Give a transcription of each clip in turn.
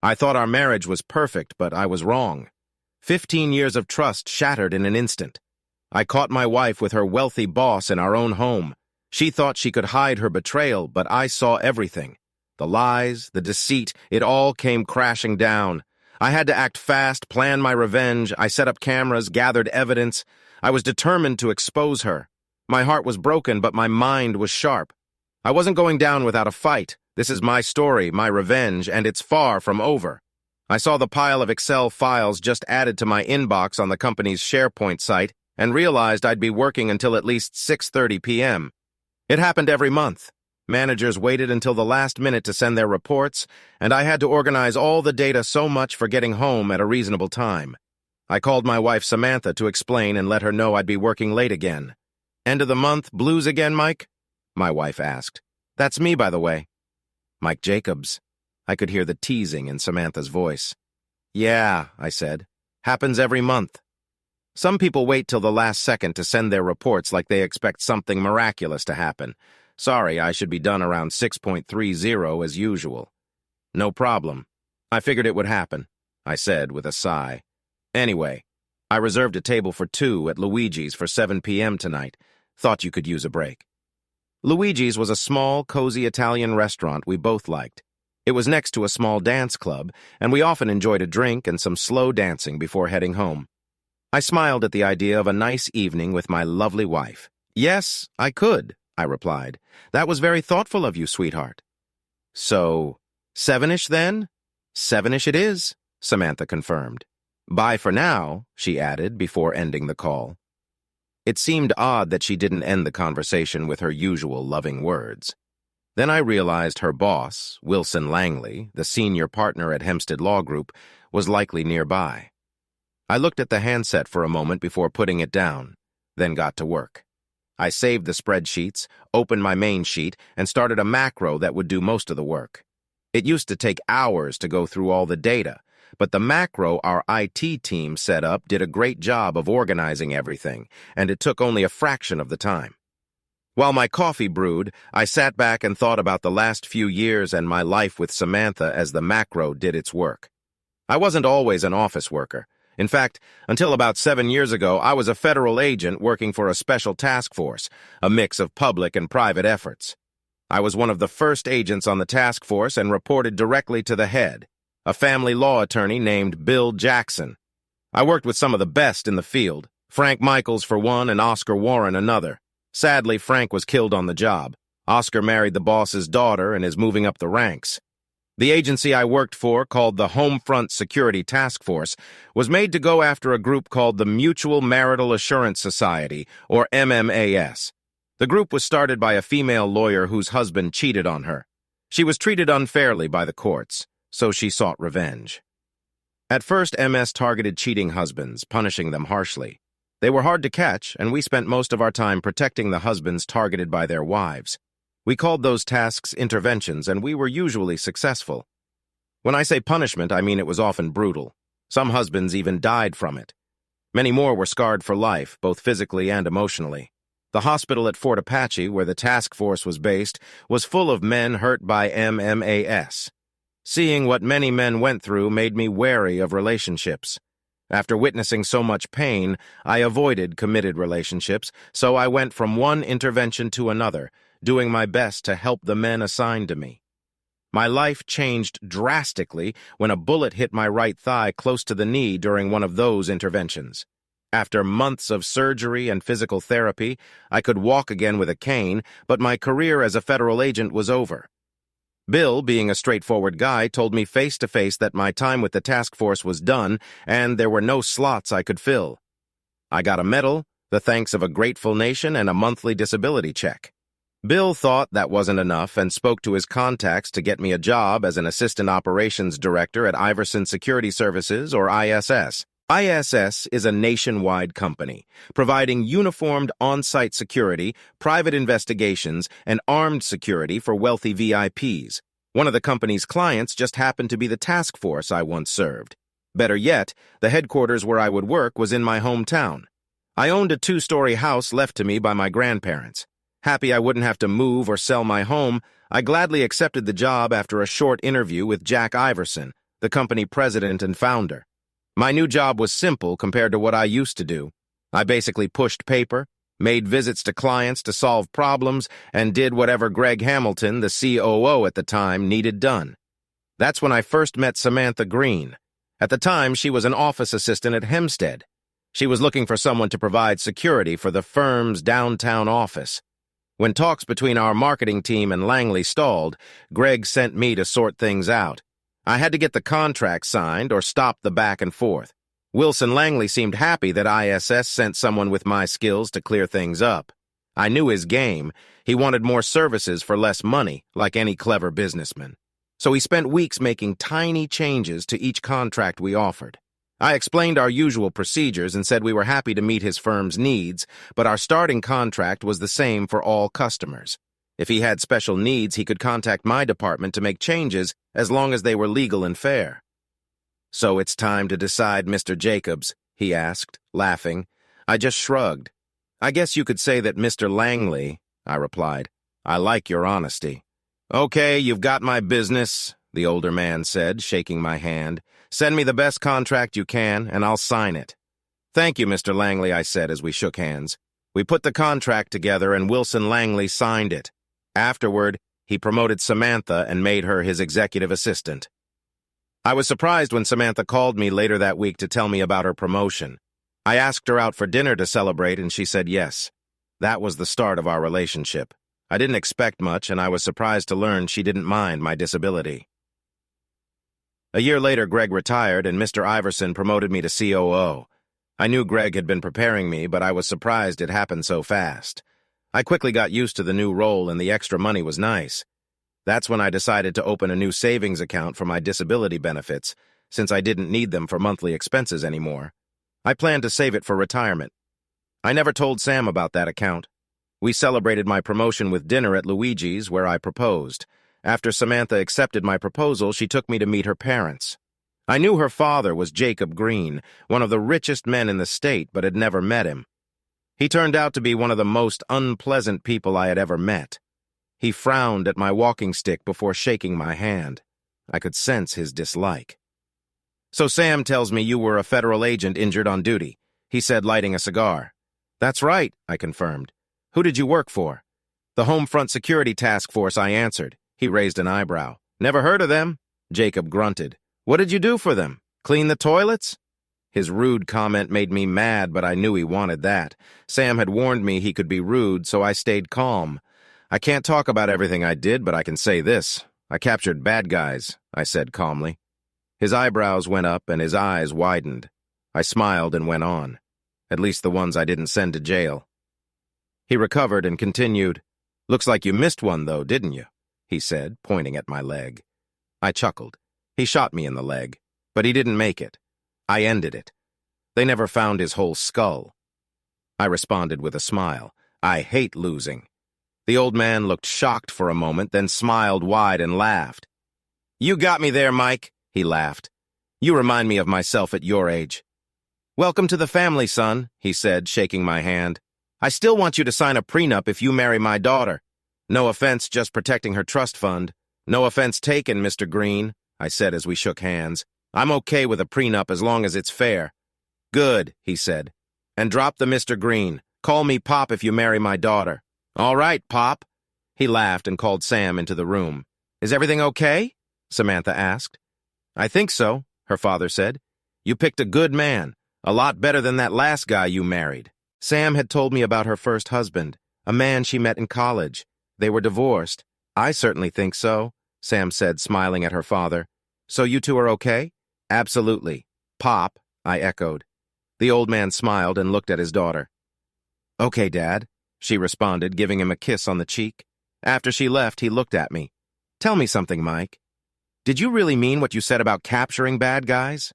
I thought our marriage was perfect, but I was wrong. 15 years of trust shattered in an instant. I caught my wife with her wealthy boss in our own home. She thought she could hide her betrayal, but I saw everything. The lies, the deceit, it all came crashing down. I had to act fast, plan my revenge. I set up cameras, gathered evidence. I was determined to expose her. My heart was broken, but my mind was sharp. I wasn't going down without a fight. This is my story, my revenge, and it's far from over. I saw the pile of Excel files just added to my inbox on the company's SharePoint site and realized I'd be working until at least 6:30 p.m. It happened every month. Managers waited until the last minute to send their reports, and I had to organize all the data so much for getting home at a reasonable time. I called my wife Samantha to explain and let her know I'd be working late again. "End of the month, blues again, Mike?" my wife asked. "That's me, by the way." "Mike Jacobs." I could hear the teasing in Samantha's voice. "Yeah," I said. "Happens every month." Some people wait till the last second to send their reports like they expect something miraculous to happen. Sorry, I should be done around 6.30 as usual. "No problem. I figured it would happen," I said with a sigh. "Anyway, I reserved a table for 2 at Luigi's for 7 p.m. tonight. Thought you could use a break." Luigi's was a small, cozy Italian restaurant we both liked. It was next to a small dance club, and we often enjoyed a drink and some slow dancing before heading home. I smiled at the idea of a nice evening with my lovely wife. "Yes, I could," I replied. "That was very thoughtful of you, sweetheart." "So, 7-ish then?" "7-ish it is," Samantha confirmed. "Bye for now," she added before ending the call. It seemed odd that she didn't end the conversation with her usual loving words. Then I realized her boss, Wilson Langley, the senior partner at Hempstead Law Group, was likely nearby. I looked at the handset for a moment before putting it down, then got to work. I saved the spreadsheets, opened my main sheet, and started a macro that would do most of the work. It used to take hours to go through all the data, but the macro our IT team set up did a great job of organizing everything, and it took only a fraction of the time. While my coffee brewed, I sat back and thought about the last few years and my life with Samantha as the macro did its work. I wasn't always an office worker. In fact, until about 7 years ago, I was a federal agent working for a special task force, a mix of public and private efforts. I was one of the first agents on the task force and reported directly to the head, a family law attorney named Bill Jackson. I worked with some of the best in the field, Frank Michaels for one and Oscar Warren another. Sadly, Frank was killed on the job. Oscar married the boss's daughter and is moving up the ranks. The agency I worked for, called the Homefront Security Task Force, was made to go after a group called the Mutual Marital Assurance Society, or MMAS. The group was started by a female lawyer whose husband cheated on her. She was treated unfairly by the courts, so she sought revenge. At first, MS targeted cheating husbands, punishing them harshly. They were hard to catch, and we spent most of our time protecting the husbands targeted by their wives. We called those tasks interventions, and we were usually successful. When I say punishment, I mean it was often brutal. Some husbands even died from it. Many more were scarred for life, both physically and emotionally. The hospital at Fort Apache, where the task force was based, was full of men hurt by MMAS. Seeing what many men went through made me wary of relationships. After witnessing so much pain, I avoided committed relationships, so I went from one intervention to another, doing my best to help the men assigned to me. My life changed drastically when a bullet hit my right thigh close to the knee during one of those interventions. After months of surgery and physical therapy, I could walk again with a cane, but my career as a federal agent was over. Bill, being a straightforward guy, told me face-to-face that my time with the task force was done and there were no slots I could fill. I got a medal, the thanks of a grateful nation, and a monthly disability check. Bill thought that wasn't enough and spoke to his contacts to get me a job as an assistant operations director at Iverson Security Services, or ISS. ISS is a nationwide company, providing uniformed on-site security, private investigations, and armed security for wealthy VIPs. One of the company's clients just happened to be the task force I once served. Better yet, the headquarters where I would work was in my hometown. I owned a 2-story house left to me by my grandparents. Happy I wouldn't have to move or sell my home, I gladly accepted the job after a short interview with Jack Iverson, the company president and founder. My new job was simple compared to what I used to do. I basically pushed paper, made visits to clients to solve problems, and did whatever Greg Hamilton, the COO at the time, needed done. That's when I first met Samantha Green. At the time, she was an office assistant at Hempstead. She was looking for someone to provide security for the firm's downtown office. When talks between our marketing team and Langley stalled, Greg sent me to sort things out. I had to get the contract signed or stop the back and forth. Wilson Langley seemed happy that ISS sent someone with my skills to clear things up. I knew his game. He wanted more services for less money, like any clever businessman. So he spent weeks making tiny changes to each contract we offered. I explained our usual procedures and said we were happy to meet his firm's needs, but our starting contract was the same for all customers. If he had special needs, he could contact my department to make changes as long as they were legal and fair. "So it's time to decide, Mr. Jacobs," he asked, laughing. I just shrugged. "I guess you could say that, Mr. Langley," I replied. "I like your honesty." "Okay, you've got my business," the older man said, shaking my hand. "Send me the best contract you can, and I'll sign it." "Thank you, Mr. Langley," I said as we shook hands. We put the contract together, and Wilson Langley signed it. Afterward, he promoted Samantha and made her his executive assistant. I was surprised when Samantha called me later that week to tell me about her promotion. I asked her out for dinner to celebrate, and she said yes. That was the start of our relationship. I didn't expect much, and I was surprised to learn she didn't mind my disability. A year later, Greg retired, and Mr. Iverson promoted me to COO. I knew Greg had been preparing me, but I was surprised it happened so fast. I quickly got used to the new role, and the extra money was nice. That's when I decided to open a new savings account for my disability benefits, since I didn't need them for monthly expenses anymore. I planned to save it for retirement. I never told Sam about that account. We celebrated my promotion with dinner at Luigi's, where I proposed. After Samantha accepted my proposal, she took me to meet her parents. I knew her father was Jacob Green, one of the richest men in the state, but had never met him. He turned out to be one of the most unpleasant people I had ever met. He frowned at my walking stick before shaking my hand. I could sense his dislike. "So Sam tells me you were a federal agent injured on duty," he said, lighting a cigar. "That's right," I confirmed. "Who did you work for?" "The Homefront Security Task Force," I answered. He raised an eyebrow. "Never heard of them?" Jacob grunted. "What did you do for them? Clean the toilets?" His rude comment made me mad, but I knew he wanted that. Sam had warned me he could be rude, so I stayed calm. "I can't talk about everything I did, but I can say this. I captured bad guys," I said calmly. His eyebrows went up and his eyes widened. I smiled and went on. At least the ones I didn't send to jail. He recovered and continued. "Looks like you missed one, though, didn't you?" he said, pointing at my leg. I chuckled. He shot me in the leg, but he didn't make it. I ended it. They never found his whole skull. I responded with a smile. "I hate losing." The old man looked shocked for a moment, then smiled wide and laughed. "You got me there, Mike," he laughed. "You remind me of myself at your age." "Welcome to the family, son," he said, shaking my hand. "I still want you to sign a prenup if you marry my daughter. No offense, just protecting her trust fund." "No offense taken, Mr. Green," I said as we shook hands. "I'm okay with a prenup as long as it's fair." "Good," he said. "And drop the Mr. Green. Call me Pop if you marry my daughter." "All right, Pop." He laughed and called Sam into the room. "Is everything okay?" Samantha asked. "I think so," her father said. "You picked a good man, a lot better than that last guy you married." Sam had told me about her first husband, a man she met in college. They were divorced. "I certainly think so," Sam said, smiling at her father. "So you two are okay?" "Absolutely. Pop," I echoed. The old man smiled and looked at his daughter. "Okay, Dad," she responded, giving him a kiss on the cheek. After she left, he looked at me. "Tell me something, Mike. Did you really mean what you said about capturing bad guys?"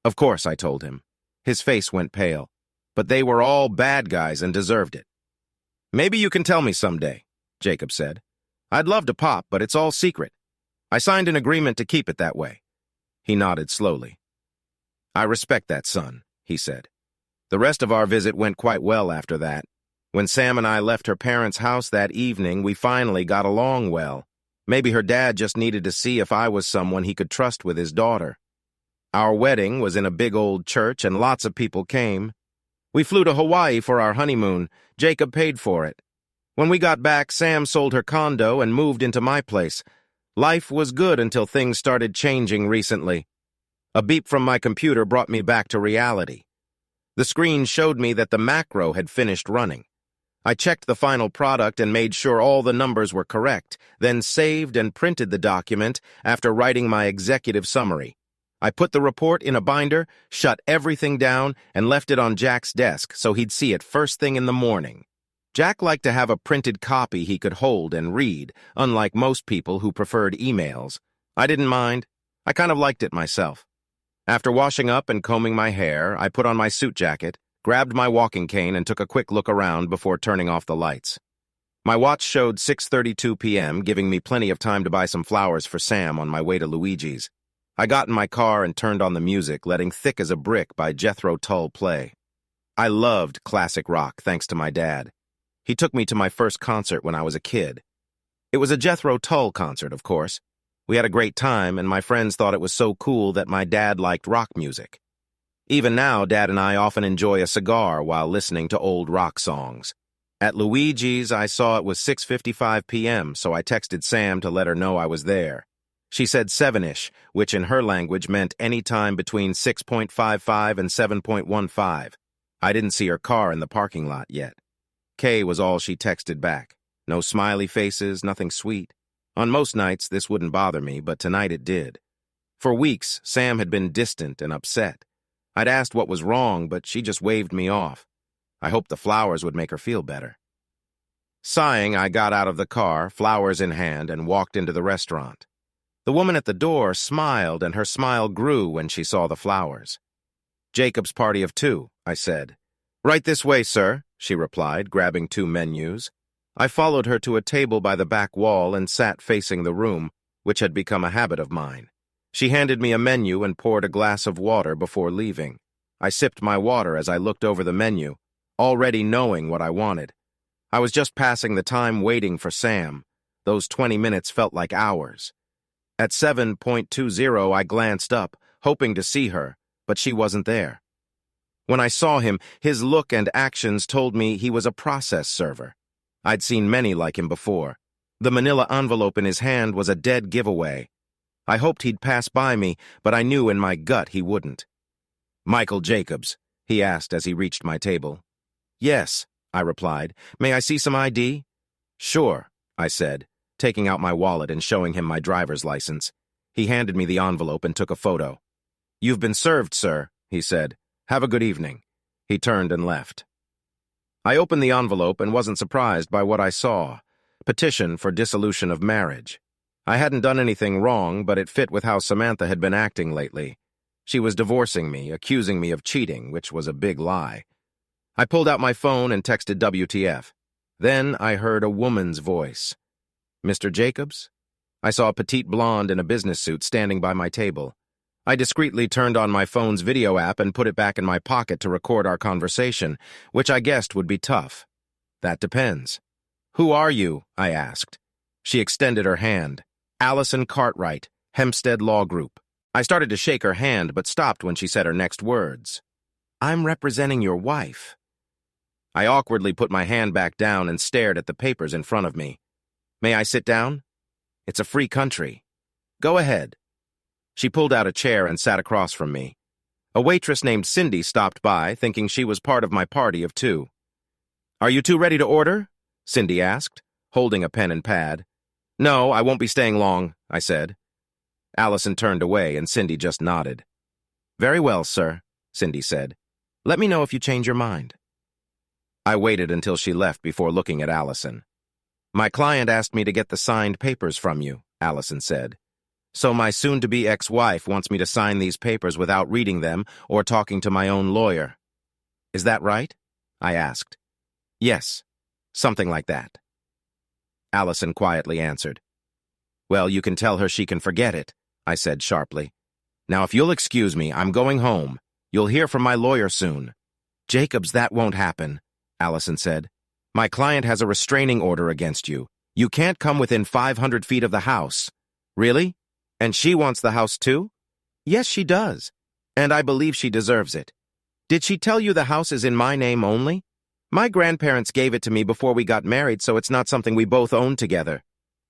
"Of course," I told him. His face went pale. "But they were all bad guys and deserved it." "Maybe you can tell me someday," Jacob said. "I'd love to, Pop, but it's all secret. I signed an agreement to keep it that way." He nodded slowly. "I respect that, son," he said. The rest of our visit went quite well after that. When Sam and I left her parents' house that evening, we finally got along well. Maybe her dad just needed to see if I was someone he could trust with his daughter. Our wedding was in a big old church and lots of people came. We flew to Hawaii for our honeymoon. Jacob paid for it. When we got back, Sam sold her condo and moved into my place. Life was good until things started changing recently. A beep from my computer brought me back to reality. The screen showed me that the macro had finished running. I checked the final product and made sure all the numbers were correct, then saved and printed the document after writing my executive summary. I put the report in a binder, shut everything down, and left it on Jack's desk so he'd see it first thing in the morning. Jack liked to have a printed copy he could hold and read, unlike most people who preferred emails. I didn't mind. I kind of liked it myself. After washing up and combing my hair, I put on my suit jacket, grabbed my walking cane, and took a quick look around before turning off the lights. My watch showed 6:32 p.m., giving me plenty of time to buy some flowers for Sam on my way to Luigi's. I got in my car and turned on the music, letting Thick as a Brick by Jethro Tull play. I loved classic rock, thanks to my dad. He took me to my first concert when I was a kid. It was a Jethro Tull concert, of course. We had a great time, and my friends thought it was so cool that my dad liked rock music. Even now, Dad and I often enjoy a cigar while listening to old rock songs. At Luigi's, I saw it was 6:55 p.m., so I texted Sam to let her know I was there. She said 7-ish, which in her language meant any time between 6:55 and 7:15. I didn't see her car in the parking lot yet. K was all she texted back. No smiley faces, nothing sweet. On most nights, this wouldn't bother me, but tonight it did. For weeks, Sam had been distant and upset. I'd asked what was wrong, but she just waved me off. I hoped the flowers would make her feel better. Sighing, I got out of the car, flowers in hand, and walked into the restaurant. The woman at the door smiled, and her smile grew when she saw the flowers. "Jacob's party of 2, I said. "Right this way, sir," she replied, grabbing 2 menus. I followed her to a table by the back wall and sat facing the room, which had become a habit of mine. She handed me a menu and poured a glass of water before leaving. I sipped my water as I looked over the menu, already knowing what I wanted. I was just passing the time waiting for Sam. Those 20 minutes felt like hours. At 7:20, I glanced up, hoping to see her, but she wasn't there. When I saw him, his look and actions told me he was a process server. I'd seen many like him before. The manila envelope in his hand was a dead giveaway. I hoped he'd pass by me, but I knew in my gut he wouldn't. "Michael Jacobs," he asked as he reached my table. "Yes," I replied. "May I see some ID?" "Sure," I said, taking out my wallet and showing him my driver's license. He handed me the envelope and took a photo. "You've been served, sir," he said. "Have a good evening." He turned and left. I opened the envelope and wasn't surprised by what I saw. Petition for dissolution of marriage. I hadn't done anything wrong, but it fit with how Samantha had been acting lately. She was divorcing me, accusing me of cheating, which was a big lie. I pulled out my phone and texted WTF. Then I heard a woman's voice. "Mr. Jacobs?" I saw a petite blonde in a business suit standing by my table. I discreetly turned on my phone's video app and put it back in my pocket to record our conversation, which I guessed would be tough. "That depends." "Who are you?" I asked. She extended her hand. "Allison Cartwright, Hempstead Law Group." I started to shake her hand, but stopped when she said her next words. "I'm representing your wife." I awkwardly put my hand back down and stared at the papers in front of me. "May I sit down? It's a free country." "Go ahead." She pulled out a chair and sat across from me. A waitress named Cindy stopped by, thinking she was part of my party of 2. "Are you 2 ready to order?" Cindy asked, holding a pen and pad. "No, I won't be staying long," I said. Allison turned away, and Cindy just nodded. "Very well, sir," Cindy said. "Let me know if you change your mind." I waited until she left before looking at Allison. "My client asked me to get the signed papers from you," Allison said. "So my soon-to-be ex-wife wants me to sign these papers without reading them or talking to my own lawyer. Is that right?" I asked. "Yes, something like that." Allison quietly answered. "Well, you can tell her she can forget it," I said sharply. "Now, if you'll excuse me, I'm going home. You'll hear from my lawyer soon." "Jacobs, that won't happen," Allison said. "My client has a restraining order against you. You can't come within 500 feet of the house." "Really? And she wants the house too?" "Yes, she does. And I believe she deserves it. Did she tell you the house is in my name only? My grandparents gave it to me before we got married, so it's not something we both own together.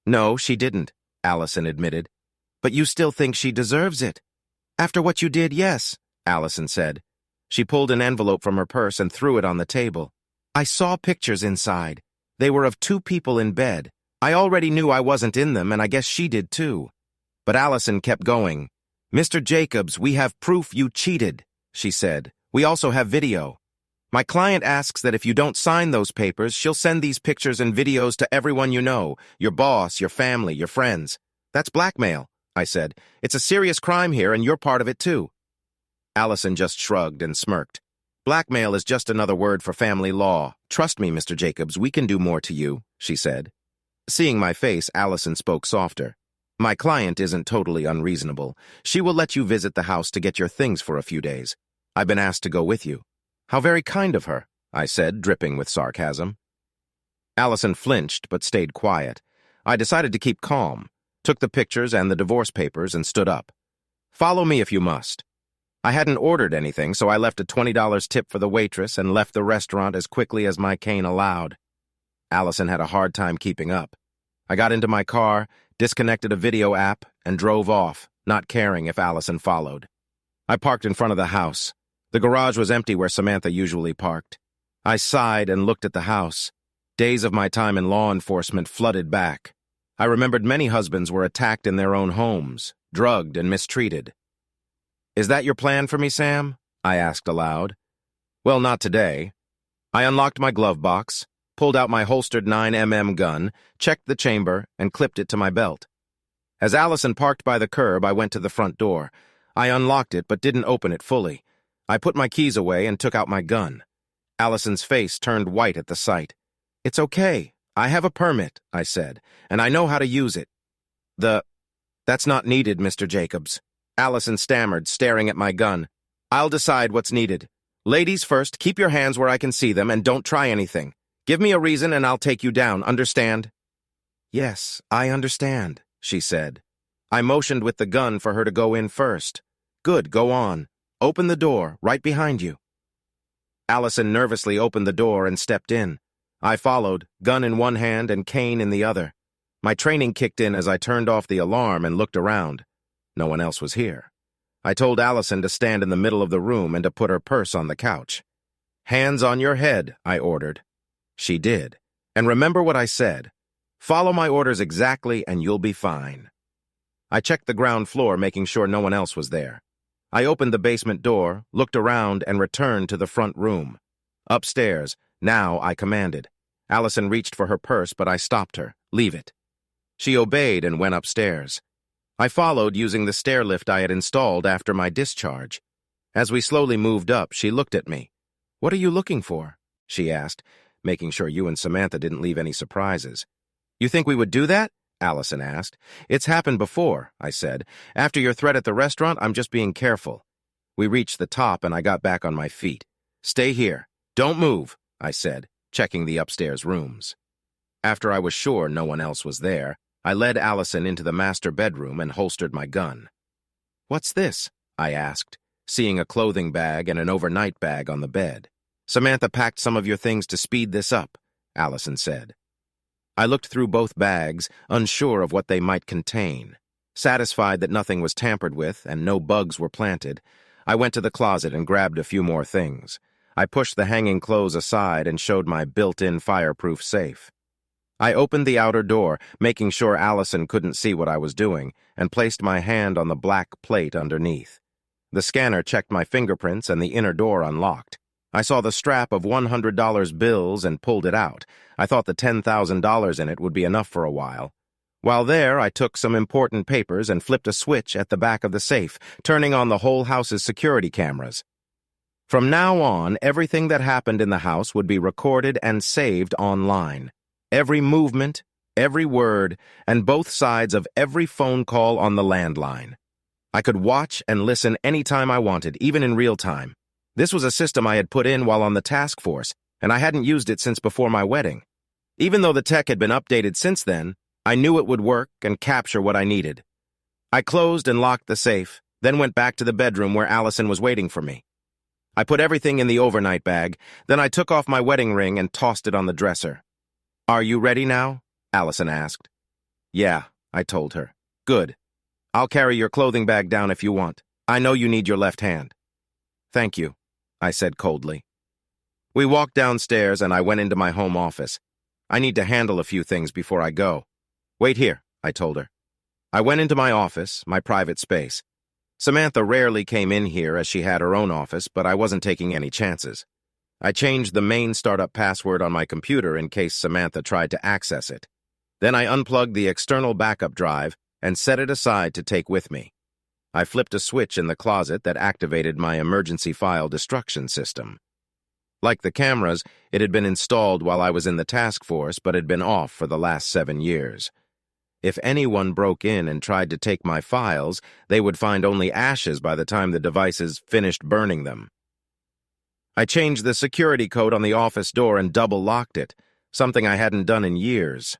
No, she didn't, Allison admitted. But you still think she deserves it? After what you did, yes, Allison said. She pulled an envelope from her purse and threw it on the table. I saw pictures inside. They were of two people in bed. I already knew I wasn't in them, and I guess she did too. But Allison kept going. Mr. Jacobs, we have proof you cheated, she said. We also have video. My client asks that if you don't sign those papers, she'll send these pictures and videos to everyone you know, your boss, your family, your friends. That's blackmail, I said. It's a serious crime here, and you're part of it too. Allison just shrugged and smirked. Blackmail is just another word for family law. Trust me, Mr. Jacobs, we can do more to you, she said. Seeing my face, Allison spoke softer. My client isn't totally unreasonable. She will let you visit the house to get your things for a few days. I've been asked to go with you. How very kind of her, I said, dripping with sarcasm. Allison flinched but stayed quiet. I decided to keep calm, took the pictures and the divorce papers and stood up. Follow me if you must. I hadn't ordered anything, so I left a $20 tip for the waitress and left the restaurant as quickly as my cane allowed. Allison had a hard time keeping up. I got into my car, disconnected a video app, and drove off, not caring if Allison followed. I parked in front of the house. The garage was empty where Samantha usually parked. I sighed and looked at the house. Days of my time in law enforcement flooded back. I remembered many husbands were attacked in their own homes, drugged and mistreated. Is that your plan for me, Sam? I asked aloud. Well, not today. I unlocked my glove box, pulled out my holstered 9mm gun, checked the chamber, and clipped it to my belt. As Allison parked by the curb, I went to the front door. I unlocked it but didn't open it fully. I put my keys away and took out my gun. Allison's face turned white at the sight. It's okay. I have a permit, I said, and I know how to use it. That's not needed, Mr. Jacobs. Allison stammered, staring at my gun. I'll decide what's needed. Ladies first, keep your hands where I can see them and don't try anything. Give me a reason and I'll take you down, understand? Yes, I understand, she said. I motioned with the gun for her to go in first. Good, go on. Open the door, right behind you. Allison nervously opened the door and stepped in. I followed, gun in one hand and cane in the other. My training kicked in as I turned off the alarm and looked around. No one else was here. I told Allison to stand in the middle of the room and to put her purse on the couch. Hands on your head, I ordered. She did. And remember what I said. Follow my orders exactly and you'll be fine. I checked the ground floor, making sure no one else was there. I opened the basement door, looked around, and returned to the front room. Upstairs, now I commanded. Allison reached for her purse, but I stopped her. Leave it. She obeyed and went upstairs. I followed using the stair lift I had installed after my discharge. As we slowly moved up, she looked at me. What are you looking for? She asked, making sure you and Samantha didn't leave any surprises. You think we would do that? Allison asked. It's happened before, I said. After your threat at the restaurant, I'm just being careful. We reached the top and I got back on my feet. Stay here. Don't move, I said, checking the upstairs rooms. After I was sure no one else was there, I led Allison into the master bedroom and holstered my gun. What's this? I asked, seeing a clothing bag and an overnight bag on the bed. Samantha packed some of your things to speed this up, Allison said. I looked through both bags, unsure of what they might contain. Satisfied that nothing was tampered with and no bugs were planted, I went to the closet and grabbed a few more things. I pushed the hanging clothes aside and showed my built-in fireproof safe. I opened the outer door, making sure Allison couldn't see what I was doing, and placed my hand on the black plate underneath. The scanner checked my fingerprints and the inner door unlocked. I saw the strap of $100 bills and pulled it out. I thought the $10,000 in it would be enough for a while. While there, I took some important papers and flipped a switch at the back of the safe, turning on the whole house's security cameras. From now on, everything that happened in the house would be recorded and saved online. Every movement, every word, and both sides of every phone call on the landline. I could watch and listen anytime I wanted, even in real time. This was a system I had put in while on the task force, and I hadn't used it since before my wedding. Even though the tech had been updated since then, I knew it would work and capture what I needed. I closed and locked the safe, then went back to the bedroom where Allison was waiting for me. I put everything in the overnight bag, then I took off my wedding ring and tossed it on the dresser. "Are you ready now?" Allison asked. "Yeah," I told her. "Good. I'll carry your clothing bag down if you want. I know you need your left hand." "Thank you," I said coldly. We walked downstairs and I went into my home office. "I need to handle a few things before I go." "Wait here," I told her. I went into my office, my private space. Samantha rarely came in here as she had her own office, but I wasn't taking any chances. I changed the main startup password on my computer in case Samantha tried to access it. Then I unplugged the external backup drive and set it aside to take with me. I flipped a switch in the closet that activated my emergency file destruction system. Like the cameras, it had been installed while I was in the task force but had been off for the last 7 years. If anyone broke in and tried to take my files, they would find only ashes by the time the devices finished burning them. I changed the security code on the office door and double-locked it, something I hadn't done in years.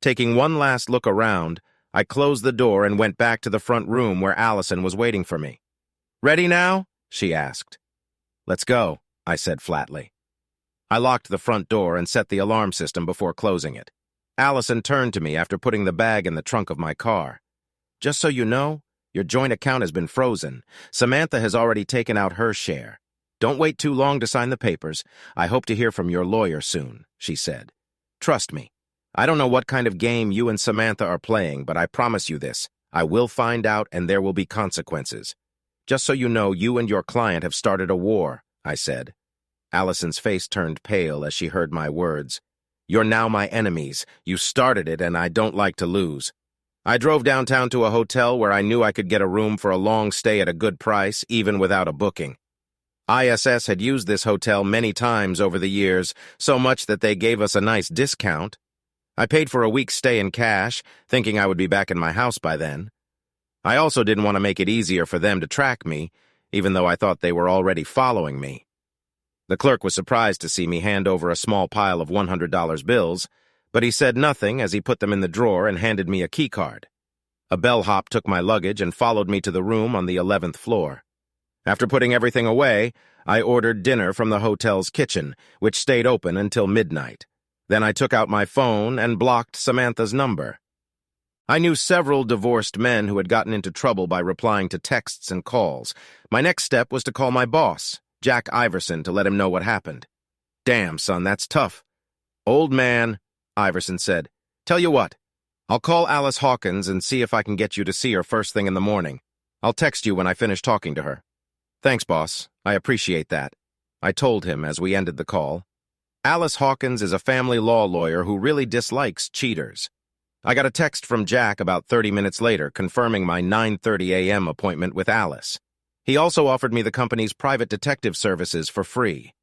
Taking one last look around, I closed the door and went back to the front room where Allison was waiting for me. "Ready now?" she asked. "Let's go," I said flatly. I locked the front door and set the alarm system before closing it. Allison turned to me after putting the bag in the trunk of my car. "Just so you know, your joint account has been frozen. Samantha has already taken out her share. Don't wait too long to sign the papers. I hope to hear from your lawyer soon," she said. "Trust me. I don't know what kind of game you and Samantha are playing, but I promise you this. I will find out and there will be consequences. Just so you know, you and your client have started a war," I said. Allison's face turned pale as she heard my words. "You're now my enemies. You started it, and I don't like to lose." I drove downtown to a hotel where I knew I could get a room for a long stay at a good price, even without a booking. ISS had used this hotel many times over the years, so much that they gave us a nice discount. I paid for a week's stay in cash, thinking I would be back in my house by then. I also didn't want to make it easier for them to track me, even though I thought they were already following me. The clerk was surprised to see me hand over a small pile of $100 bills, but he said nothing as he put them in the drawer and handed me a keycard. A bellhop took my luggage and followed me to the room on the 11th floor. After putting everything away, I ordered dinner from the hotel's kitchen, which stayed open until midnight. Then I took out my phone and blocked Samantha's number. I knew several divorced men who had gotten into trouble by replying to texts and calls. My next step was to call my boss, Jack Iverson, to let him know what happened. "Damn, son, that's tough." "Old man," Iverson said, "tell you what, I'll call Alice Hawkins and see if I can get you to see her first thing in the morning. I'll text you when I finish talking to her." "Thanks, boss. I appreciate that," I told him as we ended the call. Alice Hawkins is a family law lawyer who really dislikes cheaters. I got a text from Jack about 30 minutes later confirming my 9:30 a.m. appointment with Alice. He also offered me the company's private detective services for free.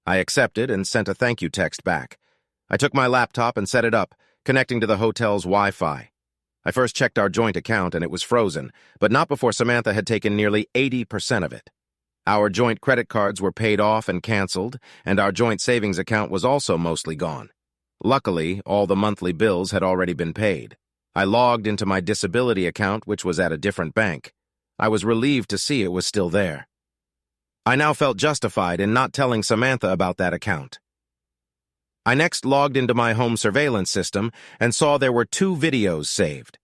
I accepted and sent a thank you text back. I took my laptop and set it up, connecting to the hotel's Wi-Fi. I first checked our joint account and it was frozen, but not before Samantha had taken nearly 80% of it. Our joint credit cards were paid off and canceled, and our joint savings account was also mostly gone. Luckily, all the monthly bills had already been paid. I logged into my disability account, which was at a different bank. I was relieved to see it was still there. I now felt justified in not telling Samantha about that account. I next logged into my home surveillance system and saw there were 2 videos saved.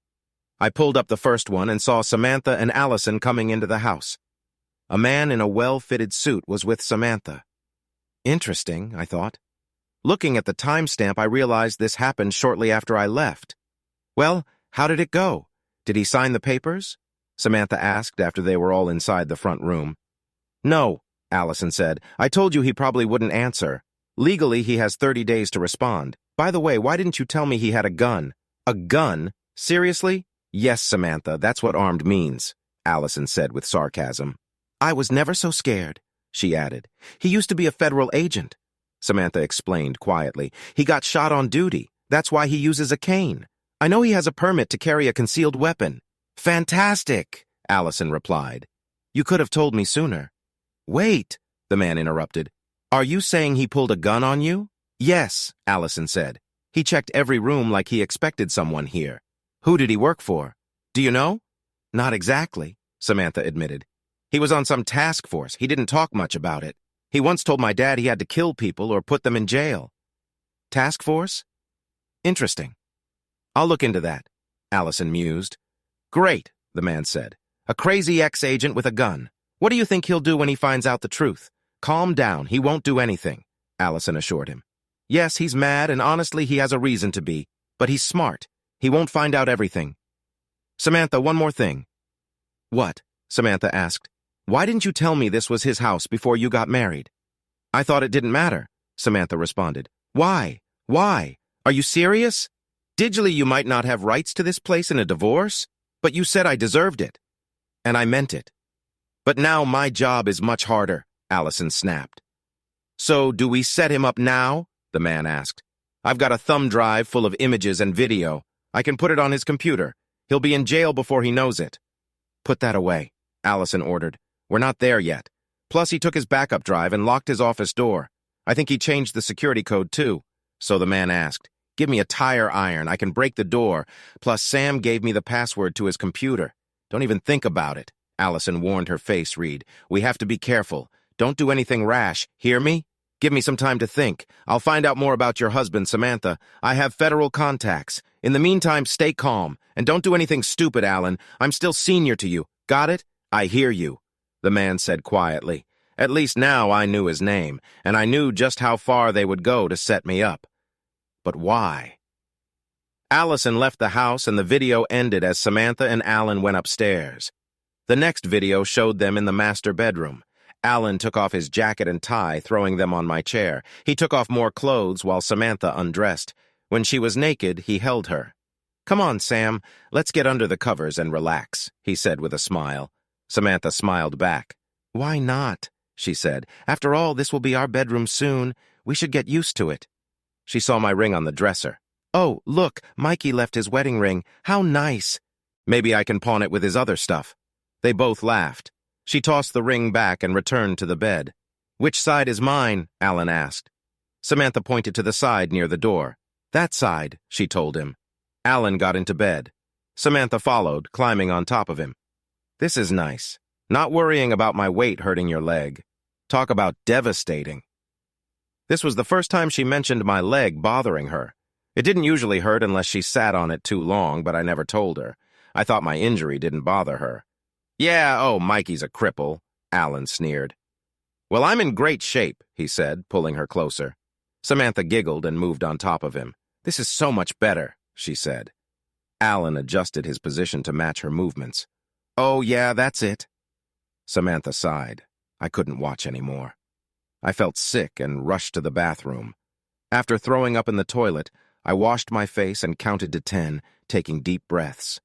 I pulled up the first one and saw Samantha and Allison coming into the house. A man in a well-fitted suit was with Samantha. Interesting, I thought. Looking at the timestamp, I realized this happened shortly after I left. "Well, how did it go? Did he sign the papers?" Samantha asked after they were all inside the front room. "No," Allison said. "I told you he probably wouldn't answer. Legally, he has 30 days to respond. By the way, why didn't you tell me he had a gun?" "A gun? Seriously?" "Yes, Samantha, that's what armed means," Allison said with sarcasm. "I was never so scared," she added. "He used to be a federal agent," Samantha explained quietly. "He got shot on duty. That's why he uses a cane. I know he has a permit to carry a concealed weapon." "Fantastic," Allison replied. "You could have told me sooner." "Wait," the man interrupted. "Are you saying he pulled a gun on you?" "Yes," Allison said. "He checked every room like he expected someone here." "Who did he work for? Do you know?" "Not exactly," Samantha admitted. He was on some task force. He didn't talk much about it. He once told my dad he had to kill people or put them in jail. Task force? Interesting. I'll look into that, Allison mused. Great, the man said. A crazy ex-agent with a gun. What do you think he'll do when he finds out the truth? Calm down, he won't do anything, Allison assured him. Yes, he's mad, and honestly he has a reason to be, but he's smart. He won't find out everything. Samantha, one more thing. What? Samantha asked. Why didn't you tell me this was his house before you got married? I thought it didn't matter, Samantha responded. Why? Why? Are you serious? Digitally, you might not have rights to this place in a divorce, but you said I deserved it. And I meant it. But now my job is much harder, Allison snapped. So, do we set him up now? The man asked. I've got a thumb drive full of images and video. I can put it on his computer. He'll be in jail before he knows it. Put that away, Allison ordered. We're not there yet. Plus, he took his backup drive and locked his office door. I think he changed the security code, too. So the man asked, give me a tire iron. I can break the door. Plus, Sam gave me the password to his computer. Don't even think about it, Allison warned, her face read. We have to be careful. Don't do anything rash. Hear me? Give me some time to think. I'll find out more about your husband, Samantha. I have federal contacts. In the meantime, stay calm. And don't do anything stupid, Alan. I'm still senior to you. Got it? I hear you, the man said quietly. At least now I knew his name, and I knew just how far they would go to set me up. But why? Allison left the house, and the video ended as Samantha and Alan went upstairs. The next video showed them in the master bedroom. Alan took off his jacket and tie, throwing them on my chair. He took off more clothes while Samantha undressed. When she was naked, he held her. Come on, Sam, let's get under the covers and relax, he said with a smile. Samantha smiled back. Why not? She said. After all, this will be our bedroom soon. We should get used to it. She saw my ring on the dresser. Oh, look, Mikey left his wedding ring. How nice. Maybe I can pawn it with his other stuff. They both laughed. She tossed the ring back and returned to the bed. Which side is mine? Alan asked. Samantha pointed to the side near the door. That side, she told him. Alan got into bed. Samantha followed, climbing on top of him. This is nice. Not worrying about my weight hurting your leg. Talk about devastating. This was the first time she mentioned my leg bothering her. It didn't usually hurt unless she sat on it too long, but I never told her. I thought my injury didn't bother her. Yeah, oh, Mikey's a cripple, Alan sneered. Well, I'm in great shape, he said, pulling her closer. Samantha giggled and moved on top of him. This is so much better, she said. Alan adjusted his position to match her movements. Oh, yeah, that's it. Samantha sighed. I couldn't watch anymore. I felt sick and rushed to the bathroom. After throwing up in the toilet, I washed my face and counted to 10, taking deep breaths.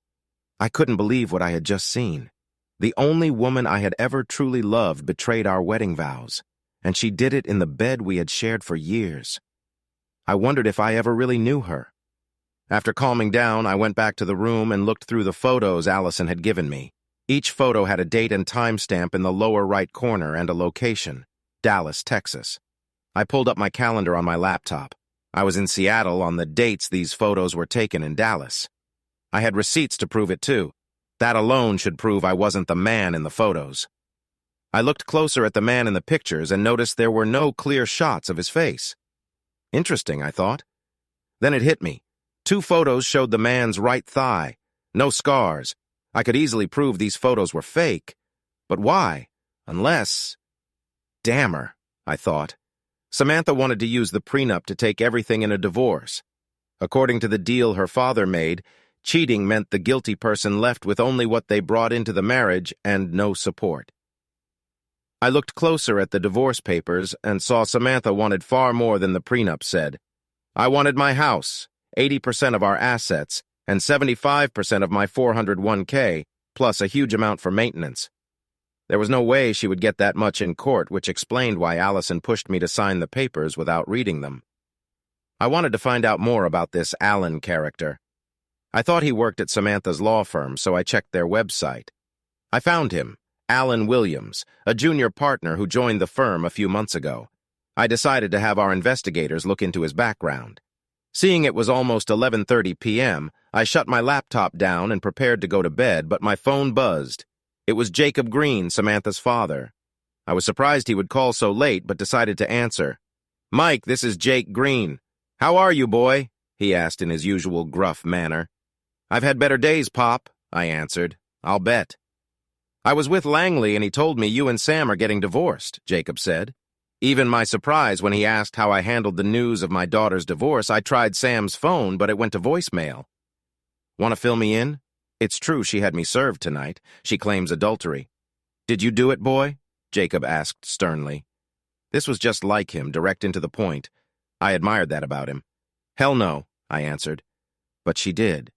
I couldn't believe what I had just seen. The only woman I had ever truly loved betrayed our wedding vows, and she did it in the bed we had shared for years. I wondered if I ever really knew her. After calming down, I went back to the room and looked through the photos Allison had given me. Each photo had a date and timestamp in the lower right corner and a location, Dallas, Texas. I pulled up my calendar on my laptop. I was in Seattle on the dates these photos were taken in Dallas. I had receipts to prove it too. That alone should prove I wasn't the man in the photos. I looked closer at the man in the pictures and noticed there were no clear shots of his face. Interesting, I thought. Then it hit me. 2 photos showed the man's right thigh. No scars. I could easily prove these photos were fake. But why? Unless... Damn her, I thought. Samantha wanted to use the prenup to take everything in a divorce. According to the deal her father made, cheating meant the guilty person left with only what they brought into the marriage and no support. I looked closer at the divorce papers and saw Samantha wanted far more than the prenup said. I wanted my house, 80% of our assets, and 75% of my 401k, plus a huge amount for maintenance. There was no way she would get that much in court, which explained why Allison pushed me to sign the papers without reading them. I wanted to find out more about this Alan character. I thought he worked at Samantha's law firm, so I checked their website. I found him, Alan Williams, a junior partner who joined the firm a few months ago. I decided to have our investigators look into his background. Seeing it was almost 11:30 p.m., I shut my laptop down and prepared to go to bed, but my phone buzzed. It was Jacob Green, Samantha's father. I was surprised he would call so late, but decided to answer. "Mike, this is Jake Green. How are you, boy?" he asked in his usual gruff manner. "I've had better days, Pop," I answered. "I'll bet." "I was with Langley and he told me you and Sam are getting divorced," Jacob said. Even my surprise when he asked how I handled the news of my daughter's divorce, I tried Sam's phone, but it went to voicemail. "Want to fill me in? It's true she had me served tonight. She claims adultery." "Did you do it, boy?" Jacob asked sternly. This was just like him, direct and to the point. I admired that about him. "Hell no," I answered. "But she did."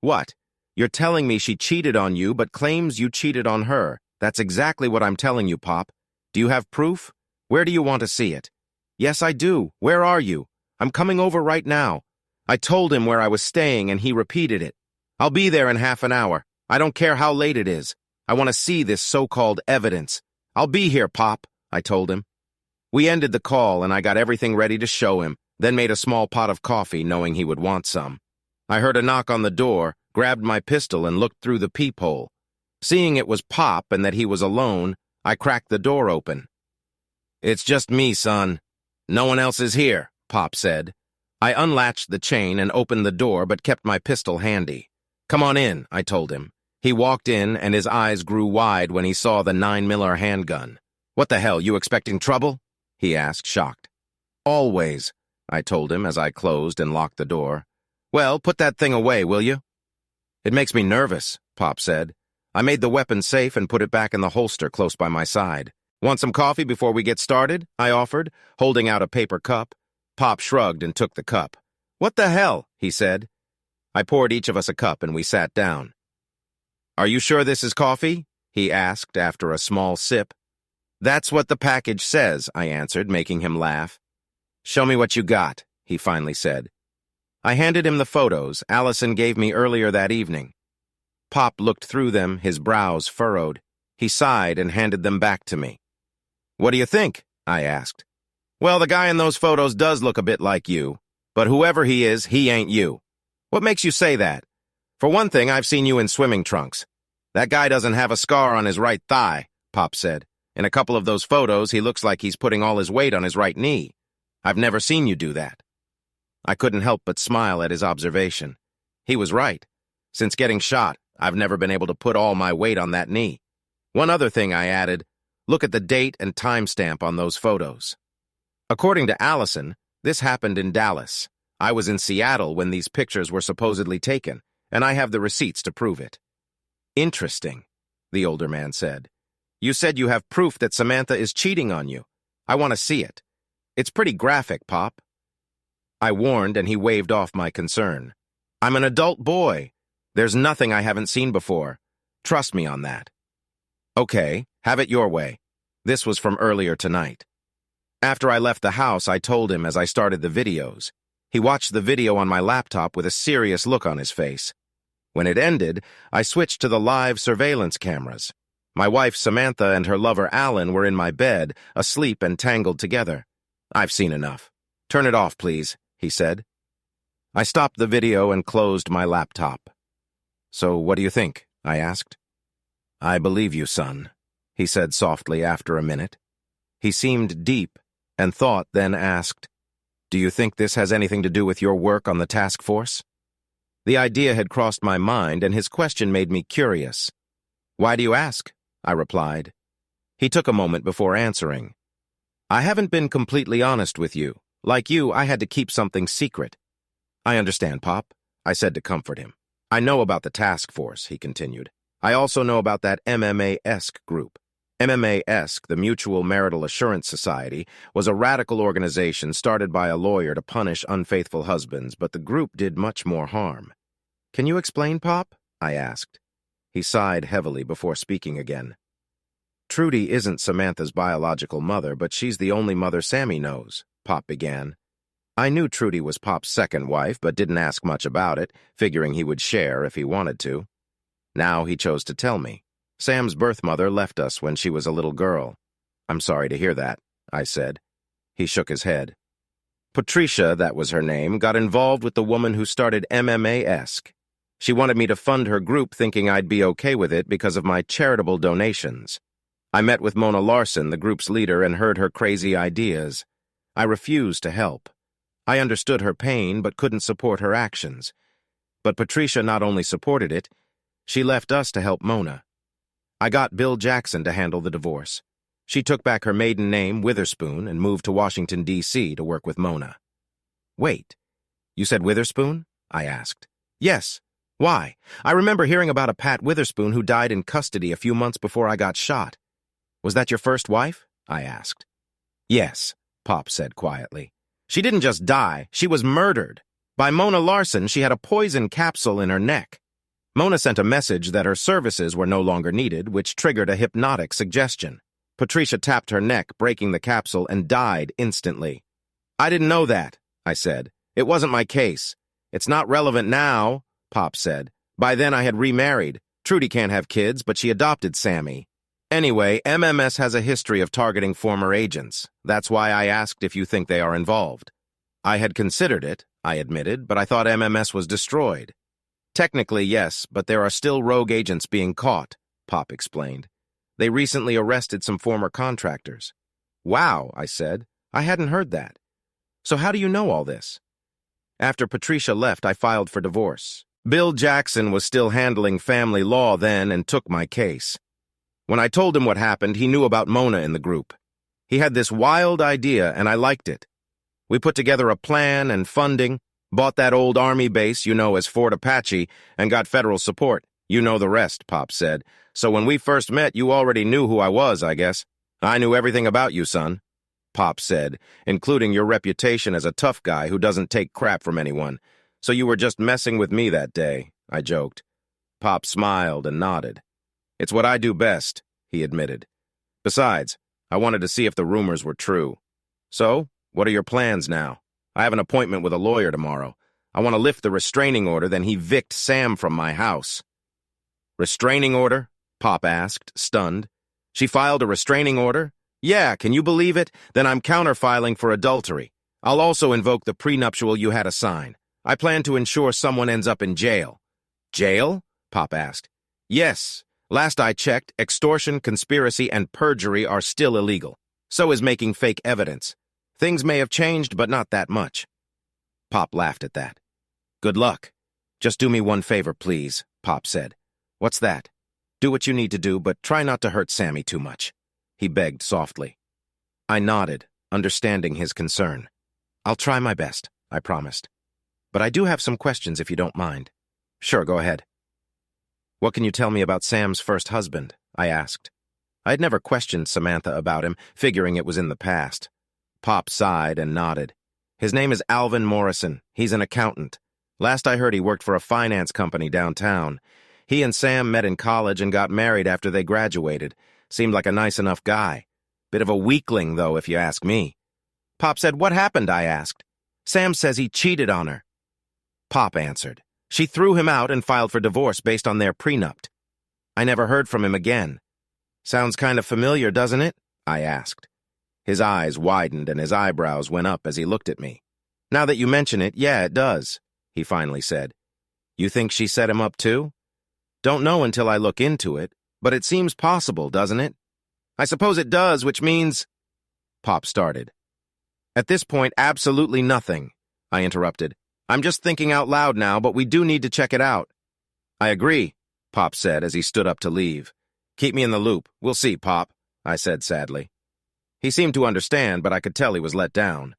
"What? You're telling me she cheated on you but claims you cheated on her. That's exactly what I'm telling you, Pop. Do you have proof? Where do you want to see it?" "Yes, I do. Where are you? I'm coming over right now." I told him where I was staying and he repeated it. "I'll be there in half an hour. I don't care how late it is. I want to see this so-called evidence." "I'll be here, Pop," I told him. We ended the call and I got everything ready to show him, then made a small pot of coffee knowing he would want some. I heard a knock on the door, grabbed my pistol and looked through the peephole. Seeing it was Pop and that he was alone, I cracked the door open. "It's just me, son. No one else is here," Pop said. I unlatched the chain and opened the door but kept my pistol handy. "Come on in," I told him. He walked in and his eyes grew wide when he saw the 9mm handgun. "What the hell, you expecting trouble?" he asked, shocked. "Always," I told him as I closed and locked the door. "Well, put that thing away, will you?" "It makes me nervous," Pop said. I made the weapon safe and put it back in the holster close by my side. "Want some coffee before we get started?" I offered, holding out a paper cup. Pop shrugged and took the cup. "What the hell?" he said. I poured each of us a cup and we sat down. "Are you sure this is coffee?" he asked after a small sip. "That's what the package says," I answered, making him laugh. "Show me what you got," he finally said. I handed him the photos Allison gave me earlier that evening. Pop looked through them, his brows furrowed. He sighed and handed them back to me. "What do you think?" I asked. "Well, the guy in those photos does look a bit like you, but whoever he is, he ain't you." "What makes you say that?" "For one thing, I've seen you in swimming trunks." "That guy doesn't have a scar on his right thigh," Pop said. "In a couple of those photos, he looks like he's putting all his weight on his right knee. I've never seen you do that." I couldn't help but smile at his observation. He was right. Since getting shot, I've never been able to put all my weight on that knee. One other thing I added, look at the date and timestamp on those photos. According to Allison, this happened in Dallas. I was in Seattle when these pictures were supposedly taken, and I have the receipts to prove it. "Interesting," the older man said. "You said you have proof that Samantha is cheating on you. I want to see it. It's pretty graphic, Pop." I warned, and he waved off my concern. "I'm an adult boy. There's nothing I haven't seen before. Trust me on that." "Okay, have it your way." This was from earlier tonight. After I left the house, I told him as I started the videos. He watched the video on my laptop with a serious look on his face. When it ended, I switched to the live surveillance cameras. My wife, Samantha, and her lover, Alan, were in my bed, asleep and tangled together. "I've seen enough. Turn it off, please," he said. I stopped the video and closed my laptop. "So what do you think?" I asked. "I believe you, son," he said softly after a minute. He seemed deep and thought, then asked, "Do you think this has anything to do with your work on the task force?" The idea had crossed my mind, and his question made me curious. "Why do you ask?" I replied. He took a moment before answering. "I haven't been completely honest with you. Like you, I had to keep something secret." "I understand, Pop," I said to comfort him. "I know about the task force," he continued. "I also know about that MMA-esque group. MMA-esque, the Mutual Marital Assurance Society, was a radical organization started by a lawyer to punish unfaithful husbands, but the group did much more harm." "Can you explain, Pop?" I asked. He sighed heavily before speaking again. "Trudy isn't Samantha's biological mother, but she's the only mother Sammy knows," Pop began. I knew Trudy was Pop's second wife, but didn't ask much about it, figuring he would share if he wanted to. Now he chose to tell me. "Sam's birth mother left us when she was a little girl." "I'm sorry to hear that," I said. He shook his head. "Patricia, that was her name, got involved with the woman who started MMA-esque. She wanted me to fund her group, thinking I'd be okay with it because of my charitable donations. I met with Mona Larson, the group's leader, and heard her crazy ideas. I refused to help. I understood her pain but couldn't support her actions. But Patricia not only supported it, she left us to help Mona. I got Bill Jackson to handle the divorce. She took back her maiden name, Witherspoon, and moved to Washington, D.C. to work with Mona. Wait, you said Witherspoon? I asked. Yes. Why? I remember hearing about a Pat Witherspoon who died in custody a few months before I got shot. Was that your first wife? I asked. Yes, Pop said quietly. She didn't just die, she was murdered. By Mona Larson, she had a poison capsule in her neck. Mona sent a message that her services were no longer needed, which triggered a hypnotic suggestion. Patricia tapped her neck, breaking the capsule, and died instantly. I didn't know that, I said. It wasn't my case. It's not relevant now, Pop said. By then I had remarried. Trudy can't have kids, but she adopted Sammy. Anyway, MMS has a history of targeting former agents. That's why I asked if you think they are involved. I had considered it, I admitted, but I thought MMS was destroyed. Technically, yes, but there are still rogue agents being caught, Pop explained. They recently arrested some former contractors. Wow, I said. I hadn't heard that. So how do you know all this? After Patricia left, I filed for divorce. Bill Jackson was still handling family law then and took my case. When I told him what happened, he knew about Mona in the group. He had this wild idea, and I liked it. We put together a plan and funding, bought that old Army base you know as Fort Apache, and got federal support. You know the rest, Pop said. So when we first met, you already knew who I was, I guess. I knew everything about you, son, Pop said, including your reputation as a tough guy who doesn't take crap from anyone. So you were just messing with me that day, I joked. Pop smiled and nodded. It's what I do best, he admitted. Besides, I wanted to see if the rumors were true. So, what are your plans now? I have an appointment with a lawyer tomorrow. I want to lift the restraining order, then evict Sam from my house. Restraining order? Pop asked, stunned. She filed a restraining order? Yeah, can you believe it? Then I'm counterfiling for adultery. I'll also invoke the prenuptial you had to sign. I plan to ensure someone ends up in jail. Jail? Pop asked. Yes. Last I checked, extortion, conspiracy, and perjury are still illegal. So is making fake evidence. Things may have changed, but not that much. Pop laughed at that. Good luck. Just do me one favor, please, Pop said. What's that? Do what you need to do, but try not to hurt Sammy too much. He begged softly. I nodded, understanding his concern. I'll try my best, I promised. But I do have some questions if you don't mind. Sure, go ahead. What can you tell me about Sam's first husband? I asked. I had never questioned Samantha about him, figuring it was in the past. Pop sighed and nodded. His name is Alvin Morrison. He's an accountant. Last I heard, he worked for a finance company downtown. He and Sam met in college and got married after they graduated. Seemed like a nice enough guy. Bit of a weakling, though, if you ask me. Pop said, what happened? I asked. Sam says he cheated on her. Pop answered. She threw him out and filed for divorce based on their prenup. I never heard from him again. Sounds kind of familiar, doesn't it? I asked. His eyes widened and his eyebrows went up as he looked at me. Now that you mention it, yeah, it does, he finally said. You think she set him up too? Don't know until I look into it, but it seems possible, doesn't it? I suppose it does, which means... Pop started. At this point, absolutely nothing, I interrupted. I'm just thinking out loud now, but we do need to check it out. I agree, Pop said as he stood up to leave. Keep me in the loop. We'll see, Pop, I said sadly. He seemed to understand, but I could tell he was let down.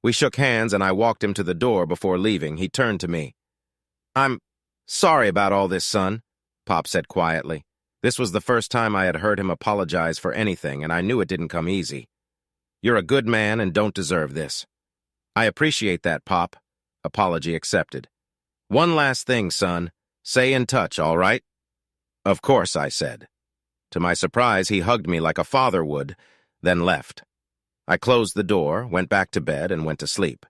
We shook hands and I walked him to the door. Before leaving, he turned to me. I'm sorry about all this, son, Pop said quietly. This was the first time I had heard him apologize for anything, and I knew it didn't come easy. You're a good man and don't deserve this. I appreciate that, Pop. Apology accepted. One last thing, son. Stay in touch, all right? Of course, I said. To my surprise, he hugged me like a father would, then left. I closed the door, went back to bed, and went to sleep.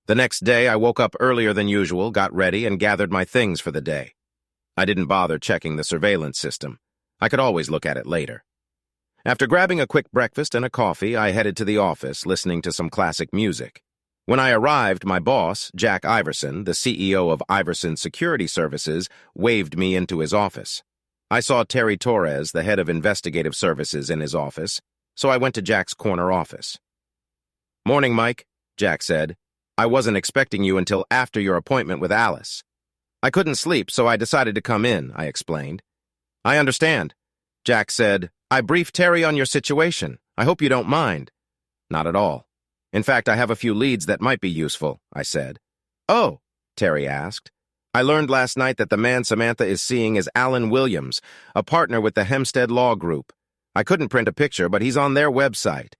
The next day, I woke up earlier than usual, got ready, and gathered my things for the day. I didn't bother checking the surveillance system. I could always look at it later. After grabbing a quick breakfast and a coffee, I headed to the office, listening to some classic music. When I arrived, my boss, Jack Iverson, the CEO of Iverson Security Services, waved me into his office. I saw Terry Torres, the head of investigative services, in his office, so I went to Jack's corner office. "Morning, Mike," Jack said. "I wasn't expecting you until after your appointment with Alice." "I couldn't sleep, so I decided to come in," I explained. "I understand," Jack said. "I briefed Terry on your situation. I hope you don't mind." "Not at all. In fact, I have a few leads that might be useful," I said. "Oh," Terry asked. "I learned last night that the man Samantha is seeing is Alan Williams, a partner with the Hempstead Law Group. I couldn't print a picture, but he's on their website.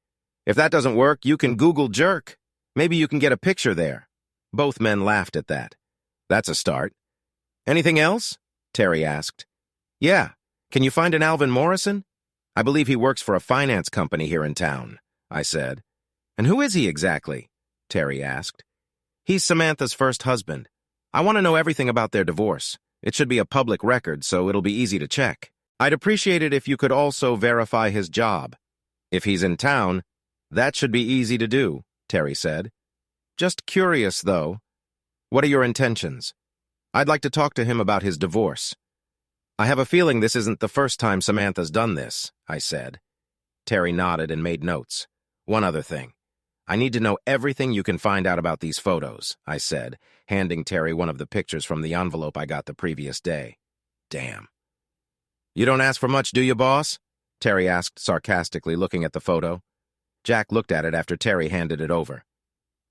If that doesn't work, you can Google jerk. Maybe you can get a picture there." Both men laughed at that. "That's a start." "Anything else?" Terry asked. "Yeah. Can you find an Alvin Morrison? I believe he works for a finance company here in town," I said. "And who is he exactly?" Terry asked. "He's Samantha's first husband. I want to know everything about their divorce. It should be a public record, so it'll be easy to check. I'd appreciate it if you could also verify his job. If he's in town, that should be easy to do," Terry said. "Just curious, though. What are your intentions?" "I'd like to talk to him about his divorce." "I have a feeling this isn't the first time Samantha's done this," I said. Terry nodded and made notes. "One other thing. I need to know everything you can find out about these photos," I said, handing Terry one of the pictures from the envelope I got the previous day. Damn. "You don't ask for much, do you, boss?" Terry asked sarcastically, looking at the photo. Jack looked at it after Terry handed it over.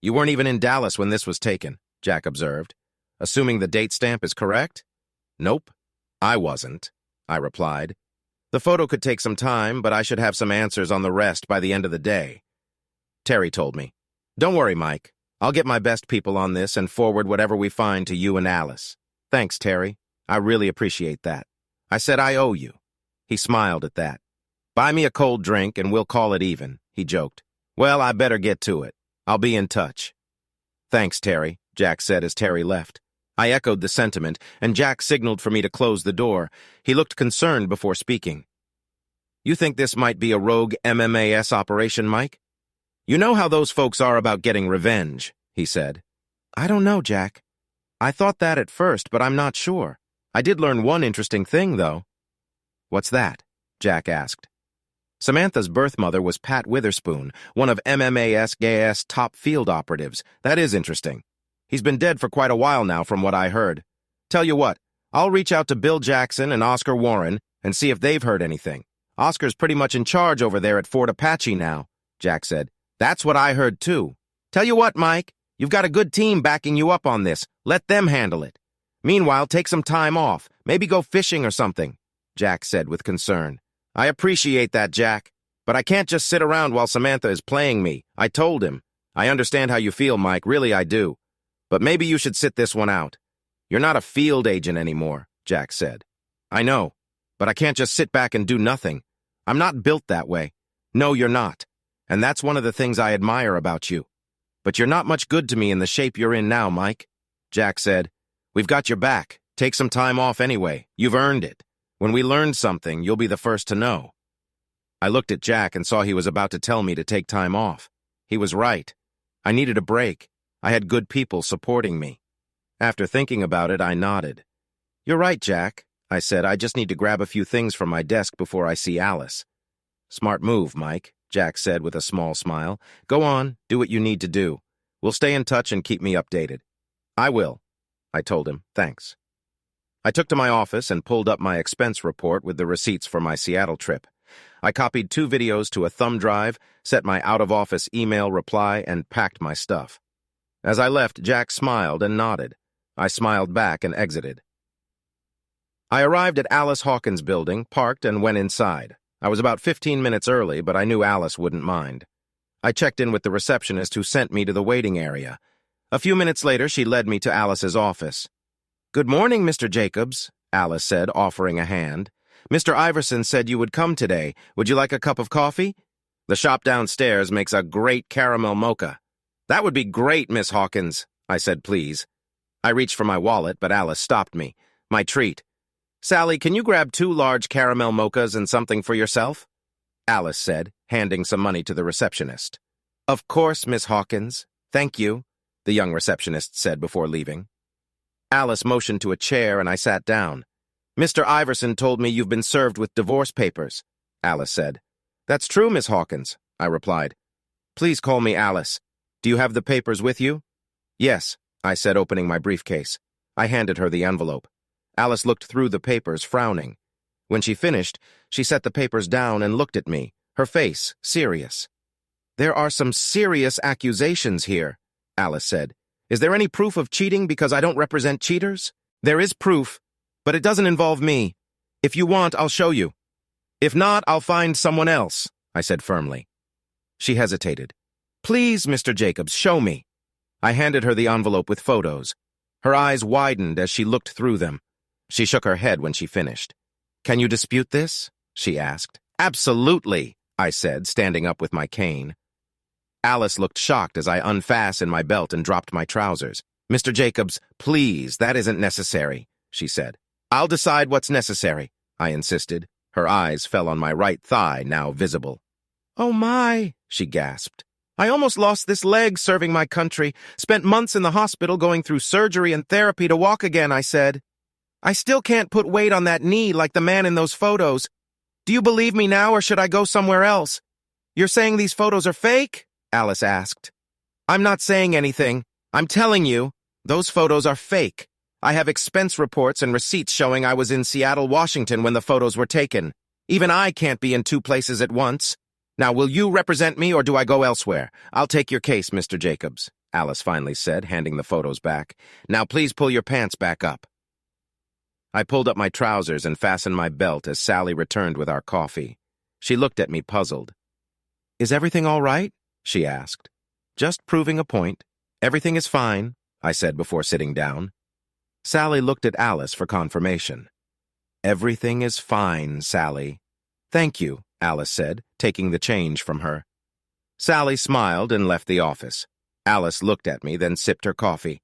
"You weren't even in Dallas when this was taken," Jack observed. "Assuming the date stamp is correct?" "Nope, I wasn't," I replied. "The photo could take some time, but I should have some answers on the rest by the end of the day." Terry told me, "Don't worry, Mike. I'll get my best people on this and forward whatever we find to you and Alice." "Thanks, Terry. I really appreciate that." I said I owe you. He smiled at that. "Buy me a cold drink and we'll call it even," he joked. "Well, I better get to it. I'll be in touch." "Thanks, Terry," Jack said as Terry left. I echoed the sentiment, and Jack signaled for me to close the door. He looked concerned before speaking. "You think this might be a rogue MMAS operation, Mike? You know how those folks are about getting revenge," he said. "I don't know, Jack. I thought that at first, but I'm not sure. I did learn one interesting thing, though." "What's that?" Jack asked. "Samantha's birth mother was Pat Witherspoon, one of MMAS top field operatives. That is interesting. He's been dead for quite a while now, from what I heard. Tell you what, I'll reach out to Bill Jackson and Oscar Warren and see if they've heard anything. Oscar's pretty much in charge over there at Fort Apache now," Jack said. "That's what I heard, too. Tell you what, Mike, you've got a good team backing you up on this. Let them handle it. Meanwhile, take some time off. Maybe go fishing or something," Jack said with concern. "I appreciate that, Jack, but I can't just sit around while Samantha is playing me," I told him. "I understand how you feel, Mike, really I do. But maybe you should sit this one out." "You're not a field agent anymore," Jack said. "I know, but I can't just sit back and do nothing. I'm not built that way." "No, you're not. And that's one of the things I admire about you. But you're not much good to me in the shape you're in now, Mike," Jack said. "We've got your back. Take some time off anyway. You've earned it. When we learn something, you'll be the first to know." I looked at Jack and saw he was about to tell me to take time off. He was right. I needed a break. I had good people supporting me. After thinking about it, I nodded. "You're right, Jack," I said. "I just need to grab a few things from my desk before I see Alice." "Smart move, Mike," Jack said with a small smile. "Go on, do what you need to do. We'll stay in touch and keep me updated." "I will," I told him. "Thanks." I took to my office and pulled up my expense report with the receipts for my Seattle trip. I copied 2 videos to a thumb drive, set my out-of-office email reply, and packed my stuff. As I left, Jack smiled and nodded. I smiled back and exited. I arrived at Alice Hawkins' building, parked, and went inside. I was about 15 minutes early, but I knew Alice wouldn't mind. I checked in with the receptionist who sent me to the waiting area. A few minutes later, she led me to Alice's office. "Good morning, Mr. Jacobs," Alice said, offering a hand. "Mr. Iverson said you would come today. Would you like a cup of coffee? The shop downstairs makes a great caramel mocha." "That would be great, Miss Hawkins," I said, please. I reached for my wallet, but Alice stopped me. My treat. "Sally, can you grab 2 large caramel mochas and something for yourself?" Alice said, handing some money to the receptionist. "Of course, Miss Hawkins. Thank you," the young receptionist said before leaving. Alice motioned to a chair and I sat down. Mr. Iverson told me you've been served with divorce papers, Alice said. That's true, Miss Hawkins, I replied. Please call me Alice. Do you have the papers with you? Yes, I said, opening my briefcase. I handed her the envelope. Alice looked through the papers, frowning. When she finished, she set the papers down and looked at me, her face serious. There are some serious accusations here, Alice said. Is there any proof of cheating because I don't represent cheaters? There is proof, but it doesn't involve me. If you want, I'll show you. If not, I'll find someone else, I said firmly. She hesitated. Please, Mr. Jacobs, show me. I handed her the envelope with photos. Her eyes widened as she looked through them. She shook her head when she finished. Can you dispute this? She asked. Absolutely, I said, standing up with my cane. Alice looked shocked as I unfastened my belt and dropped my trousers. Mr. Jacobs, please, that isn't necessary, she said. I'll decide what's necessary, I insisted. Her eyes fell on my right thigh, now visible. Oh my, she gasped. I almost lost this leg serving my country, spent months in the hospital going through surgery and therapy to walk again, I said. I still can't put weight on that knee like the man in those photos. Do you believe me now or should I go somewhere else? You're saying these photos are fake? Alice asked. I'm not saying anything. I'm telling you, those photos are fake. I have expense reports and receipts showing I was in Seattle, Washington when the photos were taken. Even I can't be in two places at once. Now, will you represent me or do I go elsewhere? I'll take your case, Mr. Jacobs, Alice finally said, handing the photos back. Now, please pull your pants back up. I pulled up my trousers and fastened my belt as Sally returned with our coffee. She looked at me puzzled. Is everything all right? She asked. Just proving a point. Everything is fine, I said before sitting down. Sally looked at Alice for confirmation. Everything is fine, Sally. Thank you, Alice said, taking the change from her. Sally smiled and left the office. Alice looked at me, then sipped her coffee.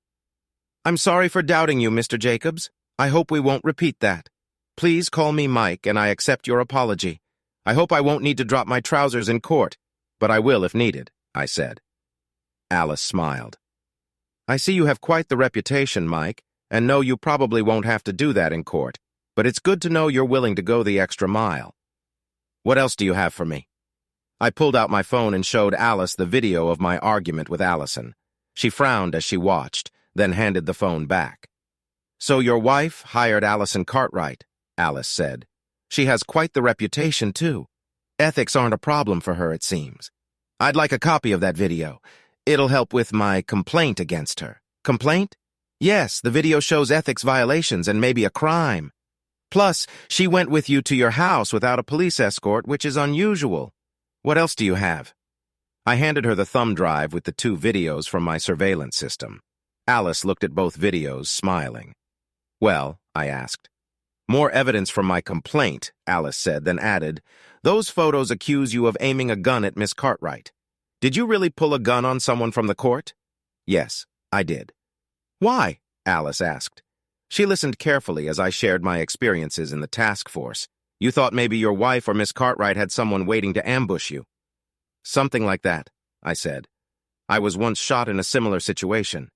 I'm sorry for doubting you, Mr. Jacobs. I hope we won't repeat that. Please call me Mike, and I accept your apology. I hope I won't need to drop my trousers in court, but I will if needed, I said. Alice smiled. I see you have quite the reputation, Mike, and know you probably won't have to do that in court, but it's good to know you're willing to go the extra mile. What else do you have for me? I pulled out my phone and showed Alice the video of my argument with Allison. She frowned as she watched, then handed the phone back. So your wife hired Allison Cartwright, Alice said. She has quite the reputation, too. Ethics aren't a problem for her, it seems. I'd like a copy of that video. It'll help with my complaint against her. Complaint? Yes, the video shows ethics violations and maybe a crime. Plus, she went with you to your house without a police escort, which is unusual. What else do you have? I handed her the thumb drive with the 2 videos from my surveillance system. Alice looked at both videos, smiling. Well, I asked. More evidence from my complaint, Alice said, then added, those photos accuse you of aiming a gun at Miss Cartwright. Did you really pull a gun on someone from the court? Yes, I did. Why? Alice asked. She listened carefully as I shared my experiences in the task force. You thought maybe your wife or Miss Cartwright had someone waiting to ambush you. Something like that, I said. I was once shot in a similar situation.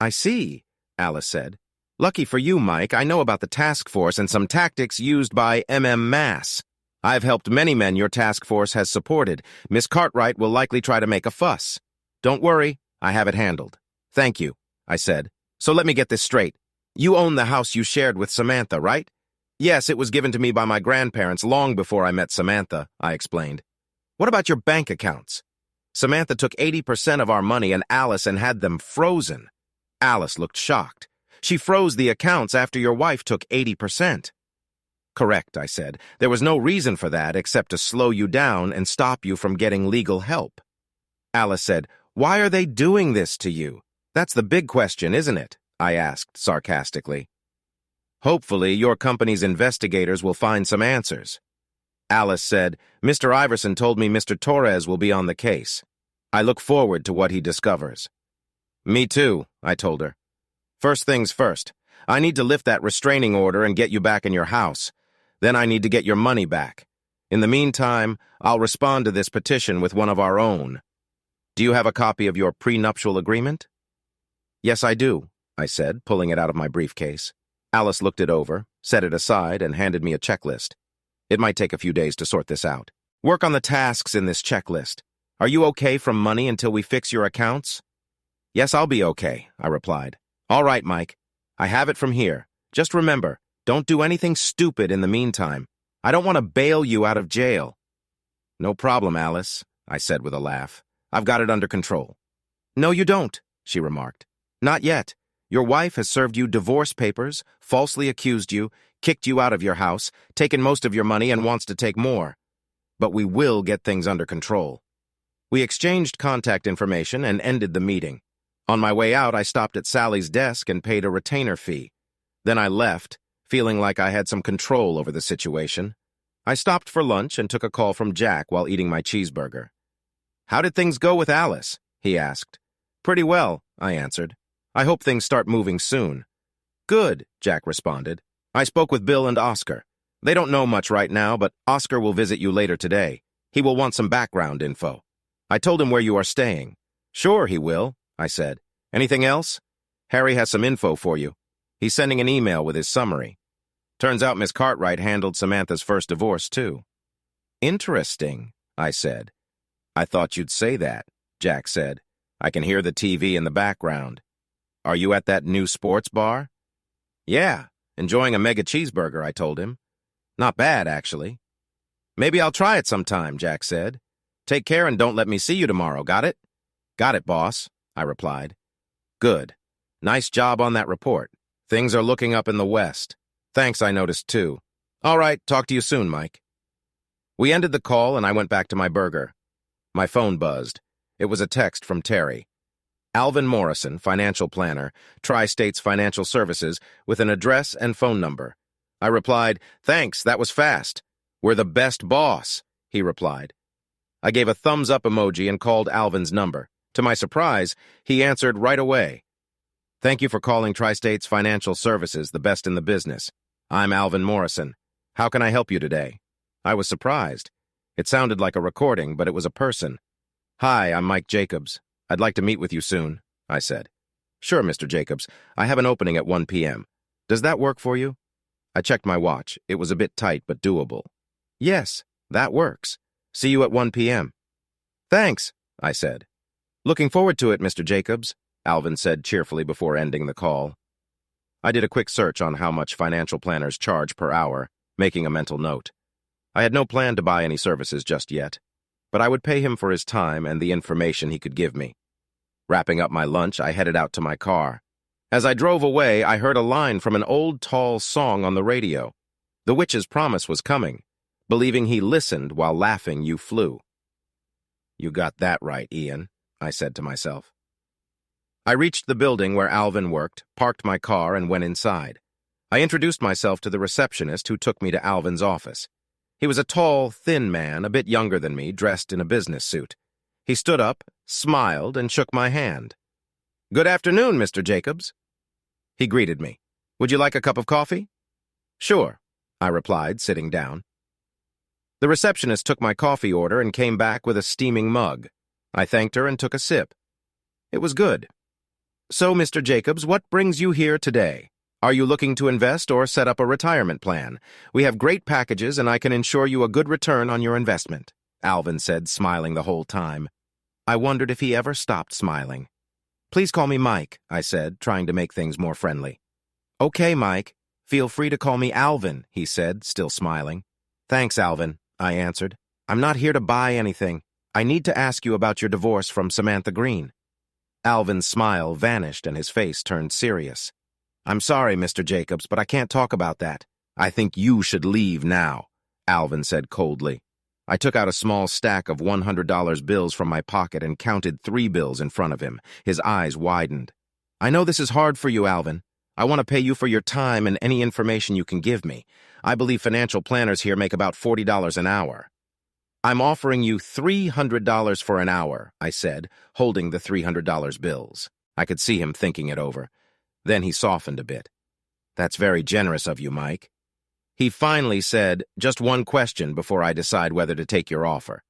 I see, Alice said. Lucky for you, Mike, I know about the task force and some tactics used by Mass. I've helped many men your task force has supported. Miss Cartwright will likely try to make a fuss. Don't worry, I have it handled. Thank you, I said. So let me get this straight. You own the house you shared with Samantha, right? Yes, it was given to me by my grandparents long before I met Samantha, I explained. What about your bank accounts? Samantha took 80% of our money and Allison had them frozen. Alice looked shocked. She froze the accounts after your wife took 80%. Correct, I said. There was no reason for that except to slow you down and stop you from getting legal help. Alice said, why are they doing this to you? That's the big question, isn't it? I asked sarcastically. Hopefully, your company's investigators will find some answers. Alice said, Mr. Iverson told me Mr. Torres will be on the case. I look forward to what he discovers. Me too, I told her. First things first, I need to lift that restraining order and get you back in your house. Then I need to get your money back. In the meantime, I'll respond to this petition with one of our own. Do you have a copy of your prenuptial agreement? Yes, I do, I said, pulling it out of my briefcase. Alice looked it over, set it aside, and handed me a checklist. It might take a few days to sort this out. Work on the tasks in this checklist. Are you okay from money until we fix your accounts? Yes, I'll be okay, I replied. All right, Mike. I have it from here. Just remember, don't do anything stupid in the meantime. I don't want to bail you out of jail. No problem, Alice, I said with a laugh. I've got it under control. No, you don't, she remarked. Not yet. Your wife has served you divorce papers, falsely accused you, kicked you out of your house, taken most of your money, and wants to take more. But we will get things under control. We exchanged contact information and ended the meeting. On my way out, I stopped at Sally's desk and paid a retainer fee. Then I left, feeling like I had some control over the situation. I stopped for lunch and took a call from Jack while eating my cheeseburger. How did things go with Alice? He asked. Pretty well, I answered. I hope things start moving soon. Good, Jack responded. I spoke with Bill and Oscar. They don't know much right now, but Oscar will visit you later today. He will want some background info. I told him where you are staying. Sure, he will, I said. Anything else? Harry has some info for you. He's sending an email with his summary. Turns out Miss Cartwright handled Samantha's first divorce, too. Interesting, I said. I thought you'd say that, Jack said. I can hear the TV in the background. Are you at that new sports bar? Yeah, enjoying a mega cheeseburger, I told him. Not bad, actually. Maybe I'll try it sometime, Jack said. Take care and don't let me see you tomorrow, got it? Got it, boss, I replied. Good. Nice job on that report. Things are looking up in the West. Thanks, I noticed, too. All right, talk to you soon, Mike. We ended the call and I went back to my burger. My phone buzzed. It was a text from Terry. Alvin Morrison, financial planner, Tri-States Financial Services, with an address and phone number. I replied, Thanks, that was fast. We're the best boss, he replied. I gave a thumbs-up emoji and called Alvin's number. To my surprise, he answered right away. Thank you for calling Tri-States Financial Services, the best in the business. I'm Alvin Morrison. How can I help you today? I was surprised. It sounded like a recording, but it was a person. Hi, I'm Mike Jacobs. I'd like to meet with you soon, I said. Sure, Mr. Jacobs. I have an opening at 1 p.m. Does that work for you? I checked my watch. It was a bit tight, but doable. Yes, that works. See you at 1 p.m. Thanks, I said. Looking forward to it, Mr. Jacobs, Alvin said cheerfully before ending the call. I did a quick search on how much financial planners charge per hour, making a mental note. I had no plan to buy any services just yet, but I would pay him for his time and the information he could give me. Wrapping up my lunch, I headed out to my car. As I drove away, I heard a line from an old, tall song on the radio. The witch's promise was coming. Believing he listened while laughing, you flew. You got that right, Ian, I said to myself. I reached the building where Alvin worked, parked my car, and went inside. I introduced myself to the receptionist who took me to Alvin's office. He was a tall, thin man, a bit younger than me, dressed in a business suit. He stood up, smiled, and shook my hand. Good afternoon, Mr. Jacobs. He greeted me. Would you like a cup of coffee? Sure, I replied, sitting down. The receptionist took my coffee order and came back with a steaming mug. I thanked her and took a sip. It was good. So, Mr. Jacobs, what brings you here today? Are you looking to invest or set up a retirement plan? We have great packages and I can ensure you a good return on your investment, Alvin said, smiling the whole time. I wondered if he ever stopped smiling. Please call me Mike, I said, trying to make things more friendly. Okay, Mike. Feel free to call me Alvin, he said, still smiling. Thanks, Alvin, I answered. I'm not here to buy anything. I need to ask you about your divorce from Samantha Green. Alvin's smile vanished and his face turned serious. I'm sorry, Mr. Jacobs, but I can't talk about that. I think you should leave now, Alvin said coldly. I took out a small stack of $100 bills from my pocket and counted 3 bills in front of him. His eyes widened. I know this is hard for you, Alvin. I want to pay you for your time and any information you can give me. I believe financial planners here make about $40 an hour. I'm offering you $300 for an hour, I said, holding the $300 bills. I could see him thinking it over. Then he softened a bit. That's very generous of you, Mike. He finally said, just one question before I decide whether to take your offer.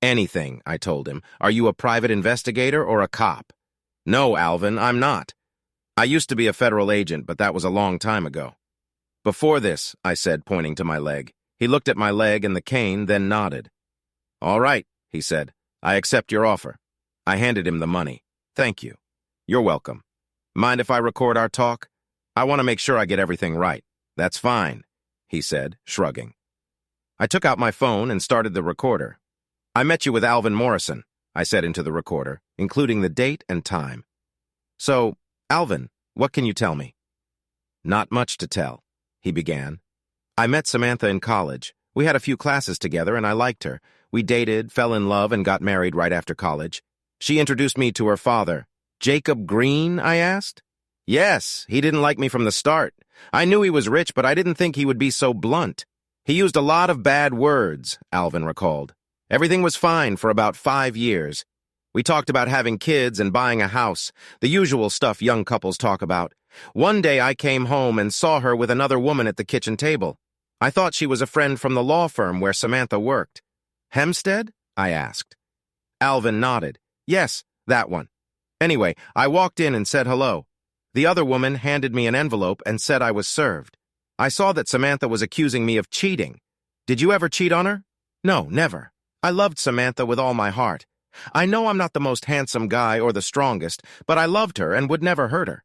Anything, I told him. Are you a private investigator or a cop? No, Alvin, I'm not. I used to be a federal agent, but that was a long time ago. Before this, I said, pointing to my leg. He looked at my leg and the cane, then nodded. All right, he said. I accept your offer. I handed him the money. Thank you. You're welcome. Mind if I record our talk? I want to make sure I get everything right. That's fine, he said, shrugging. I took out my phone and started the recorder. I met you with Alvin Morrison, I said into the recorder, including the date and time. So, Alvin, what can you tell me? Not much to tell, he began. I met Samantha in college. We had a few classes together and I liked her. We dated, fell in love, and got married right after college. She introduced me to her father. Jacob Green, I asked? Yes, he didn't like me from the start. I knew he was rich, but I didn't think he would be so blunt. He used a lot of bad words, Alvin recalled. Everything was fine for about 5 years. We talked about having kids and buying a house, the usual stuff young couples talk about. One day I came home and saw her with another woman at the kitchen table. I thought she was a friend from the law firm where Samantha worked. Hempstead? I asked. Alvin nodded. Yes, that one. Anyway, I walked in and said hello. The other woman handed me an envelope and said I was served. I saw that Samantha was accusing me of cheating. Did you ever cheat on her? No, never. I loved Samantha with all my heart. I know I'm not the most handsome guy or the strongest, but I loved her and would never hurt her.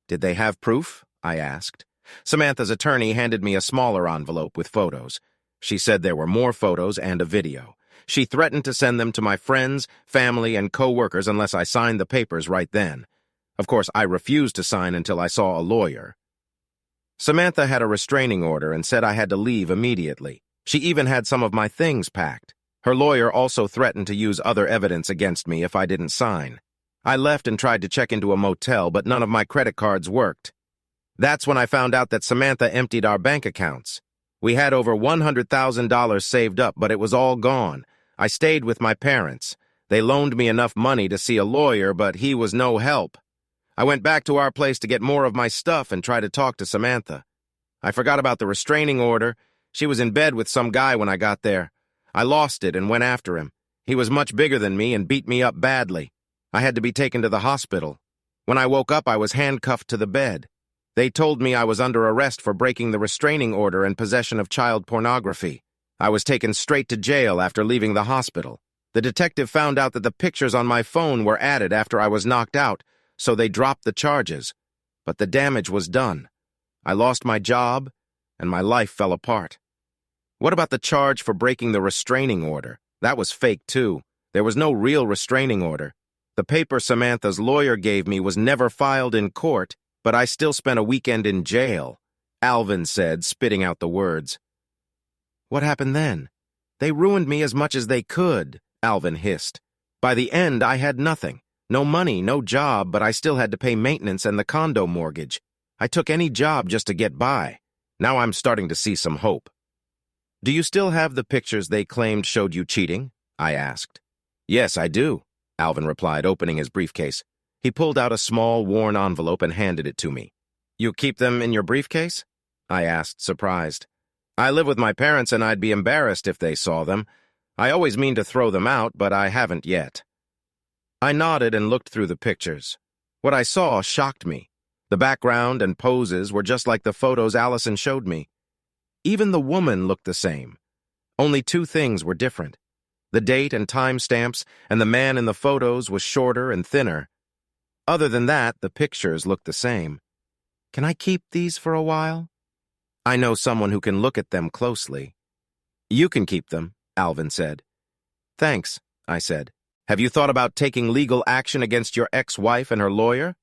Did they have proof? I asked. Samantha's attorney handed me a smaller envelope with photos. She said there were more photos and a video. She threatened to send them to my friends, family, and co-workers unless I signed the papers right then. Of course, I refused to sign until I saw a lawyer. Samantha had a restraining order and said I had to leave immediately. She even had some of my things packed. Her lawyer also threatened to use other evidence against me if I didn't sign. I left and tried to check into a motel, but none of my credit cards worked. That's when I found out that Samantha emptied our bank accounts. We had over $100,000 saved up, but it was all gone. I stayed with my parents. They loaned me enough money to see a lawyer, but he was no help. I went back to our place to get more of my stuff and try to talk to Samantha. I forgot about the restraining order. She was in bed with some guy when I got there. I lost it and went after him. He was much bigger than me and beat me up badly. I had to be taken to the hospital. When I woke up, I was handcuffed to the bed. They told me I was under arrest for breaking the restraining order and possession of child pornography. I was taken straight to jail after leaving the hospital. The detective found out that the pictures on my phone were added after I was knocked out, so they dropped the charges. But the damage was done. I lost my job, and my life fell apart. What about the charge for breaking the restraining order? That was fake, too. There was no real restraining order. The paper Samantha's lawyer gave me was never filed in court, but I still spent a weekend in jail, Alvin said, spitting out the words. What happened then? They ruined me as much as they could, Alvin hissed. By the end, I had nothing. No money, no job, but I still had to pay maintenance and the condo mortgage. I took any job just to get by. Now I'm starting to see some hope. Do you still have the pictures they claimed showed you cheating? I asked. Yes, I do, Alvin replied, opening his briefcase. He pulled out a small, worn envelope and handed it to me. You keep them in your briefcase? I asked, surprised. I live with my parents and I'd be embarrassed if they saw them. I always mean to throw them out, but I haven't yet. I nodded and looked through the pictures. What I saw shocked me. The background and poses were just like the photos Allison showed me. Even the woman looked the same. Only 2 things were different. The date and time stamps, and the man in the photos was shorter and thinner. Other than that, the pictures looked the same. Can I keep these for a while? I know someone who can look at them closely. You can keep them, Alvin said. Thanks, I said. Have you thought about taking legal action against your ex-wife and her lawyer?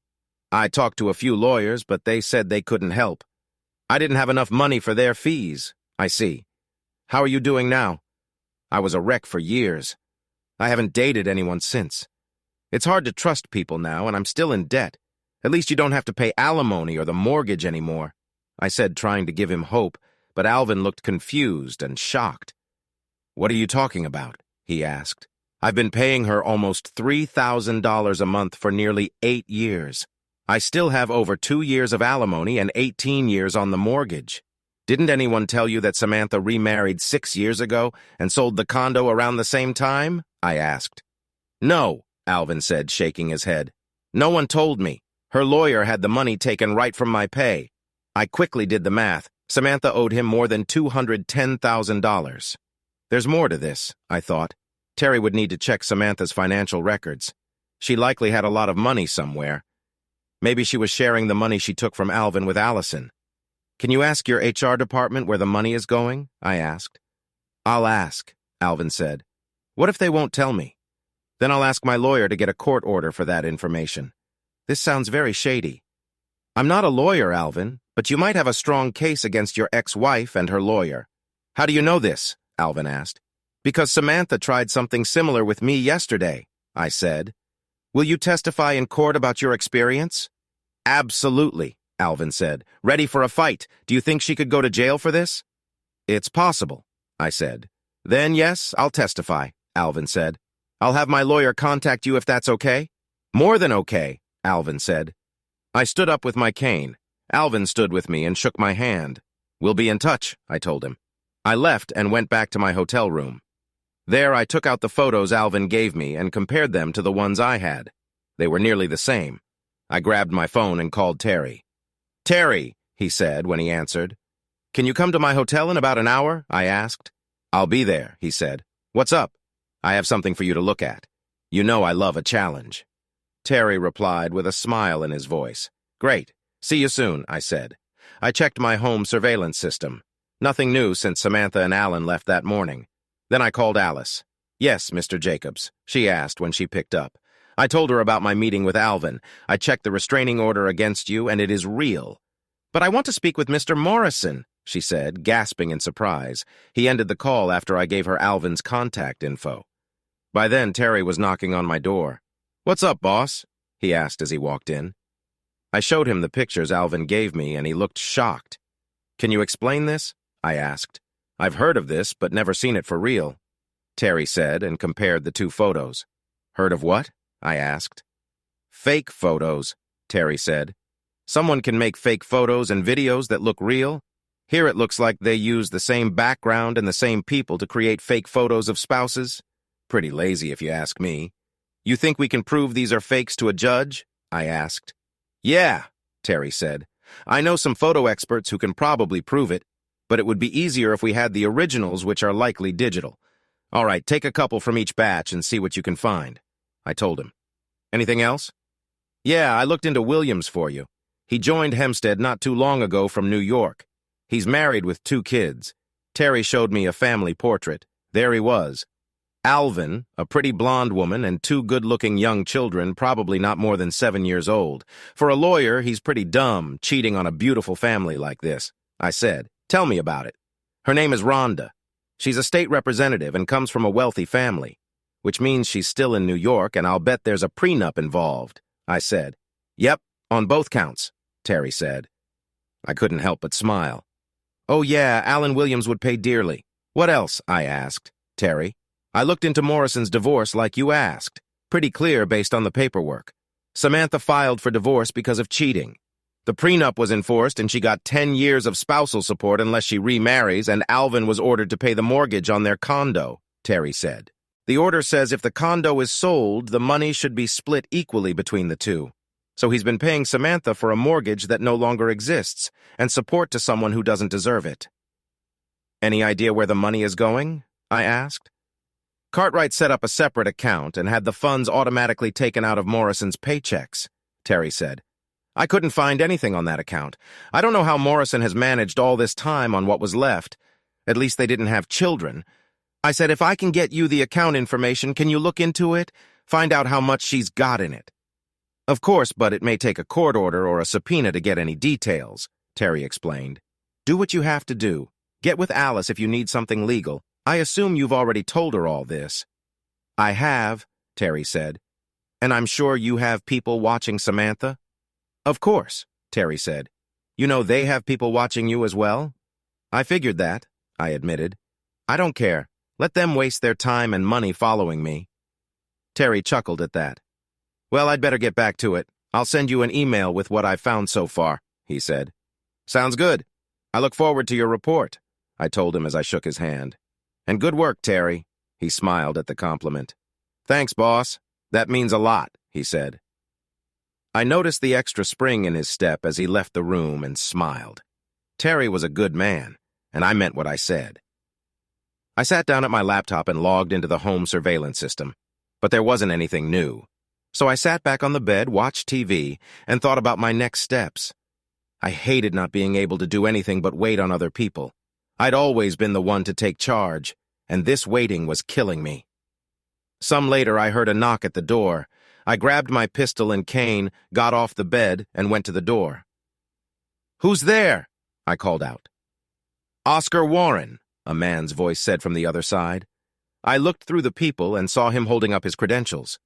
I talked to a few lawyers, but they said they couldn't help. I didn't have enough money for their fees. I see. How are you doing now? I was a wreck for years. I haven't dated anyone since. It's hard to trust people now, and I'm still in debt. At least you don't have to pay alimony or the mortgage anymore. I said, trying to give him hope, but Alvin looked confused and shocked. What are you talking about? He asked. I've been paying her almost $3,000 a month for nearly 8 years. I still have over 2 years of alimony and 18 years on the mortgage. Didn't anyone tell you that Samantha remarried 6 years ago and sold the condo around the same time? I asked. No, Alvin said, shaking his head. No one told me. Her lawyer had the money taken right from my pay. I quickly did the math. Samantha owed him more than $210,000. There's more to this, I thought. Terry would need to check Samantha's financial records. She likely had a lot of money somewhere. Maybe she was sharing the money she took from Alvin with Allison. Can you ask your HR department where the money is going? I asked. I'll ask, Alvin said. What if they won't tell me? Then I'll ask my lawyer to get a court order for that information. This sounds very shady. I'm not a lawyer, Alvin, but you might have a strong case against your ex-wife and her lawyer. How do you know this? Alvin asked. Because Samantha tried something similar with me yesterday, I said. Will you testify in court about your experience? Absolutely, Alvin said. Ready for a fight. Do you think she could go to jail for this? It's possible, I said. Then yes, I'll testify, Alvin said. I'll have my lawyer contact you if that's okay. More than okay, Alvin said. I stood up with my cane. Alvin stood with me and shook my hand. We'll be in touch, I told him. I left and went back to my hotel room. There I took out the photos Alvin gave me and compared them to the ones I had. They were nearly the same. I grabbed my phone and called Terry. Terry, he said when he answered. Can you come to my hotel in about an hour? I asked. I'll be there, he said. What's up? I have something for you to look at. You know I love a challenge. Terry replied with a smile in his voice. Great. See you soon, I said. I checked my home surveillance system. Nothing new since Samantha and Alan left that morning. Then I called Alice. Yes, Mr. Jacobs, she asked when she picked up. I told her about my meeting with Alvin. I checked the restraining order against you, and it is real. But I want to speak with Mr. Morrison, she said, gasping in surprise. He ended the call after I gave her Alvin's contact info. By then, Terry was knocking on my door. What's up, boss? He asked as he walked in. I showed him the pictures Alvin gave me, and he looked shocked. Can you explain this? I asked. I've heard of this, but never seen it for real, Terry said and compared the two photos. Heard of what? I asked. Fake photos, Terry said. Someone can make fake photos and videos that look real. Here it looks like they use the same background and the same people to create fake photos of spouses. Pretty lazy if you ask me. You think we can prove these are fakes to a judge? I asked. Yeah, Terry said. I know some photo experts who can probably prove it, but it would be easier if we had the originals, which are likely digital. All right, take a couple from each batch and see what you can find, I told him. Anything else? Yeah, I looked into Williams for you. He joined Hempstead not too long ago from New York. He's married with 2 kids. Terry showed me a family portrait. There he was. Alvin, a pretty blonde woman, and 2 good-looking young children, probably not more than 7 years old. For a lawyer, he's pretty dumb, cheating on a beautiful family like this. I said, tell me about it. Her name is Rhonda. She's a state representative and comes from a wealthy family, which means she's still in New York, and I'll bet there's a prenup involved, I said. Yep, on both counts, Terry said. I couldn't help but smile. Oh yeah, Alan Williams would pay dearly. What else? I asked. Terry. I looked into Morrison's divorce like you asked. Pretty clear based on the paperwork. Samantha filed for divorce because of cheating. The prenup was enforced and she got 10 years of spousal support unless she remarries, and Alvin was ordered to pay the mortgage on their condo, Terry said. The order says if the condo is sold, the money should be split equally between the two. So he's been paying Samantha for a mortgage that no longer exists, and support to someone who doesn't deserve it. Any idea where the money is going? I asked. Cartwright set up a separate account and had the funds automatically taken out of Morrison's paychecks, Terry said. I couldn't find anything on that account. I don't know how Morrison has managed all this time on what was left. At least they didn't have children. I said, if I can get you the account information, can you look into it? Find out how much she's got in it. Of course, but it may take a court order or a subpoena to get any details, Terry explained. Do what you have to do. Get with Alice if you need something legal. I assume you've already told her all this. I have, Terry said. And I'm sure you have people watching Samantha? Of course, Terry said. You know they have people watching you as well? I figured that, I admitted. I don't care. Let them waste their time and money following me. Terry chuckled at that. Well, I'd better get back to it. I'll send you an email with what I've found so far, he said. Sounds good. I look forward to your report, I told him as I shook his hand. And good work, Terry, he smiled at the compliment. Thanks, boss. That means a lot, he said. I noticed the extra spring in his step as he left the room and smiled. Terry was a good man, and I meant what I said. I sat down at my laptop and logged into the home surveillance system, but there wasn't anything new. So I sat back on the bed, watched TV, and thought about my next steps. I hated not being able to do anything but wait on other people. I'd always been the one to take charge, and this waiting was killing me. Some later, I heard a knock at the door. I grabbed my pistol and cane, got off the bed, and went to the door. "Who's there?" I called out. "Oscar Warren," a man's voice said from the other side. I looked through the people and saw him holding up his credentials.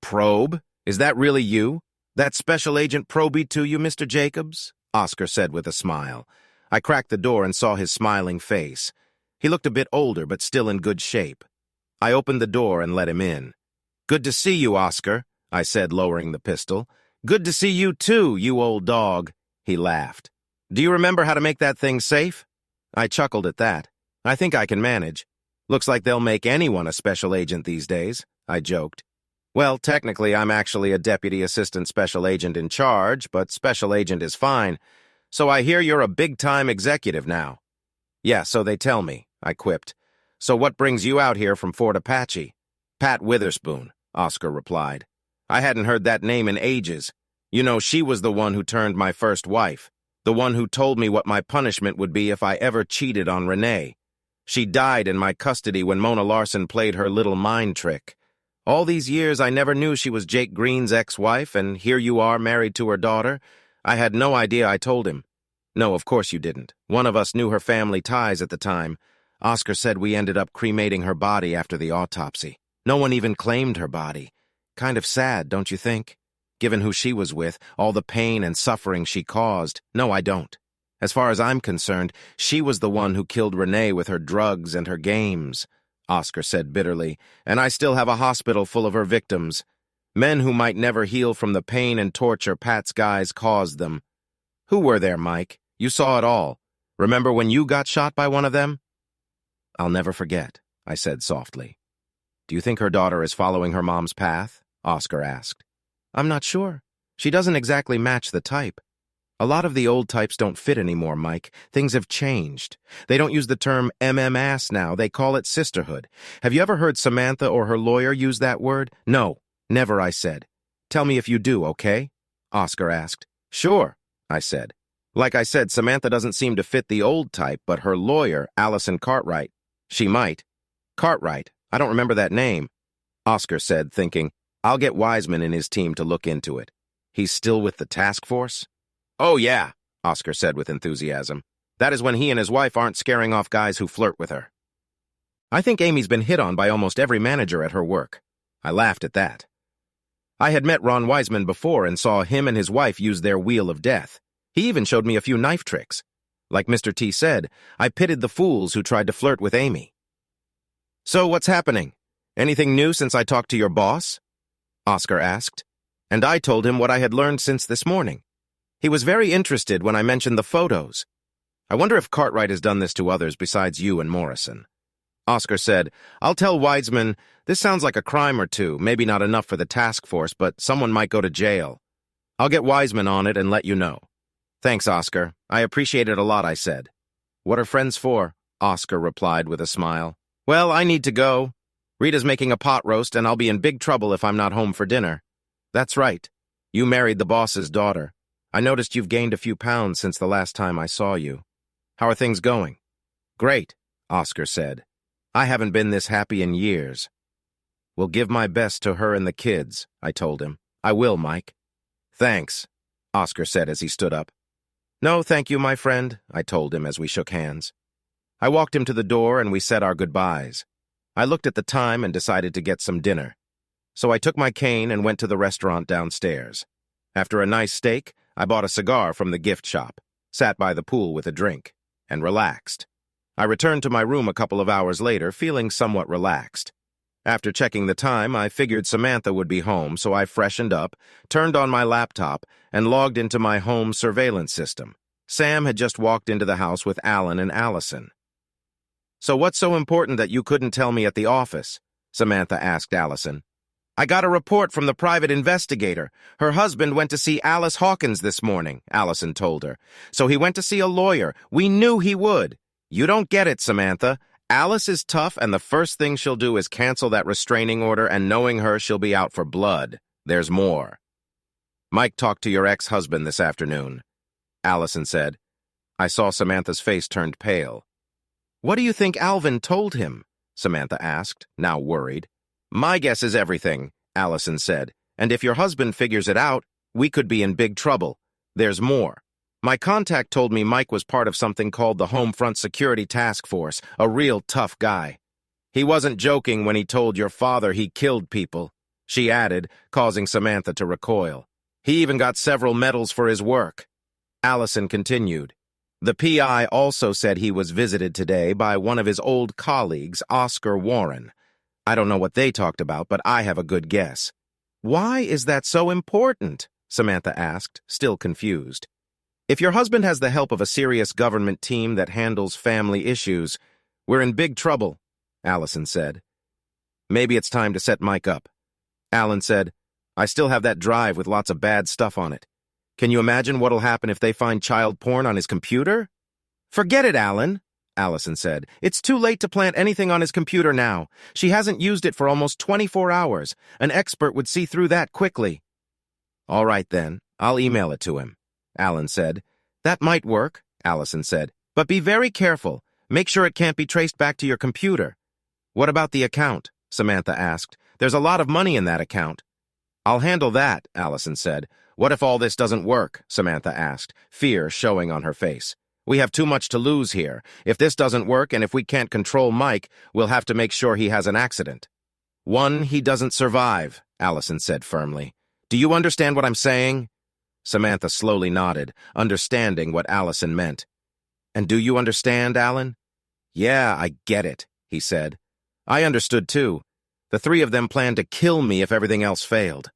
"Probe? Is that really you? That Special Agent Proby to you, Mr. Jacobs?" Oscar said with a smile. I cracked the door and saw his smiling face. He looked a bit older, but still in good shape. I opened the door and let him in. "Good to see you, Oscar," I said, lowering the pistol. "Good to see you too, you old dog," he laughed. "Do you remember how to make that thing safe?" I chuckled at that. "I think I can manage. Looks like they'll make anyone a special agent these days," I joked. "Well, technically, I'm actually a Deputy Assistant Special Agent in charge, but Special Agent is fine. So I hear you're a big-time executive now." "Yeah, so they tell me," I quipped. "So what brings you out here from Fort Apache?" "Pat Witherspoon," Oscar replied. "I hadn't heard that name in ages. You know, she was the one who turned my first wife, the one who told me what my punishment would be if I ever cheated on Renee. She died in my custody when Mona Larson played her little mind trick. All these years I never knew she was Jake Green's ex-wife, and here you are married to her daughter. I had no idea I told him." "No, of course you didn't. One of us knew her family ties at the time. Oscar said we ended up cremating her body after the autopsy. No one even claimed her body. Kind of sad, don't you think? Given who she was with, all the pain and suffering she caused. No, I don't. As far as I'm concerned, she was the one who killed Renee with her drugs and her games," Oscar said bitterly, "and I still have a hospital full of her victims. Men who might never heal from the pain and torture Pat's guys caused them. Who were there, Mike? You saw it all. Remember when you got shot by one of them?" "I'll never forget," I said softly. "Do you think her daughter is following her mom's path?" Oscar asked. "I'm not sure. She doesn't exactly match the type. A lot of the old types don't fit anymore, Mike. Things have changed. They don't use the term MMAss now. They call it sisterhood. Have you ever heard Samantha or her lawyer use that word?" "No, never," I said. "Tell me if you do, okay?" Oscar asked. "Sure," I said. "Like I said, Samantha doesn't seem to fit the old type, but her lawyer, Allison Cartwright, she might." "Cartwright? I don't remember that name," Oscar said, thinking, "I'll get Wiseman and his team to look into it. He's still with the task force?" "Oh, yeah," Oscar said with enthusiasm. "That is when he and his wife aren't scaring off guys who flirt with her." "I think Amy's been hit on by almost every manager at her work." I laughed at that. I had met Ron Wiseman before and saw him and his wife use their wheel of death. He even showed me a few knife tricks. Like Mr. T said, I pitted the fools who tried to flirt with Amy. "So what's happening? Anything new since I talked to your boss?" Oscar asked, and I told him what I had learned since this morning. He was very interested when I mentioned the photos. "I wonder if Cartwright has done this to others besides you and Morrison." Oscar said, "I'll tell Wiseman, this sounds like a crime or two, maybe not enough for the task force, but someone might go to jail. I'll get Wiseman on it and let you know." "Thanks, Oscar. I appreciate it a lot," I said. "What are friends for?" Oscar replied with a smile. "Well, I need to go. Rita's making a pot roast, and I'll be in big trouble if I'm not home for dinner." "That's right. You married the boss's daughter. I noticed you've gained a few pounds since the last time I saw you. How are things going?" "Great," Oscar said. "I haven't been this happy in years." "Will give my best to her and the kids," I told him. "I will, Mike." "Thanks," Oscar said as he stood up. "No, thank you, my friend," I told him as we shook hands. I walked him to the door and we said our goodbyes. I looked at the time and decided to get some dinner. So I took my cane and went to the restaurant downstairs. After a nice steak, I bought a cigar from the gift shop, sat by the pool with a drink, and relaxed. I returned to my room a couple of hours later, feeling somewhat relaxed. After checking the time, I figured Samantha would be home, so I freshened up, turned on my laptop, and logged into my home surveillance system. Sam had just walked into the house with Alan and Allison. "So what's so important that you couldn't tell me at the office?" Samantha asked Allison. I got a report from the private investigator. Her husband went to see Alice Hawkins this morning, Allison told her. So he went to see a lawyer. We knew he would. You don't get it, Samantha. Alice is tough, and the first thing she'll do is cancel that restraining order, and knowing her, she'll be out for blood. There's more. Mike talked to your ex-husband this afternoon, Allison said. I saw Samantha's face turned pale. What do you think Alvin told him? Samantha asked, now worried. My guess is everything, Allison said. And if your husband figures it out, we could be in big trouble. There's more. My contact told me Mike was part of something called the Home Front Security Task Force, a real tough guy. He wasn't joking when he told your father he killed people, she added, causing Samantha to recoil. He even got several medals for his work. Allison continued. The PI also said he was visited today by one of his old colleagues, Oscar Warren. I don't know what they talked about, but I have a good guess. Why is that so important? Samantha asked, still confused. If your husband has the help of a serious government team that handles family issues, we're in big trouble, Allison said. Maybe it's time to set Mike up. Alan said, I still have that drive with lots of bad stuff on it. Can you imagine what'll happen if they find child porn on his computer? Forget it, Alan, Allison said. It's too late to plant anything on his computer now. She hasn't used it for almost 24 hours. An expert would see through that quickly. All right, then. I'll email it to him, Alan said. That might work, Allison said. But be very careful. Make sure it can't be traced back to your computer. What about the account? Samantha asked. There's a lot of money in that account. I'll handle that, Allison said. What if all this doesn't work? Samantha asked, fear showing on her face. We have too much to lose here. If this doesn't work and if we can't control Mike, we'll have to make sure he has an accident. One, he doesn't survive, Allison said firmly. Do you understand what I'm saying? Samantha slowly nodded, understanding what Allison meant. And do you understand, Alan? Yeah, I get it, he said. I understood too. The three of them planned to kill me if everything else failed.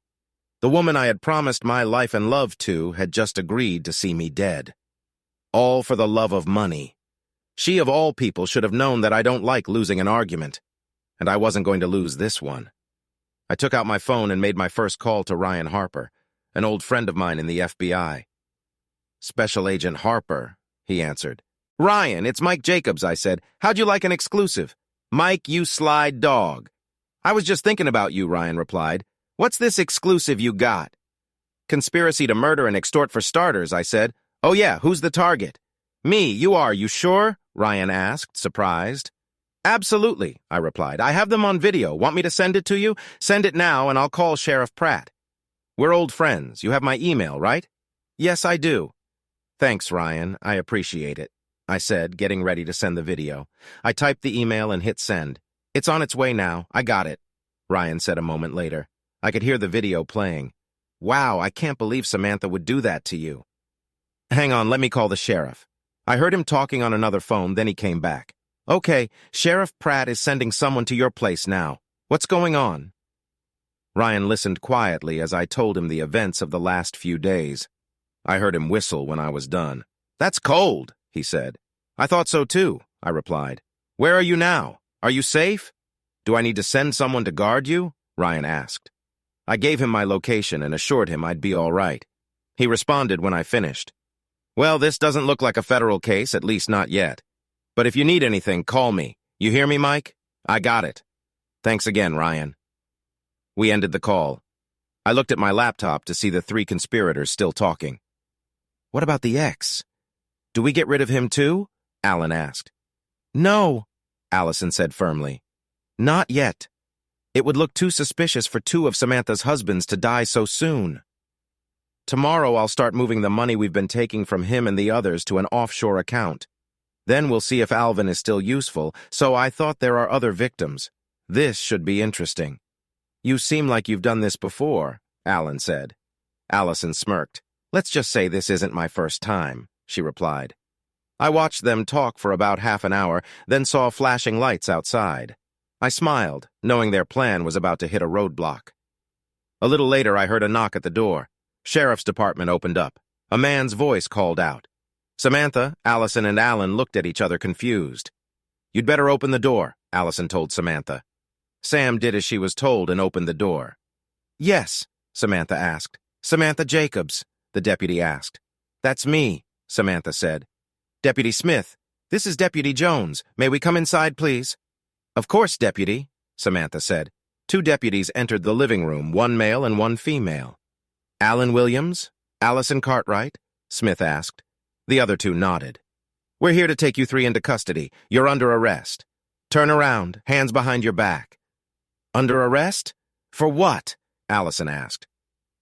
The woman I had promised my life and love to had just agreed to see me dead. All for the love of money. She of all people should have known that I don't like losing an argument. And I wasn't going to lose this one. I took out my phone and made my first call to Ryan Harper, an old friend of mine in the FBI. Special Agent Harper, he answered. Ryan, it's Mike Jacobs, I said. How'd you like an exclusive? Mike, you sly dog. I was just thinking about you, Ryan replied. What's this exclusive you got? Conspiracy to murder and extort for starters, I said. Oh yeah, who's the target? Me, you are, you sure? Ryan asked, surprised. Absolutely, I replied. I have them on video. Want me to send it to you? Send it now and I'll call Sheriff Pratt. We're old friends. You have my email, right? Yes, I do. Thanks, Ryan. I appreciate it, I said, getting ready to send the video. I typed the email and hit send. It's on its way now. I got it, Ryan said a moment later. I could hear the video playing. Wow, I can't believe Samantha would do that to you. Hang on, let me call the sheriff. I heard him talking on another phone, then he came back. Okay, Sheriff Pratt is sending someone to your place now. What's going on? Ryan listened quietly as I told him the events of the last few days. I heard him whistle when I was done. That's cold, he said. I thought so too, I replied. Where are you now? Are you safe? Do I need to send someone to guard you? Ryan asked. I gave him my location and assured him I'd be all right. He responded when I finished. Well, this doesn't look like a federal case, at least not yet. But if you need anything, call me. You hear me, Mike? I got it. Thanks again, Ryan. We ended the call. I looked at my laptop to see the three conspirators still talking. What about the ex? Do we get rid of him too? Alan asked. No, Allison said firmly. Not yet. It would look too suspicious for two of Samantha's husbands to die so soon. Tomorrow I'll start moving the money we've been taking from him and the others to an offshore account. Then we'll see if Alvin is still useful, so I thought there are other victims. This should be interesting. You seem like you've done this before, Alan said. Allison smirked. Let's just say this isn't my first time, she replied. I watched them talk for about half an hour, then saw flashing lights outside. I smiled, knowing their plan was about to hit a roadblock. A little later, I heard a knock at the door. Sheriff's department opened up. A man's voice called out. Samantha, Allison, and Alan looked at each other confused. You'd better open the door, Allison told Samantha. Sam did as she was told and opened the door. Yes, Samantha asked. Samantha Jacobs, the deputy asked. That's me, Samantha said. Deputy Smith, this is Deputy Jones. May we come inside, please? Of course, Deputy, Samantha said. Two deputies entered the living room, one male and one female. Alan Williams? Allison Cartwright? Smith asked. The other two nodded. We're here to take you three into custody. You're under arrest. Turn around, hands behind your back. Under arrest? For what? Allison asked.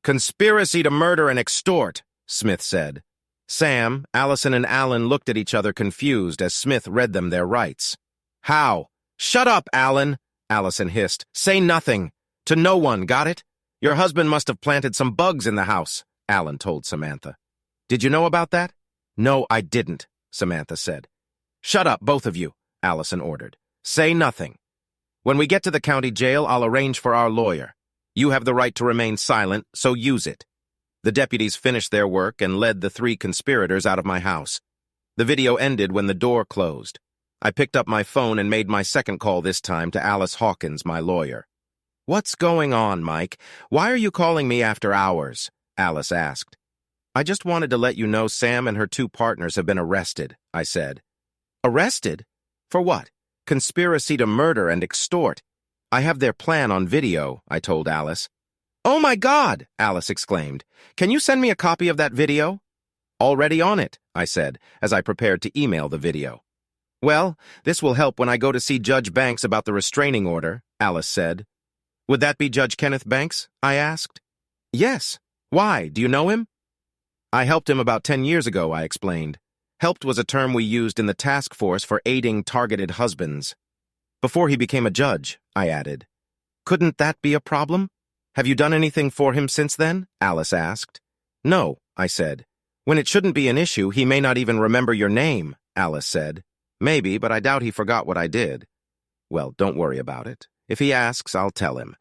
Conspiracy to murder and extort, Smith said. Sam, Allison, and Alan looked at each other confused as Smith read them their rights. How? Shut up, Alan, Allison hissed. Say nothing. To no one, got it? Your husband must have planted some bugs in the house, Alan told Samantha. Did you know about that? No, I didn't, Samantha said. Shut up, both of you, Allison ordered. Say nothing. When we get to the county jail, I'll arrange for our lawyer. You have the right to remain silent, so use it. The deputies finished their work and led the three conspirators out of my house. The video ended when the door closed. I picked up my phone and made my second call this time to Alice Hawkins, my lawyer. What's going on, Mike? Why are you calling me after hours? Alice asked. I just wanted to let you know Sam and her two partners have been arrested, I said. Arrested? For what? Conspiracy to murder and extort. I have their plan on video, I told Alice. Oh my God, Alice exclaimed. Can you send me a copy of that video? Already on it, I said, as I prepared to email the video. Well, this will help when I go to see Judge Banks about the restraining order, Alice said. Would that be Judge Kenneth Banks? I asked. Yes. Why? Do you know him? I helped him about 10 years ago, I explained. Helped was a term we used in the task force for aiding targeted husbands. Before he became a judge, I added. Couldn't that be a problem? Have you done anything for him since then? Alice asked. No, I said. When it shouldn't be an issue, he may not even remember your name, Alice said. Maybe, but I doubt he forgot what I did. Well, don't worry about it. If he asks, I'll tell him.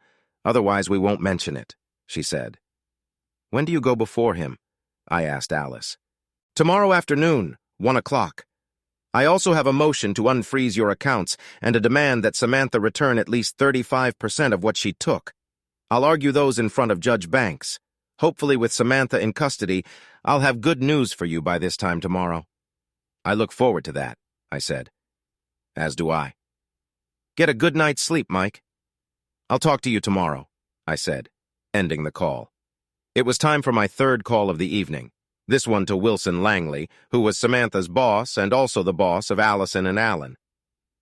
Otherwise, we won't mention it, she said. When do you go before him? I asked Alice. Tomorrow afternoon, 1 o'clock. I also have a motion to unfreeze your accounts and a demand that Samantha return at least 35% of what she took. I'll argue those in front of Judge Banks. Hopefully with Samantha in custody, I'll have good news for you by this time tomorrow. I look forward to that, I said. As do I. Get a good night's sleep, Mike. I'll talk to you tomorrow, I said, ending the call. It was time for my third call of the evening, this one to Wilson Langley, who was Samantha's boss and also the boss of Allison and Alan.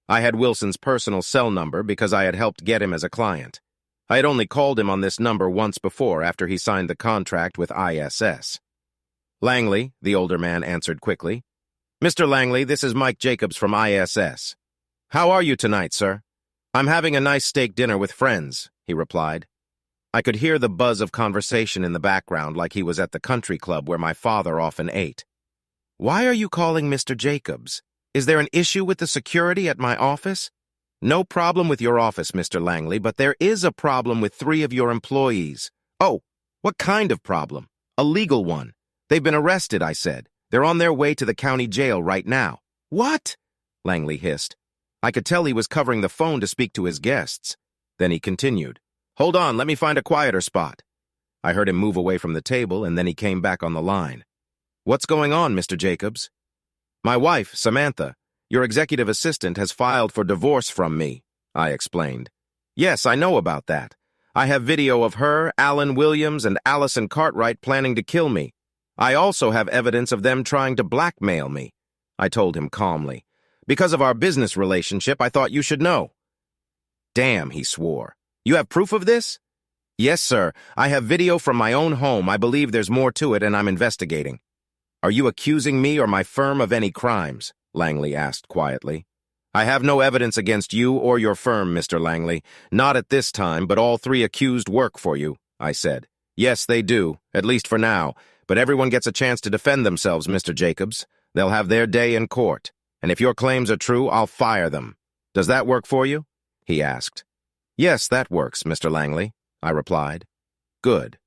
I had Wilson's personal cell number because I had helped get him as a client. I had only called him on this number once before after he signed the contract with ISS. Langley, the older man answered quickly. Mr. Langley, this is Mike Jacobs from ISS. How are you tonight, sir? I'm having a nice steak dinner with friends, he replied. I could hear the buzz of conversation in the background like he was at the country club where my father often ate. Why are you calling Mr. Jacobs? Is there an issue with the security at my office? No problem with your office, Mr. Langley, but there is a problem with 3 of your employees. Oh, what kind of problem? A legal one. They've been arrested, I said. They're on their way to the county jail right now. What? Langley hissed. I could tell he was covering the phone to speak to his guests. Then he continued. Hold on, let me find a quieter spot. I heard him move away from the table, and then he came back on the line. What's going on, Mr. Jacobs? My wife, Samantha, your executive assistant, has filed for divorce from me, I explained. Yes, I know about that. I have video of her, Alan Williams, and Allison Cartwright planning to kill me. I also have evidence of them trying to blackmail me, I told him calmly. Because of our business relationship, I thought you should know. Damn, he swore. You have proof of this? Yes, sir. I have video from my own home. I believe there's more to it, and I'm investigating. Are you accusing me or my firm of any crimes? Langley asked quietly. I have no evidence against you or your firm, Mr. Langley. Not at this time, but all 3 accused work for you, I said. Yes, they do, at least for now, but everyone gets a chance to defend themselves, Mr. Jacobs. They'll have their day in court, and if your claims are true, I'll fire them. Does that work for you? He asked. Yes, that works, Mr. Langley, I replied. Good.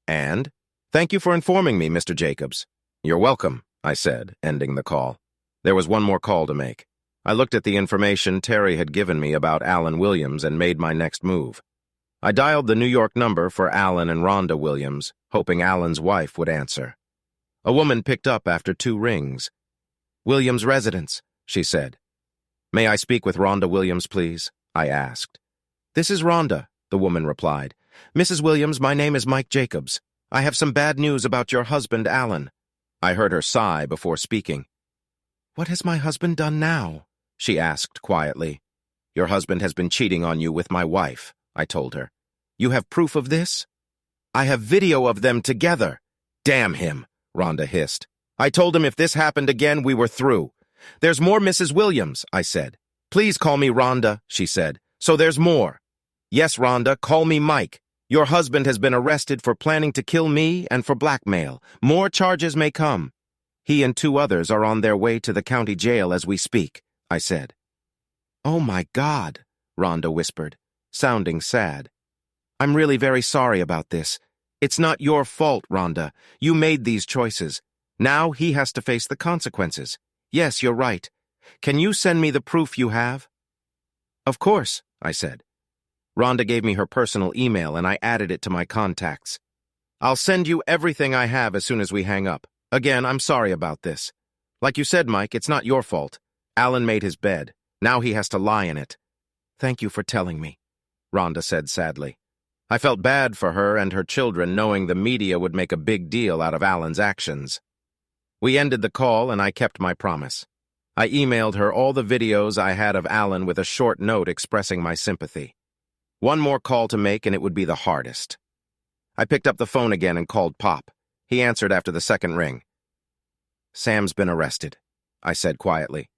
And? Thank you for informing me, Mr. Jacobs. You're welcome, I said, ending the call. There was one more call to make. I looked at the information Terry had given me about Alan Williams and made my next move. I dialed the New York number for Alan and Rhonda Williams, hoping Alan's wife would answer. A woman picked up after 2 rings. "Williams' residence," she said. "May I speak with Rhonda Williams, please?" I asked. "This is Rhonda," the woman replied. "Mrs. Williams, my name is Mike Jacobs. I have some bad news about your husband, Alan." I heard her sigh before speaking. "What has my husband done now?" she asked quietly. "Your husband has been cheating on you with my wife," I told her. "You have proof of this?" "I have video of them together." "Damn him," Rhonda hissed. "I told him if this happened again, we were through." "There's more, Mrs. Williams," I said. "Please call me Rhonda," she said. "So there's more." "Yes, Rhonda, call me Mike. Your husband has been arrested for planning to kill me and for blackmail. More charges may come. He and 2 others are on their way to the county jail as we speak," I said. "Oh my God," Rhonda whispered, sounding sad. "I'm really very sorry about this. It's not your fault, Rhonda. You made these choices. Now he has to face the consequences. Yes, you're right. Can you send me the proof you have?" "Of course," I said. Rhonda gave me her personal email and I added it to my contacts. "I'll send you everything I have as soon as we hang up. Again, I'm sorry about this. Like you said, Mike, it's not your fault. Alan made his bed. Now he has to lie in it." "Thank you for telling me," Rhonda said sadly. I felt bad for her and her children, knowing the media would make a big deal out of Alan's actions. We ended the call and I kept my promise. I emailed her all the videos I had of Alan with a short note expressing my sympathy. One more call to make and it would be the hardest. I picked up the phone again and called Pop. He answered after the 2nd ring. "Sam's been arrested," I said quietly.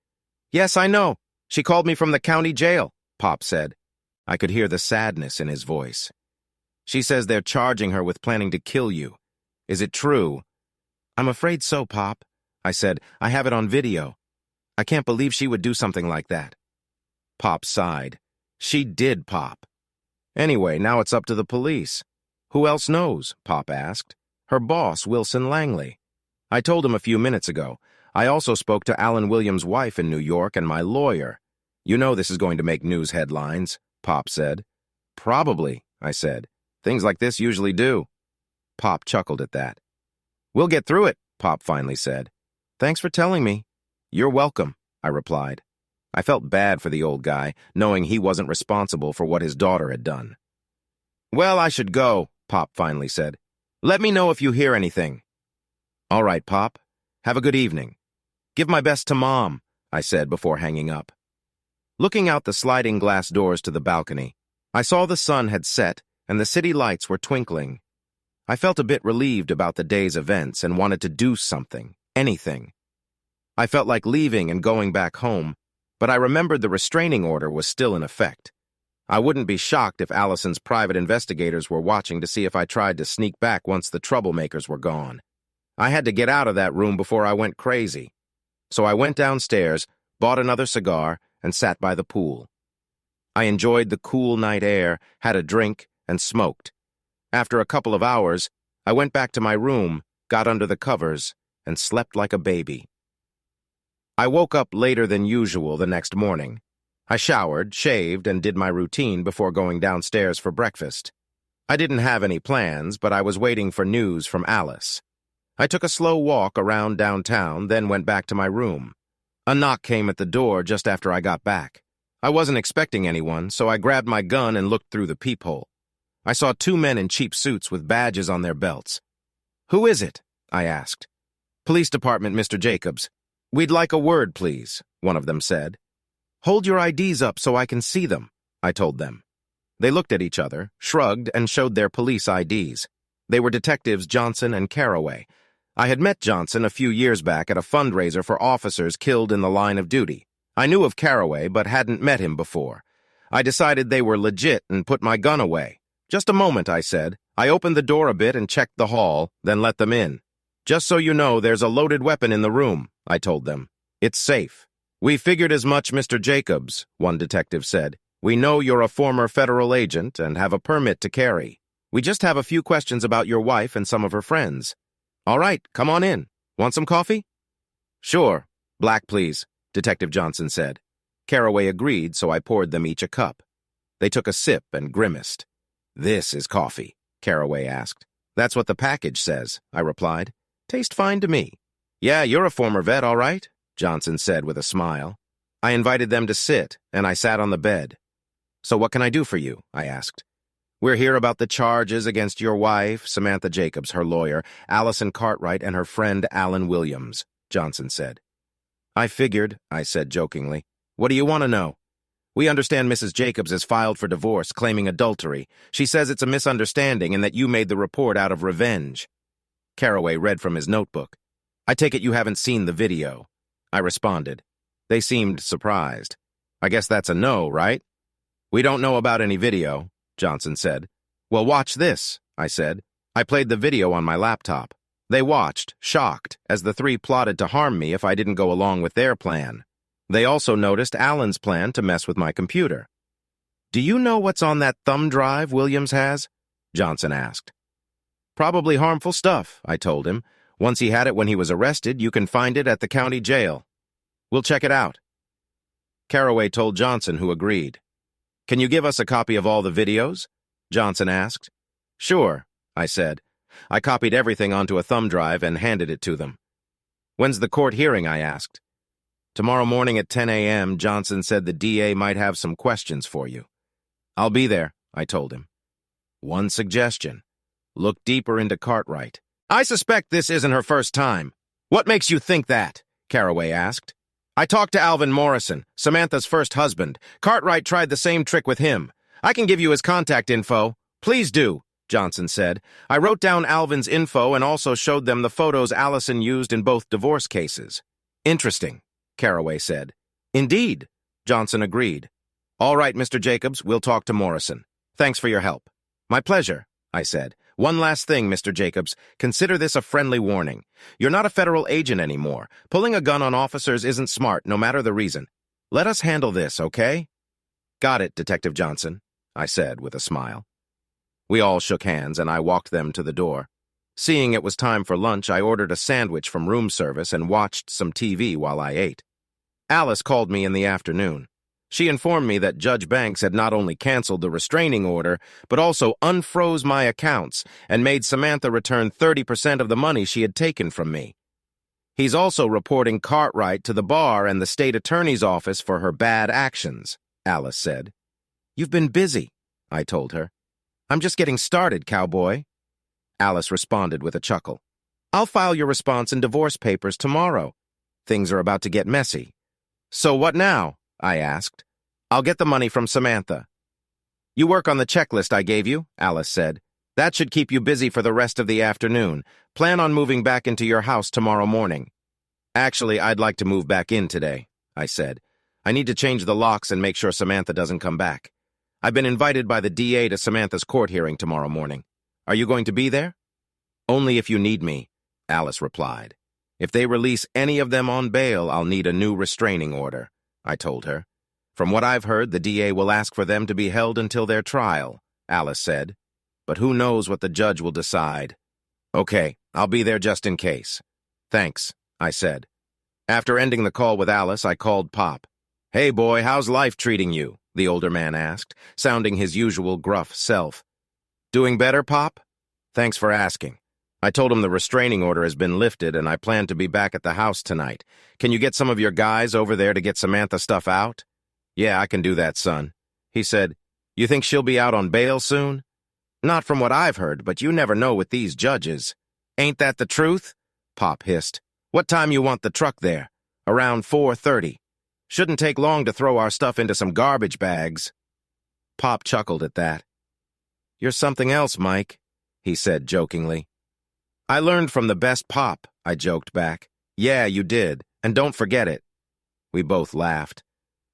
"Yes, I know. She called me from the county jail," Pop said. I could hear the sadness in his voice. "She says they're charging her with planning to kill you. Is it true?" "I'm afraid so, Pop," I said. "I have it on video. I can't believe she would do something like that." Pop sighed. "She did, Pop." "Anyway, now it's up to the police." "Who else knows?" Pop asked. "Her boss, Wilson Langley. I told him a few minutes ago. I also spoke to Alan Williams' wife in New York and my lawyer. You know this is going to make news headlines," Pop said. "Probably," I said. "Things like this usually do." Pop chuckled at that. "We'll get through it," Pop finally said. "Thanks for telling me." "You're welcome," I replied. I felt bad for the old guy, knowing he wasn't responsible for what his daughter had done. "Well, I should go," Pop finally said. "Let me know if you hear anything." "All right, Pop. Have a good evening." "Give my best to Mom," I said before hanging up. Looking out the sliding glass doors to the balcony, I saw the sun had set and the city lights were twinkling. I felt a bit relieved about the day's events and wanted to do something, anything. I felt like leaving and going back home, but I remembered the restraining order was still in effect. I wouldn't be shocked if Allison's private investigators were watching to see if I tried to sneak back once the troublemakers were gone. I had to get out of that room before I went crazy. So I went downstairs, bought another cigar, and sat by the pool. I enjoyed the cool night air, had a drink, and smoked. After a couple of hours, I went back to my room, got under the covers, and slept like a baby. I woke up later than usual the next morning. I showered, shaved, and did my routine before going downstairs for breakfast. I didn't have any plans, but I was waiting for news from Alice. I took a slow walk around downtown, then went back to my room. A knock came at the door just after I got back. I wasn't expecting anyone, so I grabbed my gun and looked through the peephole. I saw 2 men in cheap suits with badges on their belts. "Who is it?" I asked. "Police Department, Mr. Jacobs. We'd like a word, please," one of them said. "Hold your IDs up so I can see them," I told them. They looked at each other, shrugged, and showed their police IDs. They were Detectives Johnson and Caraway. I had met Johnson a few years back at a fundraiser for officers killed in the line of duty. I knew of Caraway, but hadn't met him before. I decided they were legit and put my gun away. "Just a moment," I said. I opened the door a bit and checked the hall, then let them in. "Just so you know, there's a loaded weapon in the room," I told them. "It's safe." "We figured as much, Mr. Jacobs," one detective said. "We know you're a former federal agent and have a permit to carry. We just have a few questions about your wife and some of her friends." "All right, come on in. Want some coffee?" "Sure. Black, please," Detective Johnson said. Caraway agreed, so I poured them each a cup. They took a sip and grimaced. "This is coffee," Caraway asked. "That's what the package says," I replied. "Tastes fine to me." "Yeah, you're a former vet, all right," Johnson said with a smile. I invited them to sit, and I sat on the bed. "So what can I do for you?" I asked. "We're here about the charges against your wife, Samantha Jacobs, her lawyer, Allison Cartwright, and her friend Alan Williams," Johnson said. "I figured," I said jokingly. "What do you want to know?" "We understand Mrs. Jacobs has filed for divorce, claiming adultery. She says it's a misunderstanding and that you made the report out of revenge." Caraway read from his notebook. "I take it you haven't seen the video," I responded. They seemed surprised. "I guess that's a no, right?" "We don't know about any video," Johnson said. "Well, watch this," I said. I played the video on my laptop. They watched, shocked, as the three plotted to harm me if I didn't go along with their plan. They also noticed Alan's plan to mess with my computer. "Do you know what's on that thumb drive Williams has?" Johnson asked. "Probably harmful stuff," I told him. "Once he had it when he was arrested, you can find it at the county jail. We'll check it out." Caraway told Johnson, who agreed. "Can you give us a copy of all the videos?" Johnson asked. "Sure," I said. I copied everything onto a thumb drive and handed it to them. "When's the court hearing?" I asked. "Tomorrow morning at 10 a.m., Johnson said the DA might have some questions for you." "I'll be there," I told him. "One suggestion. Look deeper into Cartwright." "I suspect this isn't her first time." "What makes you think that?" Caraway asked. "I talked to Alvin Morrison, Samantha's first husband. Cartwright tried the same trick with him. I can give you his contact info." "Please do," Johnson said. I wrote down Alvin's info and also showed them the photos Allison used in both divorce cases. "Interesting," Caraway said. "Indeed," Johnson agreed. "All right, Mr. Jacobs, we'll talk to Morrison. Thanks for your help." "My pleasure," I said. "One last thing, Mr. Jacobs. Consider this a friendly warning. You're not a federal agent anymore. Pulling a gun on officers isn't smart, no matter the reason. Let us handle this, okay?" "Got it, Detective Johnson," I said with a smile. We all shook hands, and I walked them to the door. Seeing it was time for lunch, I ordered a sandwich from room service and watched some TV while I ate. Alice called me in the afternoon. She informed me that Judge Banks had not only canceled the restraining order, but also unfroze my accounts and made Samantha return 30% of the money she had taken from me. "He's also reporting Cartwright to the bar and the state attorney's office for her bad actions," Alice said. "You've been busy," I told her. "I'm just getting started, cowboy." Alice responded with a chuckle. "I'll file your response in divorce papers tomorrow. Things are about to get messy." "So what now?" I asked. "I'll get the money from Samantha." "You work on the checklist I gave you," Alice said. "That should keep you busy for the rest of the afternoon. Plan on moving back into your house tomorrow morning." "Actually, I'd like to move back in today," I said. "I need to change the locks and make sure Samantha doesn't come back. I've been invited by the DA to Samantha's court hearing tomorrow morning. Are you going to be there?" "Only if you need me," Alice replied. "If they release any of them on bail, I'll need a new restraining order," I told her. "From what I've heard, the DA will ask for them to be held until their trial," Alice said. "But who knows what the judge will decide." "Okay, I'll be there just in case." "Thanks," I said. After ending the call with Alice, I called Pop. "Hey, boy, how's life treating you?" the older man asked, sounding his usual gruff self. "Doing better, Pop?" "Thanks for asking." I told him the restraining order has been lifted and I plan to be back at the house tonight. "Can you get some of your guys over there to get Samantha stuff out?" "Yeah, I can do that, son." He said, "You think she'll be out on bail soon?" "Not from what I've heard, but you never know with these judges." "Ain't that the truth?" Pop hissed. "What time you want the truck there?" "Around 4:30. Shouldn't take long to throw our stuff into some garbage bags." Pop chuckled at that. "You're something else, Mike," he said jokingly. "I learned from the best Pop," I joked back. "Yeah, you did, and don't forget it." We both laughed.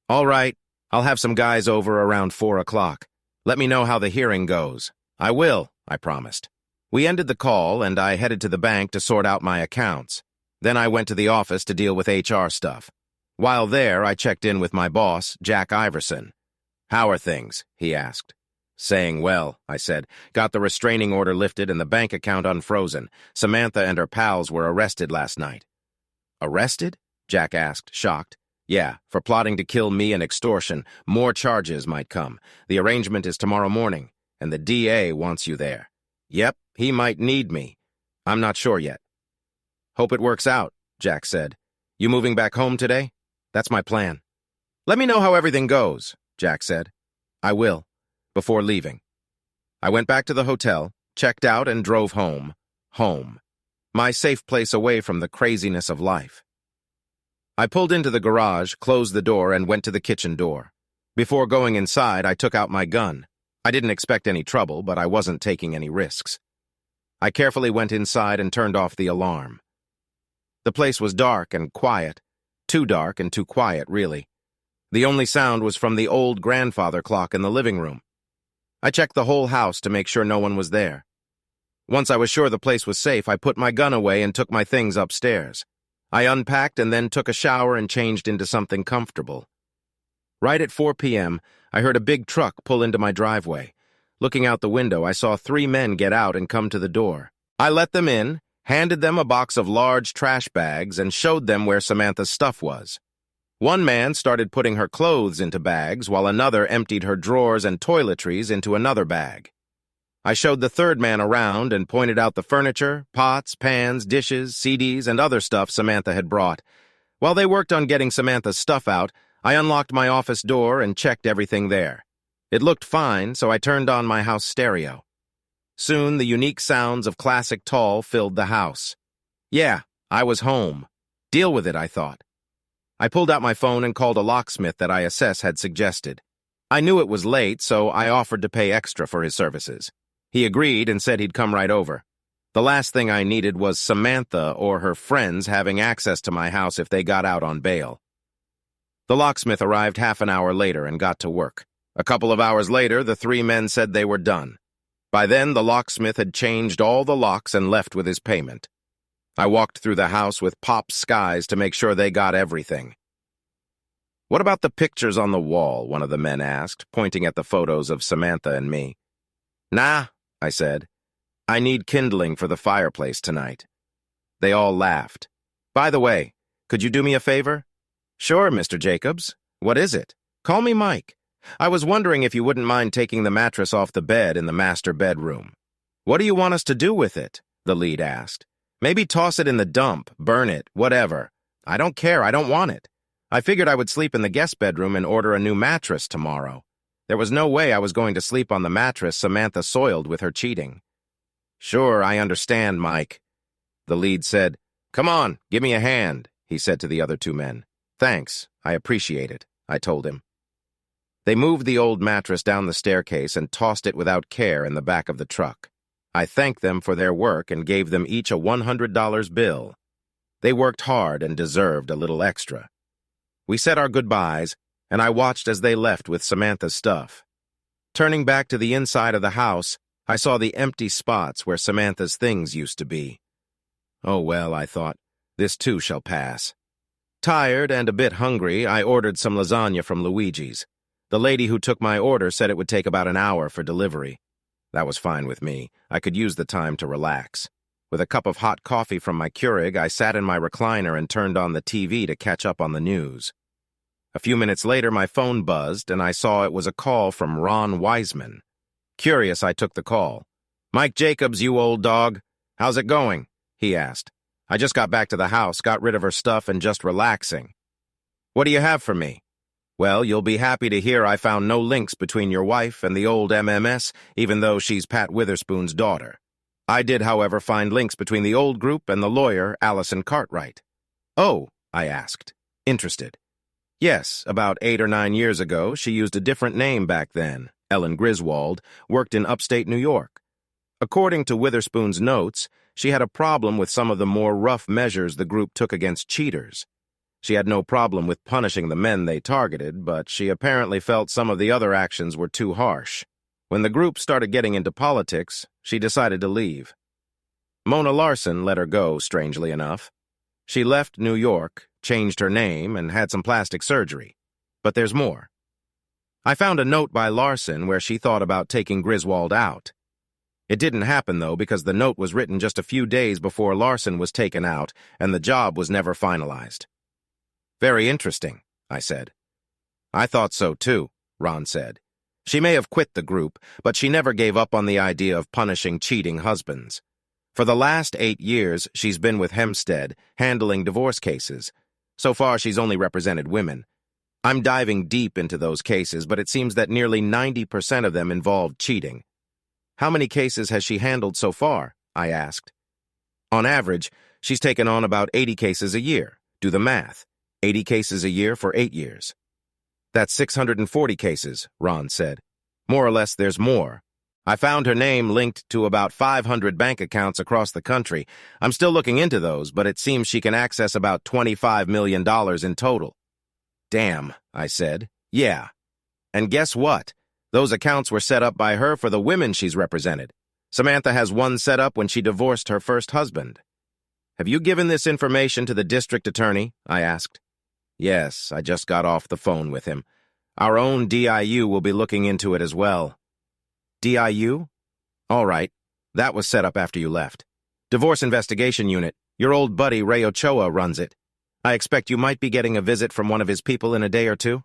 "All right, I'll have some guys over around 4 o'clock. Let me know how the hearing goes." "I will," I promised. We ended the call, and I headed to the bank to sort out my accounts. Then I went to the office to deal with HR stuff. While there, I checked in with my boss, Jack Iverson. "How are things?" he asked. "Saying well," I said. "Got the restraining order lifted and the bank account unfrozen. Samantha and her pals were arrested last night." "Arrested?" Jack asked, shocked. "Yeah, for plotting to kill me and extortion. More charges might come. The arrangement is tomorrow morning. and the DA wants you there. Yep, he might need me. I'm not sure yet. Hope it works out, Jack said. You moving back home today? That's my plan. Let me know how everything goes, Jack said. I will, before leaving. I went back to the hotel, checked out, and drove home. Home. My safe place away from the craziness of life. I pulled into the garage, closed the door, and went to the kitchen door. Before going inside, I took out my gun. I didn't expect any trouble, but I wasn't taking any risks. I carefully went inside and turned off the alarm. The place was dark and quiet. Too dark and too quiet, really. The only sound was from the old grandfather clock in the living room. I checked the whole house to make sure no one was there. Once I was sure the place was safe, I put my gun away and took my things upstairs. I unpacked and then took a shower and changed into something comfortable. Right at 4 p.m., I heard a big truck pull into my driveway. Looking out the window, I saw 3 men get out and come to the door. I let them in, handed them a box of large trash bags, and showed them where Samantha's stuff was. One man started putting her clothes into bags, while another emptied her drawers and toiletries into another bag. I showed the third man around and pointed out the furniture, pots, pans, dishes, CDs, and other stuff Samantha had brought. While they worked on getting Samantha's stuff out, I unlocked my office door and checked everything there. It looked fine, so I turned on my house stereo. Soon, the unique sounds of classic Tall filled the house. Yeah, I was home. Deal with it, I thought. I pulled out my phone and called a locksmith that ISS had suggested. I knew it was late, so I offered to pay extra for his services. He agreed and said he'd come right over. The last thing I needed was Samantha or her friends having access to my house if they got out on bail. The locksmith arrived half an hour later and got to work. A couple of hours later, the 3 men said they were done. By then, the locksmith had changed all the locks and left with his payment. I walked through the house with Pop's skies to make sure they got everything. What about the pictures on the wall? One of the men asked, pointing at the photos of Samantha and me. Nah, I said. I need kindling for the fireplace tonight. They all laughed. By the way, could you do me a favor? Sure, Mr. Jacobs. What is it? Call me Mike. I was wondering if you wouldn't mind taking the mattress off the bed in the master bedroom. What do you want us to do with it? The lead asked. Maybe toss it in the dump, burn it, whatever. I don't care, I don't want it. I figured I would sleep in the guest bedroom and order a new mattress tomorrow. There was no way I was going to sleep on the mattress Samantha soiled with her cheating. Sure, I understand, Mike. The lead said, Come on, give me a hand, he said to the other 2 men. Thanks, I appreciate it, I told him. They moved the old mattress down the staircase and tossed it without care in the back of the truck. I thanked them for their work and gave them each a $100 bill. They worked hard and deserved a little extra. We said our goodbyes, and I watched as they left with Samantha's stuff. Turning back to the inside of the house, I saw the empty spots where Samantha's things used to be. Oh well, I thought, this too shall pass. Tired and a bit hungry, I ordered some lasagna from Luigi's. The lady who took my order said it would take about an hour for delivery. That was fine with me. I could use the time to relax. With a cup of hot coffee from my Keurig, I sat in my recliner and turned on the TV to catch up on the news. A few minutes later, my phone buzzed, and I saw it was a call from Ron Wiseman. Curious, I took the call. Mike Jacobs, you old dog. How's it going? He asked. I just got back to the house, got rid of her stuff, and just relaxing. What do you have for me? Well, you'll be happy to hear I found no links between your wife and the old MMS, even though she's Pat Witherspoon's daughter. I did, however, find links between the old group and the lawyer, Allison Cartwright. Oh, I asked, interested. Yes, about 8 or 9 years ago, she used a different name back then. Ellen Griswold worked in upstate New York. According to Witherspoon's notes, she had a problem with some of the more rough measures the group took against cheaters. She had no problem with punishing the men they targeted, but she apparently felt some of the other actions were too harsh. When the group started getting into politics, she decided to leave. Mona Larson let her go, strangely enough. She left New York, changed her name, and had some plastic surgery. But there's more. I found a note by Larson where she thought about taking Griswold out. It didn't happen, though, because the note was written just a few days before Larson was taken out, and the job was never finalized. Very interesting, I said. I thought so, too, Ron said. She may have quit the group, but she never gave up on the idea of punishing cheating husbands. For the last 8 years, she's been with Hempstead, handling divorce cases. So far, she's only represented women. I'm diving deep into those cases, but it seems that nearly 90% of them involved cheating. How many cases has she handled so far? I asked. On average, she's taken on about 80 cases a year. Do the math. 80 cases a year for 8 years. That's 640 cases, Ron said. More or less, there's more. I found her name linked to about 500 bank accounts across the country. I'm still looking into those, but it seems she can access about $25 million in total. Damn, I said. Yeah. And guess what? Those accounts were set up by her for the women she's represented. Samantha has one set up when she divorced her first husband. Have you given this information to the district attorney? I asked. Yes, I just got off the phone with him. Our own DIU will be looking into it as well. DIU? All right. That was set up after you left. Divorce Investigation Unit. Your old buddy Ray Ochoa runs it. I expect you might be getting a visit from one of his people in a day or two.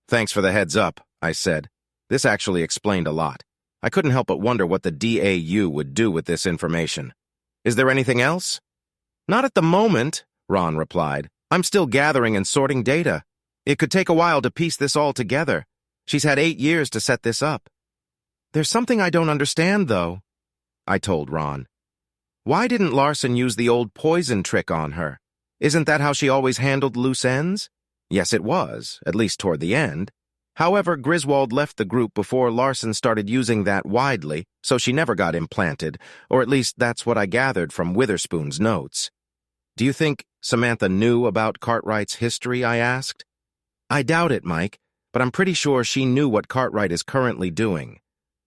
Thanks for the heads up, I said. This actually explained a lot. I couldn't help but wonder what the DAU would do with this information. Is there anything else? Not at the moment, Ron replied. I'm still gathering and sorting data. It could take a while to piece this all together. She's had 8 years to set this up. There's something I don't understand, though, I told Ron. Why didn't Larson use the old poison trick on her? Isn't that how she always handled loose ends? Yes, it was, at least toward the end. However, Griswold left the group before Larson started using that widely, so she never got implanted, or at least that's what I gathered from Witherspoon's notes. Do you think Samantha knew about Cartwright's history? I asked. I doubt it, Mike, but I'm pretty sure she knew what Cartwright is currently doing.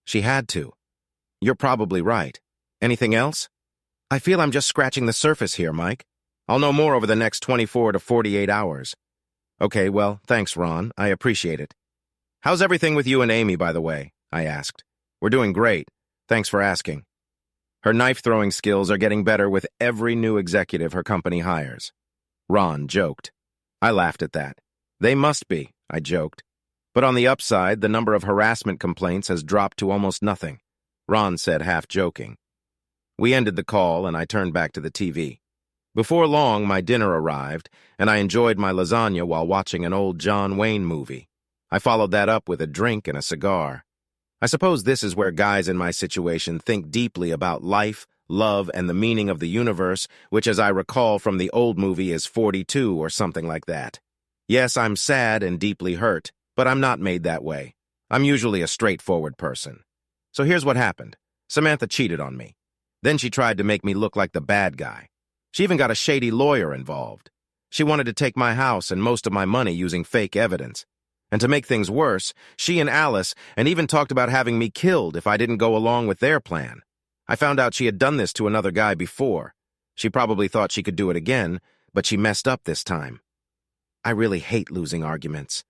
She had to. You're probably right. Anything else? I feel I'm just scratching the surface here, Mike. I'll know more over the next 24 to 48 hours. Okay, well, thanks, Ron. I appreciate it. How's everything with you and Amy, by the way? I asked. We're doing great. Thanks for asking. Her knife-throwing skills are getting better with every new executive her company hires. Ron joked. I laughed at that. They must be, I joked. But on the upside, the number of harassment complaints has dropped to almost nothing. Ron said, half joking. We ended the call, and I turned back to the TV. Before long, my dinner arrived, and I enjoyed my lasagna while watching an old John Wayne movie. I followed that up with a drink and a cigar. I suppose this is where guys in my situation think deeply about life, love, and the meaning of the universe, which, as I recall from the old movie, is 42 or something like that. Yes, I'm sad and deeply hurt, but I'm not made that way. I'm usually a straightforward person. So here's what happened. Samantha cheated on me. Then she tried to make me look like the bad guy. She even got a shady lawyer involved. She wanted to take my house and most of my money using fake evidence. And to make things worse, she and Alice even talked about having me killed if I didn't go along with their plan. I found out she had done this to another guy before. She probably thought she could do it again, but she messed up this time. I really hate losing arguments.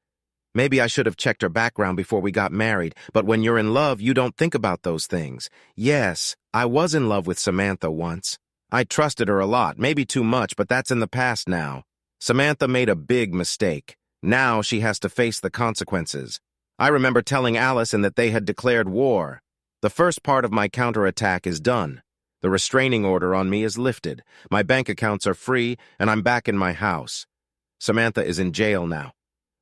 Maybe I should have checked her background before we got married, but when you're in love, you don't think about those things. Yes, I was in love with Samantha once. I trusted her a lot, maybe too much, but that's in the past now. Samantha made a big mistake. Now she has to face the consequences. I remember telling Allison that they had declared war. The first part of my counterattack is done. The restraining order on me is lifted. My bank accounts are free, and I'm back in my house. Samantha is in jail now.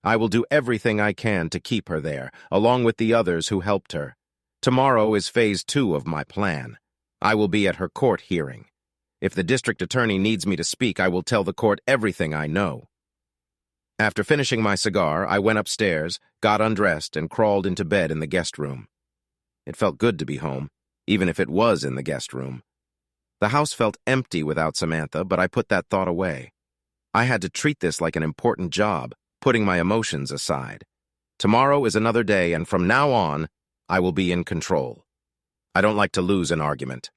I will do everything I can to keep her there, along with the others who helped her. Tomorrow is phase 2 of my plan. I will be at her court hearing. If the district attorney needs me to speak, I will tell the court everything I know. After finishing my cigar, I went upstairs, got undressed, and crawled into bed in the guest room. It felt good to be home, even if it was in the guest room. The house felt empty without Samantha, but I put that thought away. I had to treat this like an important job, putting my emotions aside. Tomorrow is another day, and from now on, I will be in control. I don't like to lose an argument.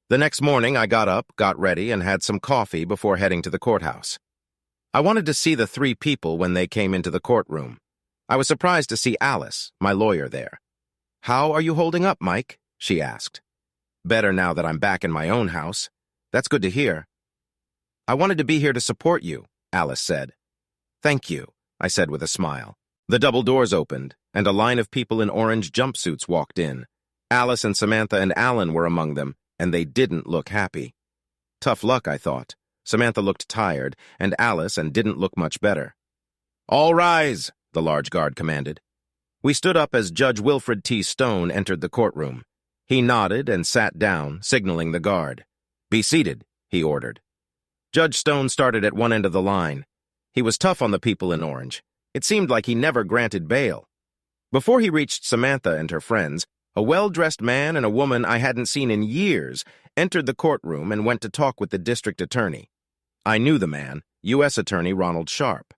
The next morning, I got up, got ready, and had some coffee before heading to the courthouse. I wanted to see the 3 people when they came into the courtroom. I was surprised to see Alice, my lawyer, there. "How are you holding up, Mike?" she asked. "Better now that I'm back in my own house. That's good to hear." "I wanted to be here to support you," Alice said. "Thank you," I said with a smile. The double doors opened, and a line of people in orange jumpsuits walked in. Alice and Samantha and Alan were among them, and they didn't look happy. Tough luck, I thought. Samantha looked tired, and Alice didn't look much better. "All rise," the large guard commanded. We stood up as Judge Wilfred T. Stone entered the courtroom. He nodded and sat down, signaling the guard. "Be seated," he ordered. Judge Stone started at one end of the line. He was tough on the people in orange. It seemed like he never granted bail. Before he reached Samantha and her friends, a well-dressed man and a woman I hadn't seen in years entered the courtroom and went to talk with the district attorney. I knew the man, U.S. Attorney Ronald Sharp.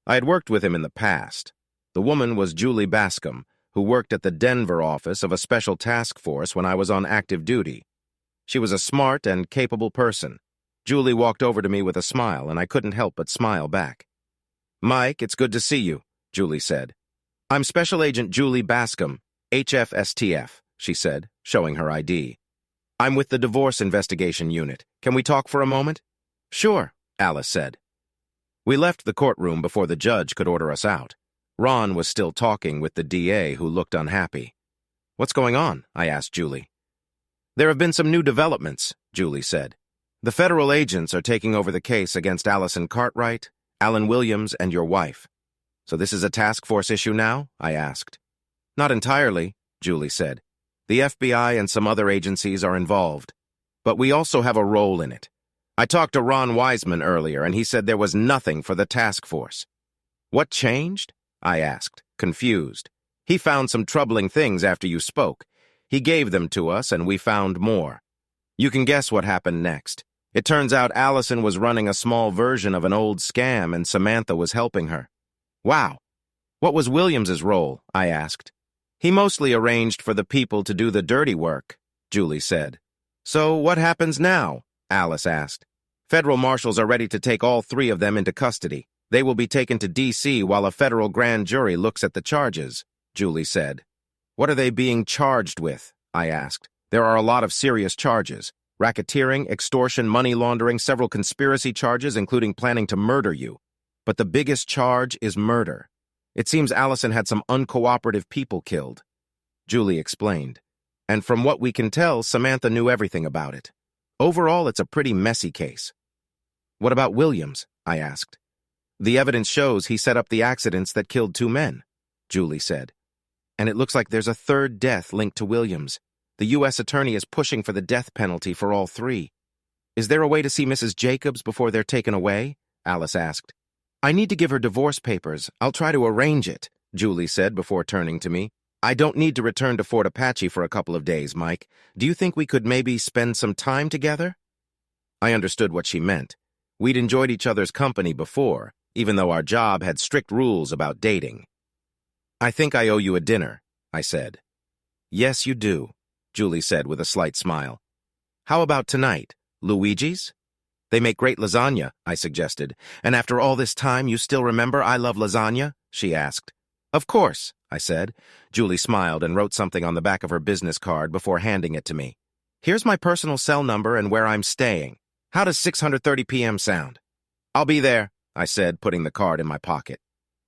I had worked with him in the past. The woman was Julie Bascom, who worked at the Denver office of a special task force when I was on active duty. She was a smart and capable person. Julie walked over to me with a smile, and I couldn't help but smile back. "Mike, it's good to see you," Julie said. "I'm Special Agent Julie Bascom, HFSTF, she said, showing her ID. "I'm with the Divorce Investigation Unit. Can we talk for a moment?" "Sure," Alice said. We left the courtroom before the judge could order us out. Ron was still talking with the DA, who looked unhappy. "What's going on?" I asked Julie. "There have been some new developments," Julie said. "The federal agents are taking over the case against Allison Cartwright, Alan Williams, and your wife." "So this is a task force issue now?" I asked. "Not entirely," Julie said. "The FBI and some other agencies are involved. But we also have a role in it. I talked to Ron Wiseman earlier, and he said there was nothing for the task force." "What changed?" I asked, confused. "He found some troubling things after you spoke. He gave them to us, and we found more. You can guess what happened next. It turns out Allison was running a small version of an old scam, and Samantha was helping her." "Wow. What was Williams's role?" I asked. "He mostly arranged for the people to do the dirty work," Julie said. "So what happens now?" Alice asked. "Federal marshals are ready to take all three of them into custody. They will be taken to D.C. while a federal grand jury looks at the charges," Julie said. "What are they being charged with?" I asked. "There are a lot of serious charges. Racketeering, extortion, money laundering, several conspiracy charges, including planning to murder you. But the biggest charge is murder. It seems Allison had some uncooperative people killed," Julie explained. "And from what we can tell, Samantha knew everything about it. Overall, it's a pretty messy case." "What about Williams?" I asked. "The evidence shows he set up the accidents that killed 2 men," Julie said. "And it looks like there's a third death linked to Williams. The U.S. Attorney is pushing for the death penalty for all 3. Is there a way to see Mrs. Jacobs before they're taken away?" Alice asked. "I need to give her divorce papers. I'll try to arrange it," Julie said before turning to me. "I don't need to return to Fort Apache for a couple of days, Mike. Do you think we could maybe spend some time together?" I understood what she meant. We'd enjoyed each other's company before, even though our job had strict rules about dating. "I think I owe you a dinner," I said. "Yes, you do," Julie said with a slight smile. "How about tonight? Luigi's? They make great lasagna," I suggested. "And after all this time, you still remember I love lasagna?" she asked. "Of course," I said. Julie smiled and wrote something on the back of her business card before handing it to me. "Here's my personal cell number and where I'm staying. How does 6:30 p.m. sound?" "I'll be there," I said, putting the card in my pocket.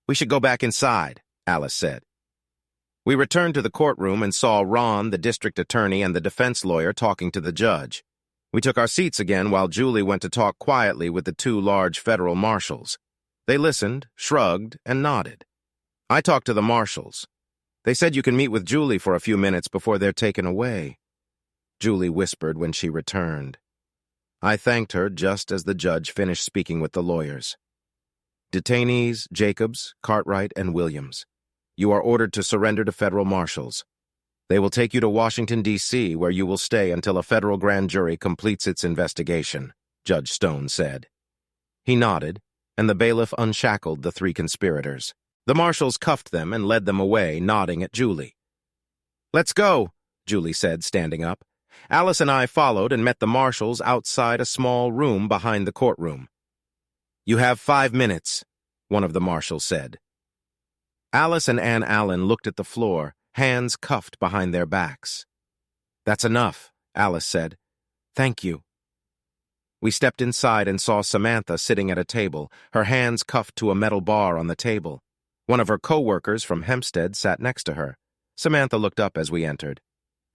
"We should go back inside," Alice said. We returned to the courtroom and saw Ron, the district attorney, and the defense lawyer talking to the judge. We took our seats again while Julie went to talk quietly with the 2 large federal marshals. They listened, shrugged, and nodded. I talked to the marshals. "They said you can meet with Julie for a few minutes before they're taken away," Julie whispered when she returned. I thanked her just as the judge finished speaking with the lawyers. "Detainees Jacobs, Cartwright, and Williams. You are ordered to surrender to federal marshals. They will take you to Washington, D.C., where you will stay until a federal grand jury completes its investigation," Judge Stone said. He nodded, and the bailiff unshackled the 3 conspirators. The marshals cuffed them and led them away, nodding at Julie. "Let's go," Julie said, standing up. Alice and I followed and met the marshals outside a small room behind the courtroom. "You have 5 minutes," one of the marshals said. Alice and Ann Allen looked at the floor, hands cuffed behind their backs. "That's enough," Alice said. "Thank you." We stepped inside and saw Samantha sitting at a table, her hands cuffed to a metal bar on the table. One of her co-workers from Hempstead sat next to her. Samantha looked up as we entered.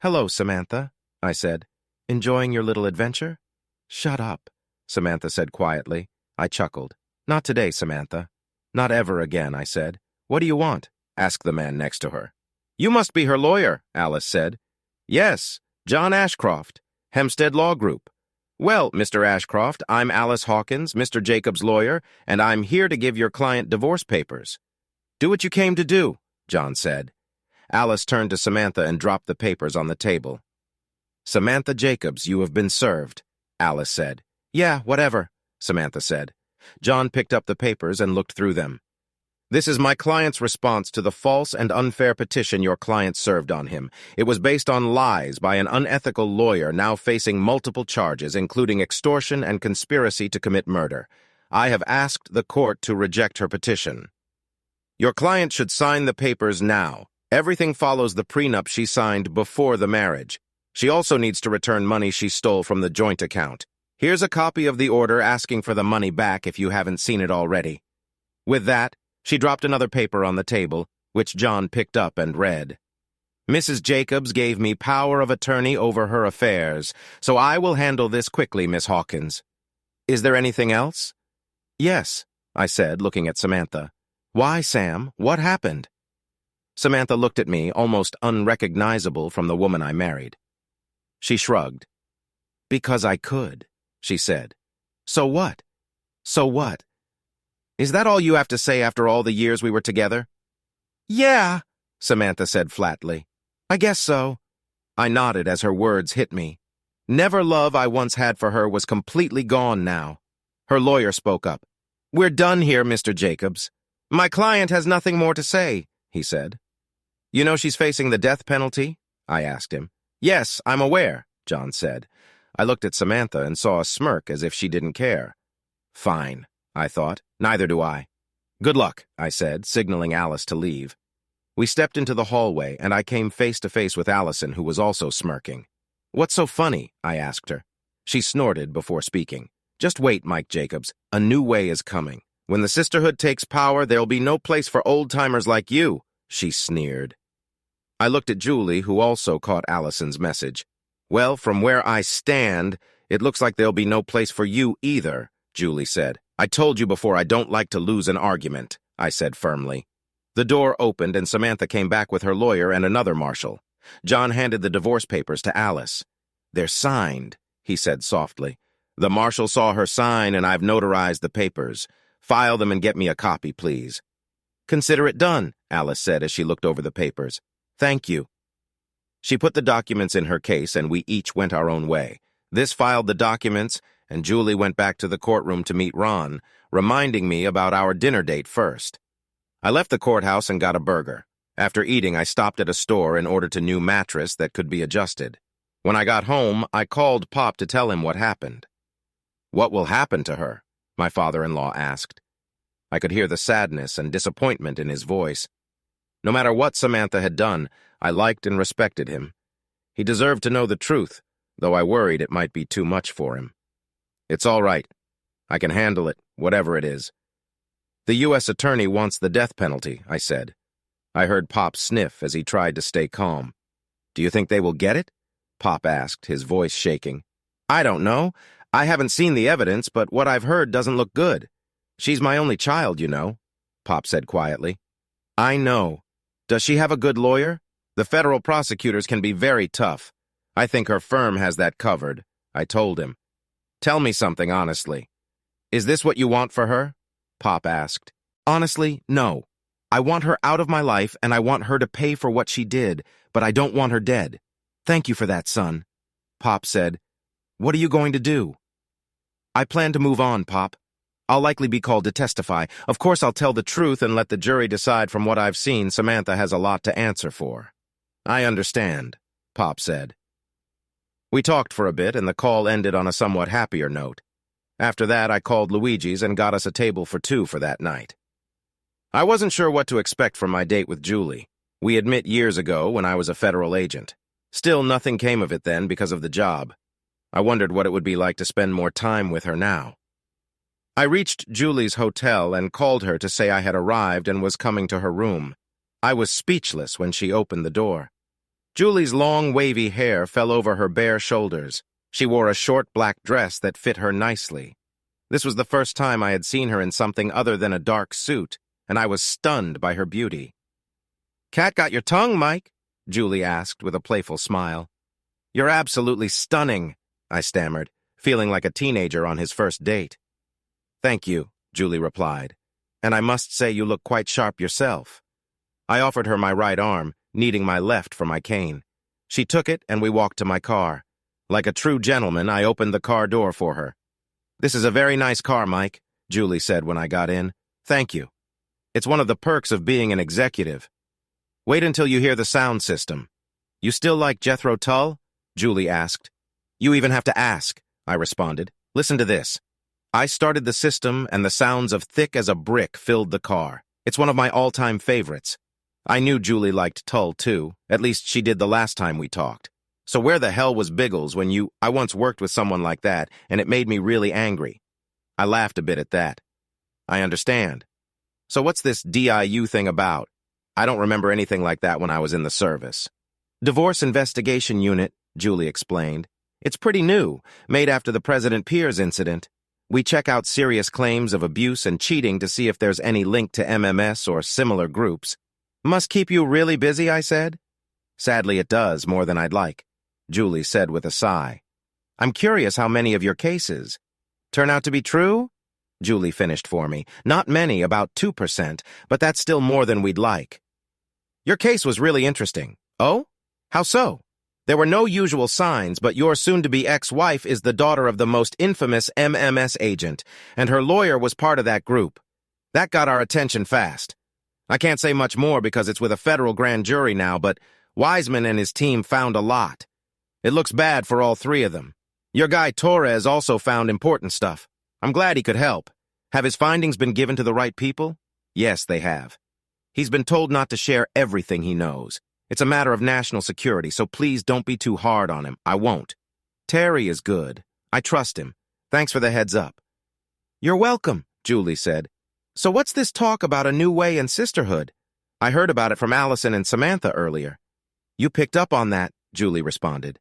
"Hello, Samantha," I said. "Enjoying your little adventure?" "Shut up," Samantha said quietly. I chuckled. "Not today, Samantha." "Not ever again," I said. "What do you want?" asked the man next to her. "You must be her lawyer," Alice said. "Yes, John Ashcroft, Hempstead Law Group." "Well, Mr. Ashcroft, I'm Alice Hawkins, Mr. Jacobs' lawyer, and I'm here to give your client divorce papers." "Do what you came to do," John said. Alice turned to Samantha and dropped the papers on the table. "Samantha Jacobs, you have been served," Alice said. "Yeah, whatever," Samantha said. John picked up the papers and looked through them. "This is my client's response to the false and unfair petition your client served on him. It was based on lies by an unethical lawyer now facing multiple charges, including extortion and conspiracy to commit murder. I have asked the court to reject her petition. Your client should sign the papers now. Everything follows the prenup she signed before the marriage. She also needs to return money she stole from the joint account. Here's a copy of the order asking for the money back if you haven't seen it already." With that, she dropped another paper on the table, which John picked up and read. "Mrs. Jacobs gave me power of attorney over her affairs, so I will handle this quickly, Miss Hawkins. Is there anything else?" "Yes," I said, looking at Samantha. "Why, Sam? What happened?" Samantha looked at me, almost unrecognizable from the woman I married. She shrugged. "Because I could," she said. "So what? So what? Is that all you have to say after all the years we were together?" "Yeah," Samantha said flatly. "I guess so." I nodded as her words hit me. Never love I once had for her was completely gone now. Her lawyer spoke up. "We're done here, Mr. Jacobs. My client has nothing more to say," he said. "You know she's facing the death penalty?" I asked him. "Yes, I'm aware," John said. I looked at Samantha and saw a smirk as if she didn't care. "Fine," I thought. "Neither do I." "Good luck," I said, signaling Alice to leave. We stepped into the hallway, and I came face to face with Allison, who was also smirking. "What's so funny?" I asked her. She snorted before speaking. "Just wait, Mike Jacobs. A new way is coming. When the sisterhood takes power, there'll be no place for old-timers like you," she sneered. I looked at Julie, who also caught Allison's message. "Well, from where I stand, it looks like there'll be no place for you either," Julie said. "I told you before I don't like to lose an argument," I said firmly. The door opened and Samantha came back with her lawyer and another marshal. John handed the divorce papers to Alice. "They're signed," he said softly. "The marshal saw her sign and I've notarized the papers. File them and get me a copy, please." "Consider it done," Alice said as she looked over the papers. "Thank you." She put the documents in her case and we each went our own way. This filed the documents, and Julie went back to the courtroom to meet Ron, reminding me about our dinner date first. I left the courthouse and got a burger. After eating, I stopped at a store and ordered a new mattress that could be adjusted. When I got home, I called Pop to tell him what happened. "What will happen to her?" my father-in-law asked. I could hear the sadness and disappointment in his voice. No matter what Samantha had done, I liked and respected him. He deserved to know the truth, though I worried it might be too much for him. "It's all right. I can handle it, whatever it is." "The U.S. attorney wants the death penalty," I said. I heard Pop sniff as he tried to stay calm. "Do you think they will get it?" Pop asked, his voice shaking. "I don't know. I haven't seen the evidence, but what I've heard doesn't look good. She's my only child, you know," Pop said quietly. "I know. Does she have a good lawyer? The federal prosecutors can be very tough. I think her firm has that covered," I told him. "Tell me something honestly. Is this what you want for her?" Pop asked. "Honestly, no. I want her out of my life and I want her to pay for what she did, but I don't want her dead. Thank you for that, son." Pop said, "What are you going to do?" "I plan to move on, Pop. I'll likely be called to testify. Of course, I'll tell the truth and let the jury decide. From what I've seen, Samantha has a lot to answer for." "I understand," Pop said. We talked for a bit, and the call ended on a somewhat happier note. After that, I called Luigi's and got us a table for two for that night. I wasn't sure what to expect from my date with Julie. We had met years ago when I was a federal agent. Still, nothing came of it then because of the job. I wondered what it would be like to spend more time with her now. I reached Julie's hotel and called her to say I had arrived and was coming to her room. I was speechless when she opened the door. Julie's long, wavy hair fell over her bare shoulders. She wore a short black dress that fit her nicely. This was the first time I had seen her in something other than a dark suit, and I was stunned by her beauty. "Cat got your tongue, Mike?" Julie asked with a playful smile. "You're absolutely stunning," I stammered, feeling like a teenager on his first date. "Thank you," Julie replied, "and I must say you look quite sharp yourself." I offered her my right arm, needing my left for my cane. She took it, and we walked to my car. Like a true gentleman, I opened the car door for her. "This is a very nice car, Mike," Julie said when I got in. "Thank you. It's one of the perks of being an executive. Wait until you hear the sound system." "You still like Jethro Tull?" Julie asked. "You even have to ask," I responded. "Listen to this." I started the system, and the sounds of Thick as a Brick filled the car. It's one of my all-time favorites. I knew Julie liked Tull, too. At least she did the last time we talked. So where the hell was Biggles when I once worked with someone like that, and it made me really angry. I laughed a bit at that. "I understand. So what's this DIU thing about? I don't remember anything like that when I was in the service." "Divorce Investigation Unit," Julie explained. "It's pretty new, made after the President Pierce incident. We check out serious claims of abuse and cheating to see if there's any link to MMS or similar groups." "Must keep you really busy," I said. "Sadly, it does, more than I'd like," Julie said with a sigh. "I'm curious how many of your cases turn out to be true?" Julie finished for me. "Not many, about 2%, but that's still more than we'd like." "Your case was really interesting." "Oh? How so?" "There were no usual signs, but your soon-to-be ex-wife is the daughter of the most infamous MMS agent, and her lawyer was part of that group. That got our attention fast. I can't say much more because it's with a federal grand jury now, but Wiseman and his team found a lot. It looks bad for all three of them. Your guy Torres also found important stuff. I'm glad he could help. Have his findings been given to the right people?" "Yes, they have. He's been told not to share everything he knows. It's a matter of national security, so please don't be too hard on him." "I won't. Terry is good. I trust him. Thanks for the heads up." "You're welcome," Julie said. "So what's this talk about a new way in sisterhood? I heard about it from Allison and Samantha earlier." "You picked up on that," Julie responded.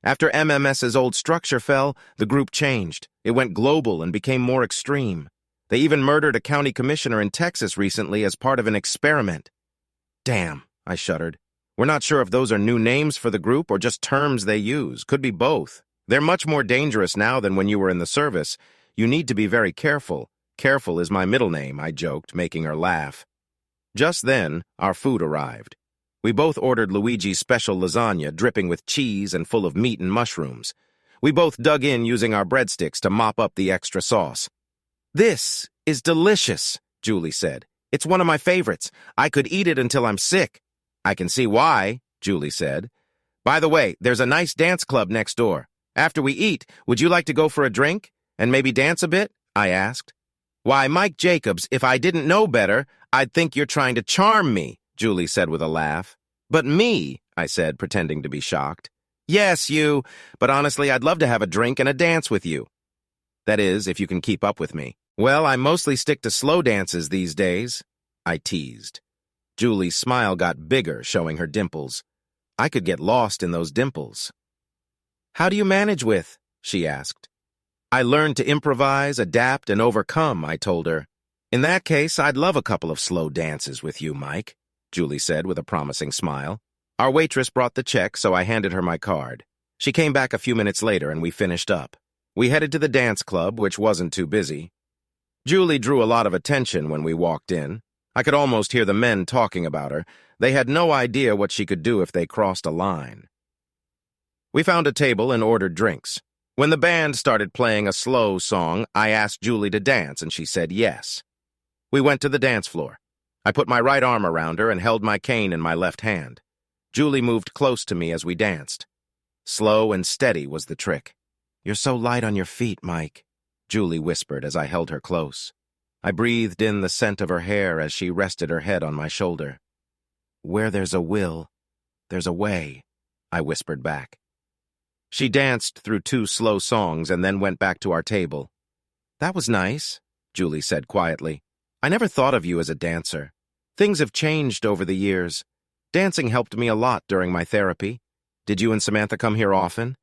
"After MMS's old structure fell, the group changed. It went global and became more extreme. They even murdered a county commissioner in Texas recently as part of an experiment." "Damn," I shuddered. "We're not sure if those are new names for the group or just terms they use. Could be both. They're much more dangerous now than when you were in the service. You need to be very careful. Careful is my middle name," I joked, making her laugh. Just then, our food arrived. We both ordered Luigi's special lasagna, dripping with cheese and full of meat and mushrooms. We both dug in using our breadsticks to mop up the extra sauce. "This is delicious," Julie said. "It's one of my favorites. I could eat it until I'm sick." "I can see why," Julie said. "By the way, there's a nice dance club next door. After we eat, would you like to go for a drink? And maybe dance a bit?" I asked. "Why, Mike Jacobs, if I didn't know better, I'd think you're trying to charm me," Julie said with a laugh. "But me?" I said, pretending to be shocked. "Yes, you. But honestly, I'd love to have a drink and a dance with you. That is, if you can keep up with me." "Well, I mostly stick to slow dances these days," I teased. Julie's smile got bigger, showing her dimples. I could get lost in those dimples. "How do you manage with?" she asked. "I learned to improvise, adapt, and overcome," I told her. "In that case, I'd love a couple of slow dances with you, Mike," Julie said with a promising smile. Our waitress brought the check, so I handed her my card. She came back a few minutes later, and we finished up. We headed to the dance club, which wasn't too busy. Julie drew a lot of attention when we walked in. I could almost hear the men talking about her. They had no idea what she could do if they crossed a line. We found a table and ordered drinks. When the band started playing a slow song, I asked Julie to dance, and she said yes. We went to the dance floor. I put my right arm around her and held my cane in my left hand. Julie moved close to me as we danced. Slow and steady was the trick. "You're so light on your feet, Mike," Julie whispered as I held her close. I breathed in the scent of her hair as she rested her head on my shoulder. "Where there's a will, there's a way," I whispered back. She danced through 2 slow songs and then went back to our table. "That was nice. Julie said quietly. "I never thought of you as a dancer. Things have changed over the years. Dancing helped me a lot during my therapy. Did you and Samantha come here often?"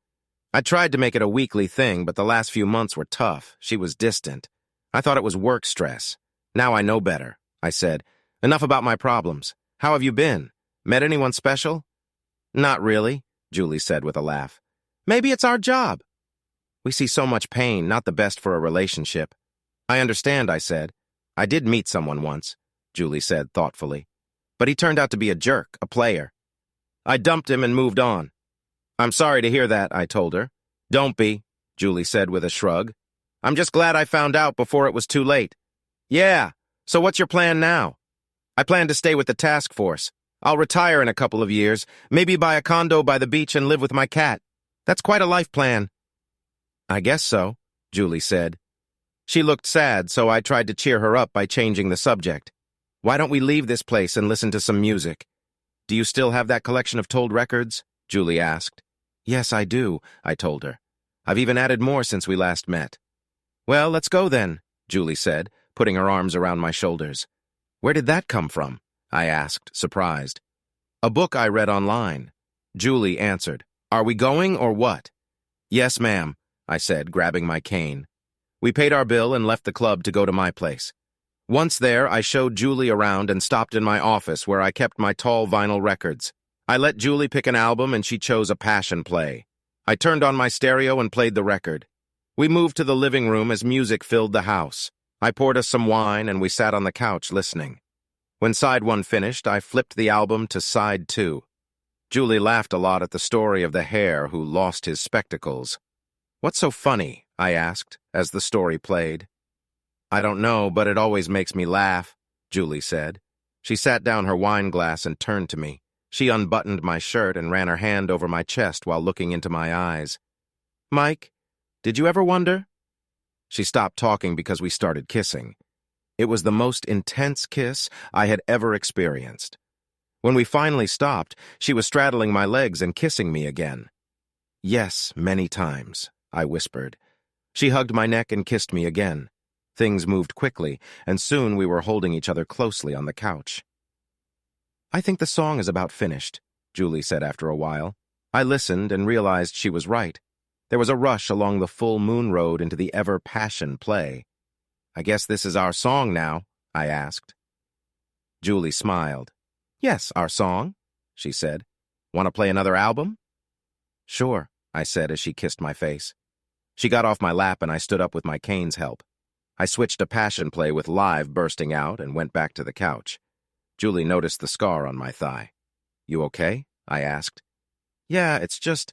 I tried to make it a weekly thing, but the last few months were tough. She was distant. I thought it was work stress. Now I know better, I said. Enough about my problems. How have you been? Met anyone special? Not really, Julie said with a laugh. Maybe it's our job. We see so much pain, not the best for a relationship. I understand, I said. I did meet someone once, Julie said thoughtfully. But he turned out to be a jerk, a player. I dumped him and moved on. I'm sorry to hear that, I told her. Don't be, Julie said with a shrug. I'm just glad I found out before it was too late. Yeah, so what's your plan now? I plan to stay with the task force. I'll retire in a couple of years, maybe buy a condo by the beach and live with my cat. That's quite a life plan. I guess so, Julie said. She looked sad, so I tried to cheer her up by changing the subject. Why don't we leave this place and listen to some music? Do you still have that collection of Told records? Julie asked. Yes, I do, I told her. I've even added more since we last met. Well, let's go then, Julie said, putting her arms around my shoulders. Where did that come from? I asked, surprised. A book I read online. Julie answered. Are we going or what? Yes, ma'am, I said, grabbing my cane. We paid our bill and left the club to go to my place. Once there, I showed Julie around and stopped in my office where I kept my tall vinyl records. I let Julie pick an album and she chose a passion play. I turned on my stereo and played the record. We moved to the living room as music filled the house. I poured us some wine and we sat on the couch listening. When side one finished, I flipped the album to side two. Julie laughed a lot at the story of the hare who lost his spectacles. What's so funny? I asked as the story played. I don't know, but it always makes me laugh, Julie said. She sat down her wine glass and turned to me. She unbuttoned my shirt and ran her hand over my chest while looking into my eyes. Mike, did you ever wonder? She stopped talking because we started kissing. It was the most intense kiss I had ever experienced. When we finally stopped, she was straddling my legs and kissing me again. Yes, many times, I whispered. She hugged my neck and kissed me again. Things moved quickly, and soon we were holding each other closely on the couch. I think the song is about finished, Julie said after a while. I listened and realized she was right. There was a rush along the full moon road into the ever-passion play. I guess this is our song now, I asked. Julie smiled. Yes, our song, she said. Want to play another album? Sure, I said as she kissed my face. She got off my lap and I stood up with my cane's help. I switched to passion play with Live bursting out and went back to the couch. Julie noticed the scar on my thigh. You okay? I asked. Yeah, it's just...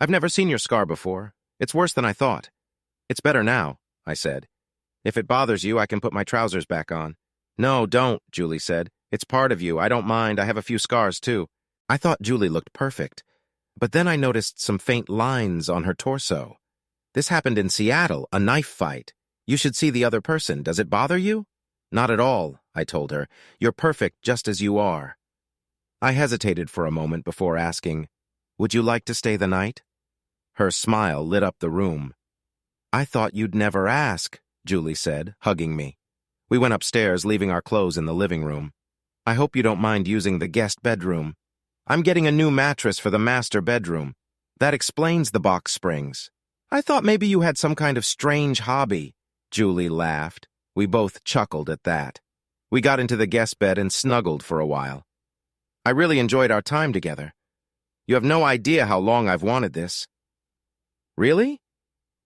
I've never seen your scar before. It's worse than I thought. It's better now, I said. If it bothers you, I can put my trousers back on. No, don't, Julie said. It's part of you. I don't mind. I have a few scars, too. I thought Julie looked perfect. But then I noticed some faint lines on her torso. This happened in Seattle, a knife fight. You should see the other person. Does it bother you? Not at all, I told her. You're perfect just as you are. I hesitated for a moment before asking, Would you like to stay the night? Her smile lit up the room. I thought you'd never ask, Julie said, hugging me. We went upstairs, leaving our clothes in the living room. I hope you don't mind using the guest bedroom. I'm getting a new mattress for the master bedroom. That explains the box springs. I thought maybe you had some kind of strange hobby. Julie laughed. We both chuckled at that. We got into the guest bed and snuggled for a while. I really enjoyed our time together. You have no idea how long I've wanted this. Really?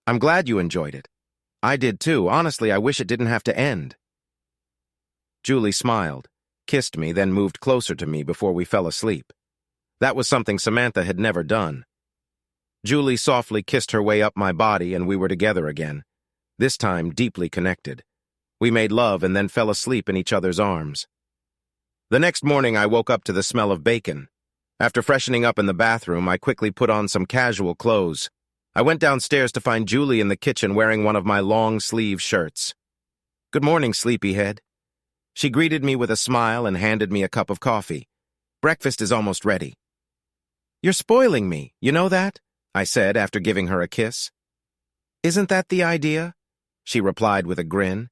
I'm glad you enjoyed it. I did too. Honestly, I wish it didn't have to end. Julie smiled, kissed me, then moved closer to me before we fell asleep. That was something Samantha had never done. Julie softly kissed her way up my body and we were together again, this time deeply connected. We made love and then fell asleep in each other's arms. The next morning I woke up to the smell of bacon. After freshening up in the bathroom, I quickly put on some casual clothes. I went downstairs to find Julie in the kitchen wearing one of my long-sleeve shirts. Good morning, sleepyhead. She greeted me with a smile and handed me a cup of coffee. Breakfast is almost ready. You're spoiling me, you know that? I said after giving her a kiss. Isn't that the idea? She replied with a grin.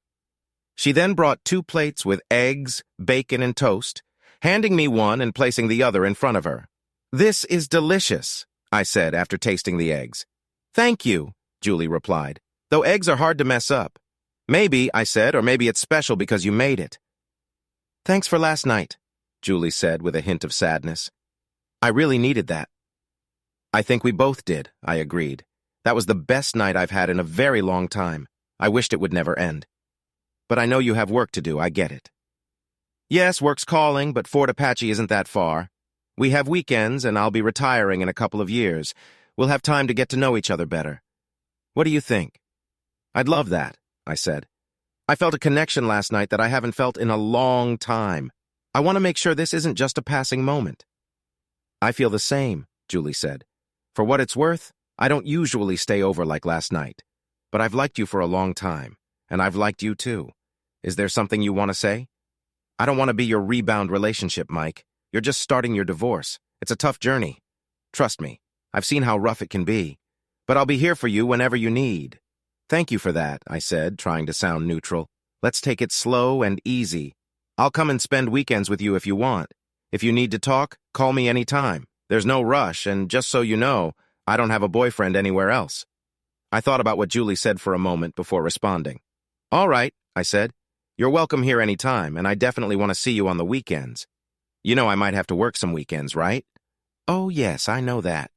She then brought 2 plates with eggs, bacon, and toast, handing me one and placing the other in front of her. "This is delicious," I said after tasting the eggs. "Thank you," Julie replied, "though eggs are hard to mess up." "Maybe," I said, "or maybe it's special because you made it." "Thanks for last night," Julie said with a hint of sadness. "I really needed that." "I think we both did," I agreed. "That was the best night I've had in a very long time. I wished it would never end. But I know you have work to do, I get it." "Yes, work's calling, but Fort Apache isn't that far. We have weekends, and I'll be retiring in a couple of years. We'll have time to get to know each other better. What do you think?" "I'd love that," I said. "I felt a connection last night that I haven't felt in a long time. I want to make sure this isn't just a passing moment." "I feel the same," Julie said. "For what it's worth, I don't usually stay over like last night. But I've liked you for a long time, and I've liked you too. Is there something you want to say? I don't want to be your rebound relationship, Mike. You're just starting your divorce. It's a tough journey. Trust me, I've seen how rough it can be. But I'll be here for you whenever you need." "Thank you for that," I said, trying to sound neutral. "Let's take it slow and easy. I'll come and spend weekends with you if you want. If you need to talk, call me anytime. There's no rush, and just so you know, I don't have a boyfriend anywhere else." I thought about what Julie said for a moment before responding. "All right," I said. "You're welcome here anytime, and I definitely want to see you on the weekends. You know I might have to work some weekends, right?" "Oh, yes, I know that."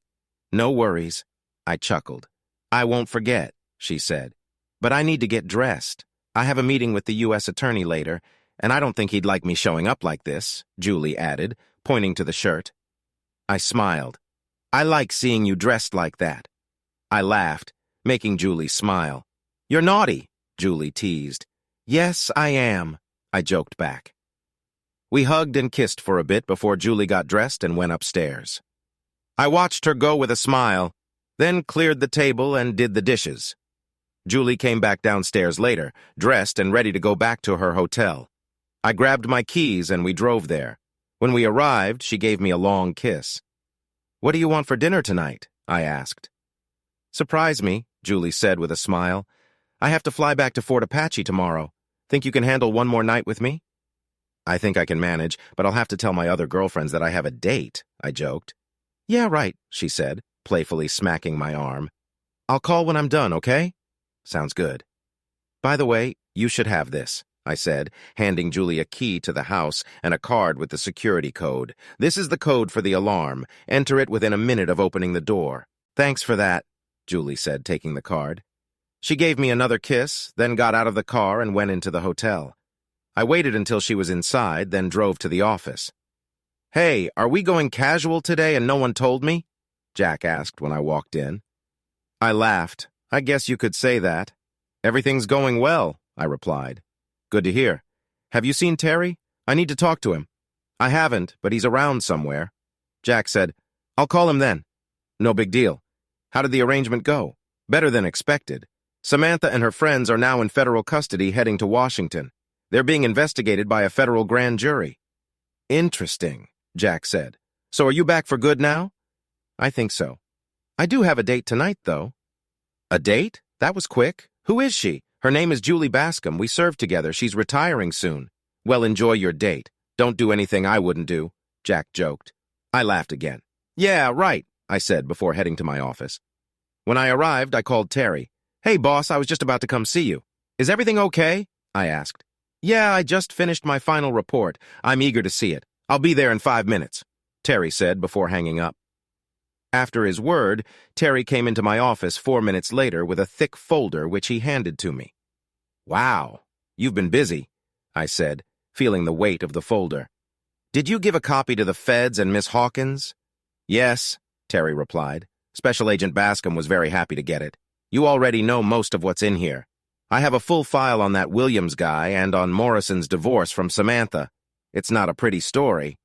"No worries," I chuckled. "I won't forget," she said. "But I need to get dressed. I have a meeting with the U.S. attorney later, and I don't think he'd like me showing up like this," Julie added, pointing to the shirt. I smiled. "I like seeing you dressed like that." I laughed, making Julie smile. "You're naughty," Julie teased. "Yes, I am," I joked back. We hugged and kissed for a bit before Julie got dressed and went upstairs. I watched her go with a smile, then cleared the table and did the dishes. Julie came back downstairs later, dressed and ready to go back to her hotel. I grabbed my keys and we drove there. When we arrived, she gave me a long kiss. "What do you want for dinner tonight?" I asked. "Surprise me," Julie said with a smile. "I have to fly back to Fort Apache tomorrow. Think you can handle one more night with me?" "I think I can manage, but I'll have to tell my other girlfriends that I have a date," I joked. "Yeah, right," she said, playfully smacking my arm. "I'll call when I'm done, okay?" "Sounds good." "By the way, you should have this," I said, handing Julie a key to the house and a card with the security code. "This is the code for the alarm. Enter it within a minute of opening the door." "Thanks for that," Julie said, taking the card. She gave me another kiss, then got out of the car and went into the hotel. I waited until she was inside, then drove to the office. "Hey, are we going casual today and no one told me?" Jack asked when I walked in. I laughed. "I guess you could say that." "Everything's going well," I replied. "Good to hear. Have you seen Terry? I need to talk to him." "I haven't, but he's around somewhere." Jack said, "I'll call him then." "No big deal. How did the arrangement go?" "Better than expected. Samantha and her friends are now in federal custody heading to Washington. They're being investigated by a federal grand jury." "Interesting," Jack said. "So are you back for good now?" "I think so. I do have a date tonight, though." "A date? That was quick. Who is she?" "Her name is Julie Bascom. We served together. She's retiring soon." "Well, enjoy your date. Don't do anything I wouldn't do," Jack joked. I laughed again. "Yeah, right," I said before heading to my office. When I arrived, I called Terry. "Hey, boss, I was just about to come see you." "Is everything okay?" I asked. "Yeah, I just finished my final report. I'm eager to see it. I'll be there in 5 minutes," Terry said before hanging up. After his word, Terry came into my office 4 minutes later with a thick folder which he handed to me. "Wow, you've been busy," I said, feeling the weight of the folder. "Did you give a copy to the feds and Miss Hawkins?" "Yes," Terry replied. "Special Agent Bascom was very happy to get it. You already know most of what's in here. I have a full file on that Williams guy and on Morrison's divorce from Samantha. It's not a pretty story."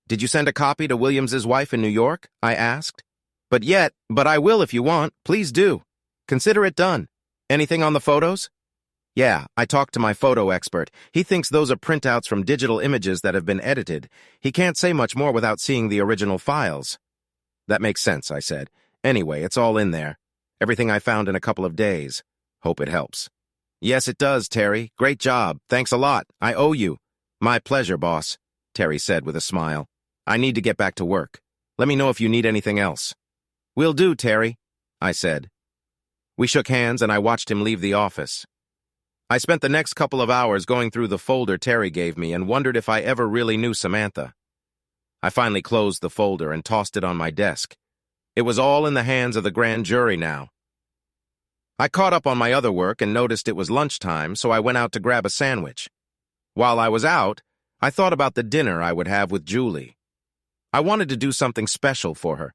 "Did you send a copy to Williams's wife in New York?" I asked. But I will if you want. Please do. Consider it done. Anything on the photos?" "Yeah, I talked to my photo expert. He thinks those are printouts from digital images that have been edited. He can't say much more without seeing the original files." "That makes sense," I said. "Anyway, it's all in there. Everything I found in a couple of days. Hope it helps." Yes, it does, Terry. Great job. Thanks a lot. I owe you. My pleasure, boss, Terry said with a smile. I need to get back to work. Let me know if you need anything else. Will do, Terry, I said. We shook hands and I watched him leave the office. I spent the next couple of hours going through the folder Terry gave me and wondered if I ever really knew Samantha. I finally closed the folder and tossed it on my desk. It was all in the hands of the grand jury now. I caught up on my other work and noticed it was lunchtime, so I went out to grab a sandwich. While I was out, I thought about the dinner I would have with Julie. I wanted to do something special for her.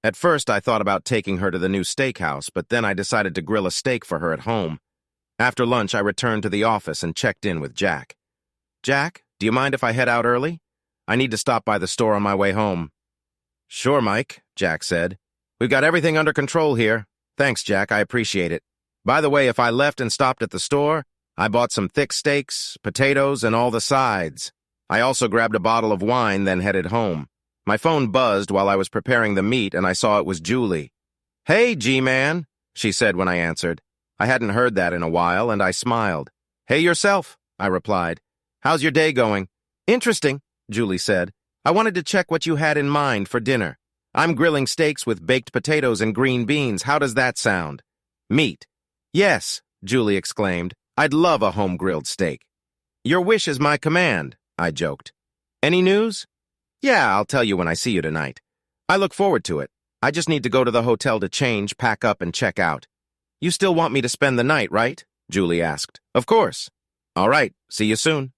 At first, I thought about taking her to the new steakhouse, but then I decided to grill a steak for her at home. After lunch, I returned to the office and checked in with Jack. Jack, do you mind if I head out early? I need to stop by the store on my way home. Sure, Mike, Jack said. We've got everything under control here. Thanks, Jack, I appreciate it. By the way, if I left and stopped at the store, I bought some thick steaks, potatoes, and all the sides. I also grabbed a bottle of wine, then headed home. My phone buzzed while I was preparing the meat, and I saw it was Julie. Hey, G-Man, she said when I answered. I hadn't heard that in a while, and I smiled. Hey yourself, I replied. How's your day going? Interesting, Julie said. I wanted to check what you had in mind for dinner. I'm grilling steaks with baked potatoes and green beans. How does that sound? Meat. Yes, Julie exclaimed. I'd love a home-grilled steak. Your wish is my command, I joked. Any news? Yeah, I'll tell you when I see you tonight. I look forward to it. I just need to go to the hotel to change, pack up, and check out. You still want me to spend the night, right? Julie asked. Of course. All right, see you soon.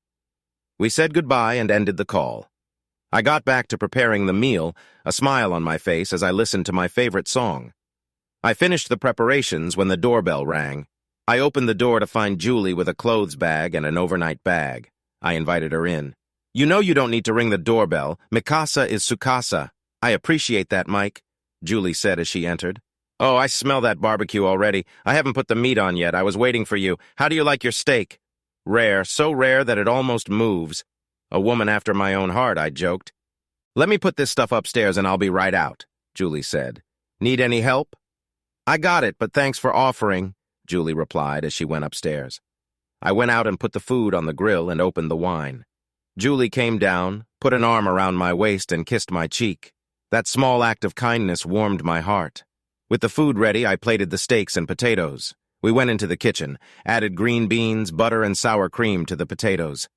We said goodbye and ended the call. I got back to preparing the meal, a smile on my face as I listened to my favorite song. I finished the preparations when the doorbell rang. I opened the door to find Julie with a clothes bag and an overnight bag. I invited her in. You know you don't need to ring the doorbell. Mikasa is Sukasa. I appreciate that, Mike, Julie said as she entered. Oh, I smell that barbecue already. I haven't put the meat on yet. I was waiting for you. How do you like your steak? Rare, so rare that it almost moves. A woman after my own heart, I joked. Let me put this stuff upstairs and I'll be right out, Julie said. Need any help? I got it, but thanks for offering, Julie replied as she went upstairs. I went out and put the food on the grill and opened the wine. Julie came down, put an arm around my waist and kissed my cheek. That small act of kindness warmed my heart. With the food ready, I plated the steaks and potatoes. We went into the kitchen, added green beans, butter, and sour cream to the potatoes.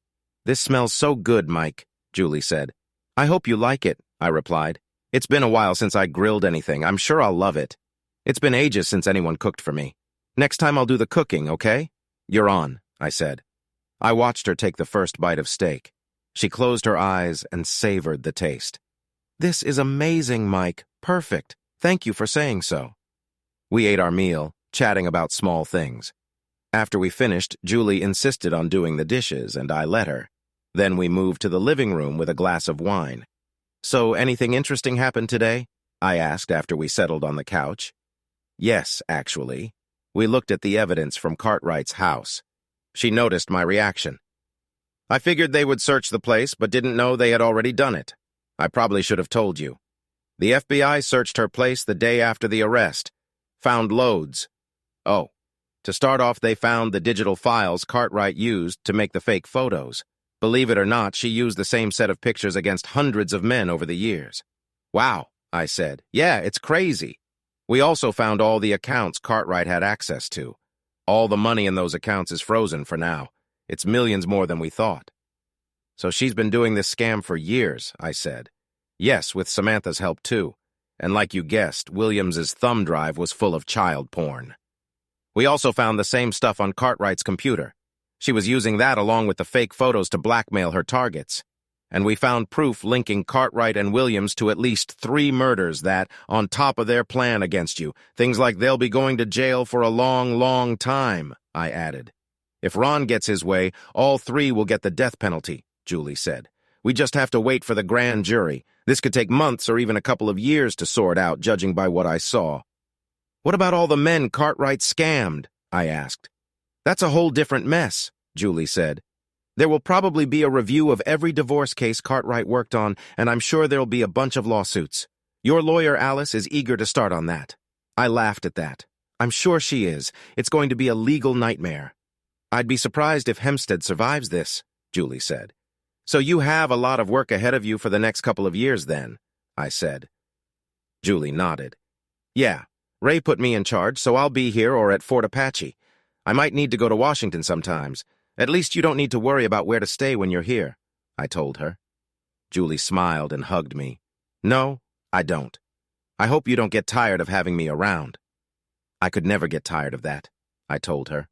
This smells so good, Mike, Julie said. I hope you like it, I replied. It's been a while since I grilled anything. I'm sure I'll love it. It's been ages since anyone cooked for me. Next time I'll do the cooking, okay? You're on, I said. I watched her take the first bite of steak. She closed her eyes and savored the taste. This is amazing, Mike. Perfect. Thank you for saying so. We ate our meal, chatting about small things. After we finished, Julie insisted on doing the dishes, and I let her. Then we moved to the living room with a glass of wine. So, anything interesting happened today? I asked after we settled on the couch. Yes, actually. We looked at the evidence from Cartwright's house. She noticed my reaction. I figured they would search the place, but didn't know they had already done it. I probably should have told you. The FBI searched her place the day after the arrest. Found loads. Oh, to start off, they found the digital files Cartwright used to make the fake photos. Believe it or not, she used the same set of pictures against hundreds of men over the years. Wow, I said. Yeah, it's crazy. We also found all the accounts Cartwright had access to. All the money in those accounts is frozen for now. It's millions more than we thought. So she's been doing this scam for years, I said. Yes, with Samantha's help too. And like you guessed, Williams's thumb drive was full of child porn. We also found the same stuff on Cartwright's computer. She was using that along with the fake photos to blackmail her targets. And we found proof linking Cartwright and Williams to at least 3 murders that, on top of their plan against you, things like they'll be going to jail for a long, long time, I added. If Ron gets his way, all 3 will get the death penalty, Julie said. We just have to wait for the grand jury. This could take months or even a couple of years to sort out, judging by what I saw. What about all the men Cartwright scammed? I asked. That's a whole different mess, Julie said. There will probably be a review of every divorce case Cartwright worked on, and I'm sure there'll be a bunch of lawsuits. Your lawyer, Alice, is eager to start on that. I laughed at that. I'm sure she is. It's going to be a legal nightmare. I'd be surprised if Hempstead survives this, Julie said. So you have a lot of work ahead of you for the next couple of years then, I said. Julie nodded. Yeah, Ray put me in charge, so I'll be here or at Fort Apache. I might need to go to Washington sometimes. At least you don't need to worry about where to stay when you're here, I told her. Julie smiled and hugged me. No, I don't. I hope you don't get tired of having me around. I could never get tired of that, I told her.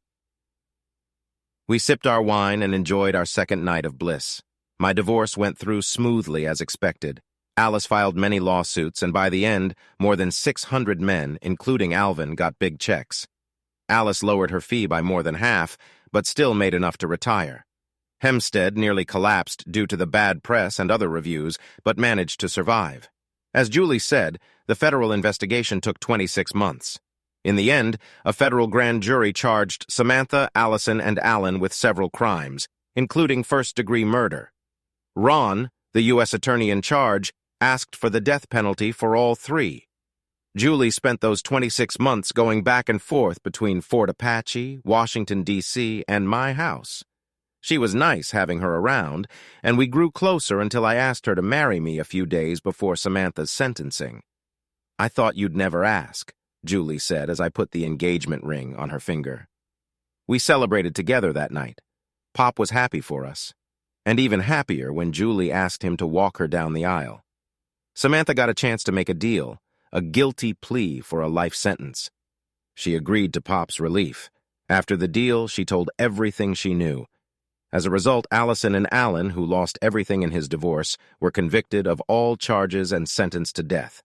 We sipped our wine and enjoyed our second night of bliss. My divorce went through smoothly as expected. Alice filed many lawsuits, and by the end, more than 600 men, including Alvin, got big checks. Alice lowered her fee by more than half, but still made enough to retire. Hempstead nearly collapsed due to the bad press and other reviews, but managed to survive. As Julie said, the federal investigation took 26 months. In the end, a federal grand jury charged Samantha, Allison, and Alan with several crimes, including first-degree murder. Ron, the U.S. attorney in charge, asked for the death penalty for all three. Julie spent those 26 months going back and forth between Fort Apache, Washington, D.C., and my house. She was nice having her around, and we grew closer until I asked her to marry me a few days before Samantha's sentencing. I thought you'd never ask, Julie said as I put the engagement ring on her finger. We celebrated together that night. Pop was happy for us, and even happier when Julie asked him to walk her down the aisle. Samantha got a chance to make a deal, a guilty plea for a life sentence. She agreed to Pop's relief. After the deal, she told everything she knew. As a result, Allison and Alan, who lost everything in his divorce, were convicted of all charges and sentenced to death.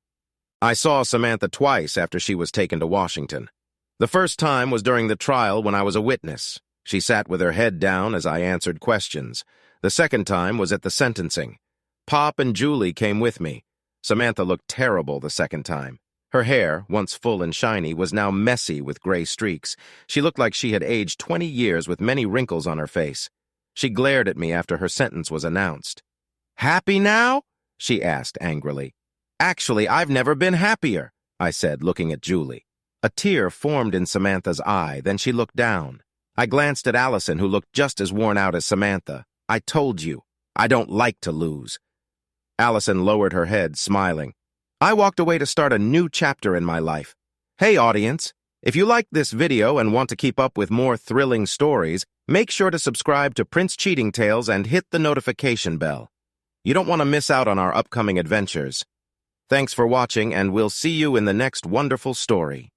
I saw Samantha twice after she was taken to Washington. The first time was during the trial when I was a witness. She sat with her head down as I answered questions. The second time was at the sentencing. Pop and Julie came with me. Samantha looked terrible the second time. Her hair, once full and shiny, was now messy with gray streaks. She looked like she had aged 20 years with many wrinkles on her face. She glared at me after her sentence was announced. "Happy now?" she asked angrily. "Actually, I've never been happier," I said, looking at Julie. A tear formed in Samantha's eye, then she looked down. I glanced at Allison, who looked just as worn out as Samantha. "I told you, I don't like to lose." Allison lowered her head, smiling. "I walked away to start a new chapter in my life." Hey, audience, if you liked this video and want to keep up with more thrilling stories, make sure to subscribe to Prince Cheating Tales and hit the notification bell. You don't want to miss out on our upcoming adventures. Thanks for watching, and we'll see you in the next wonderful story.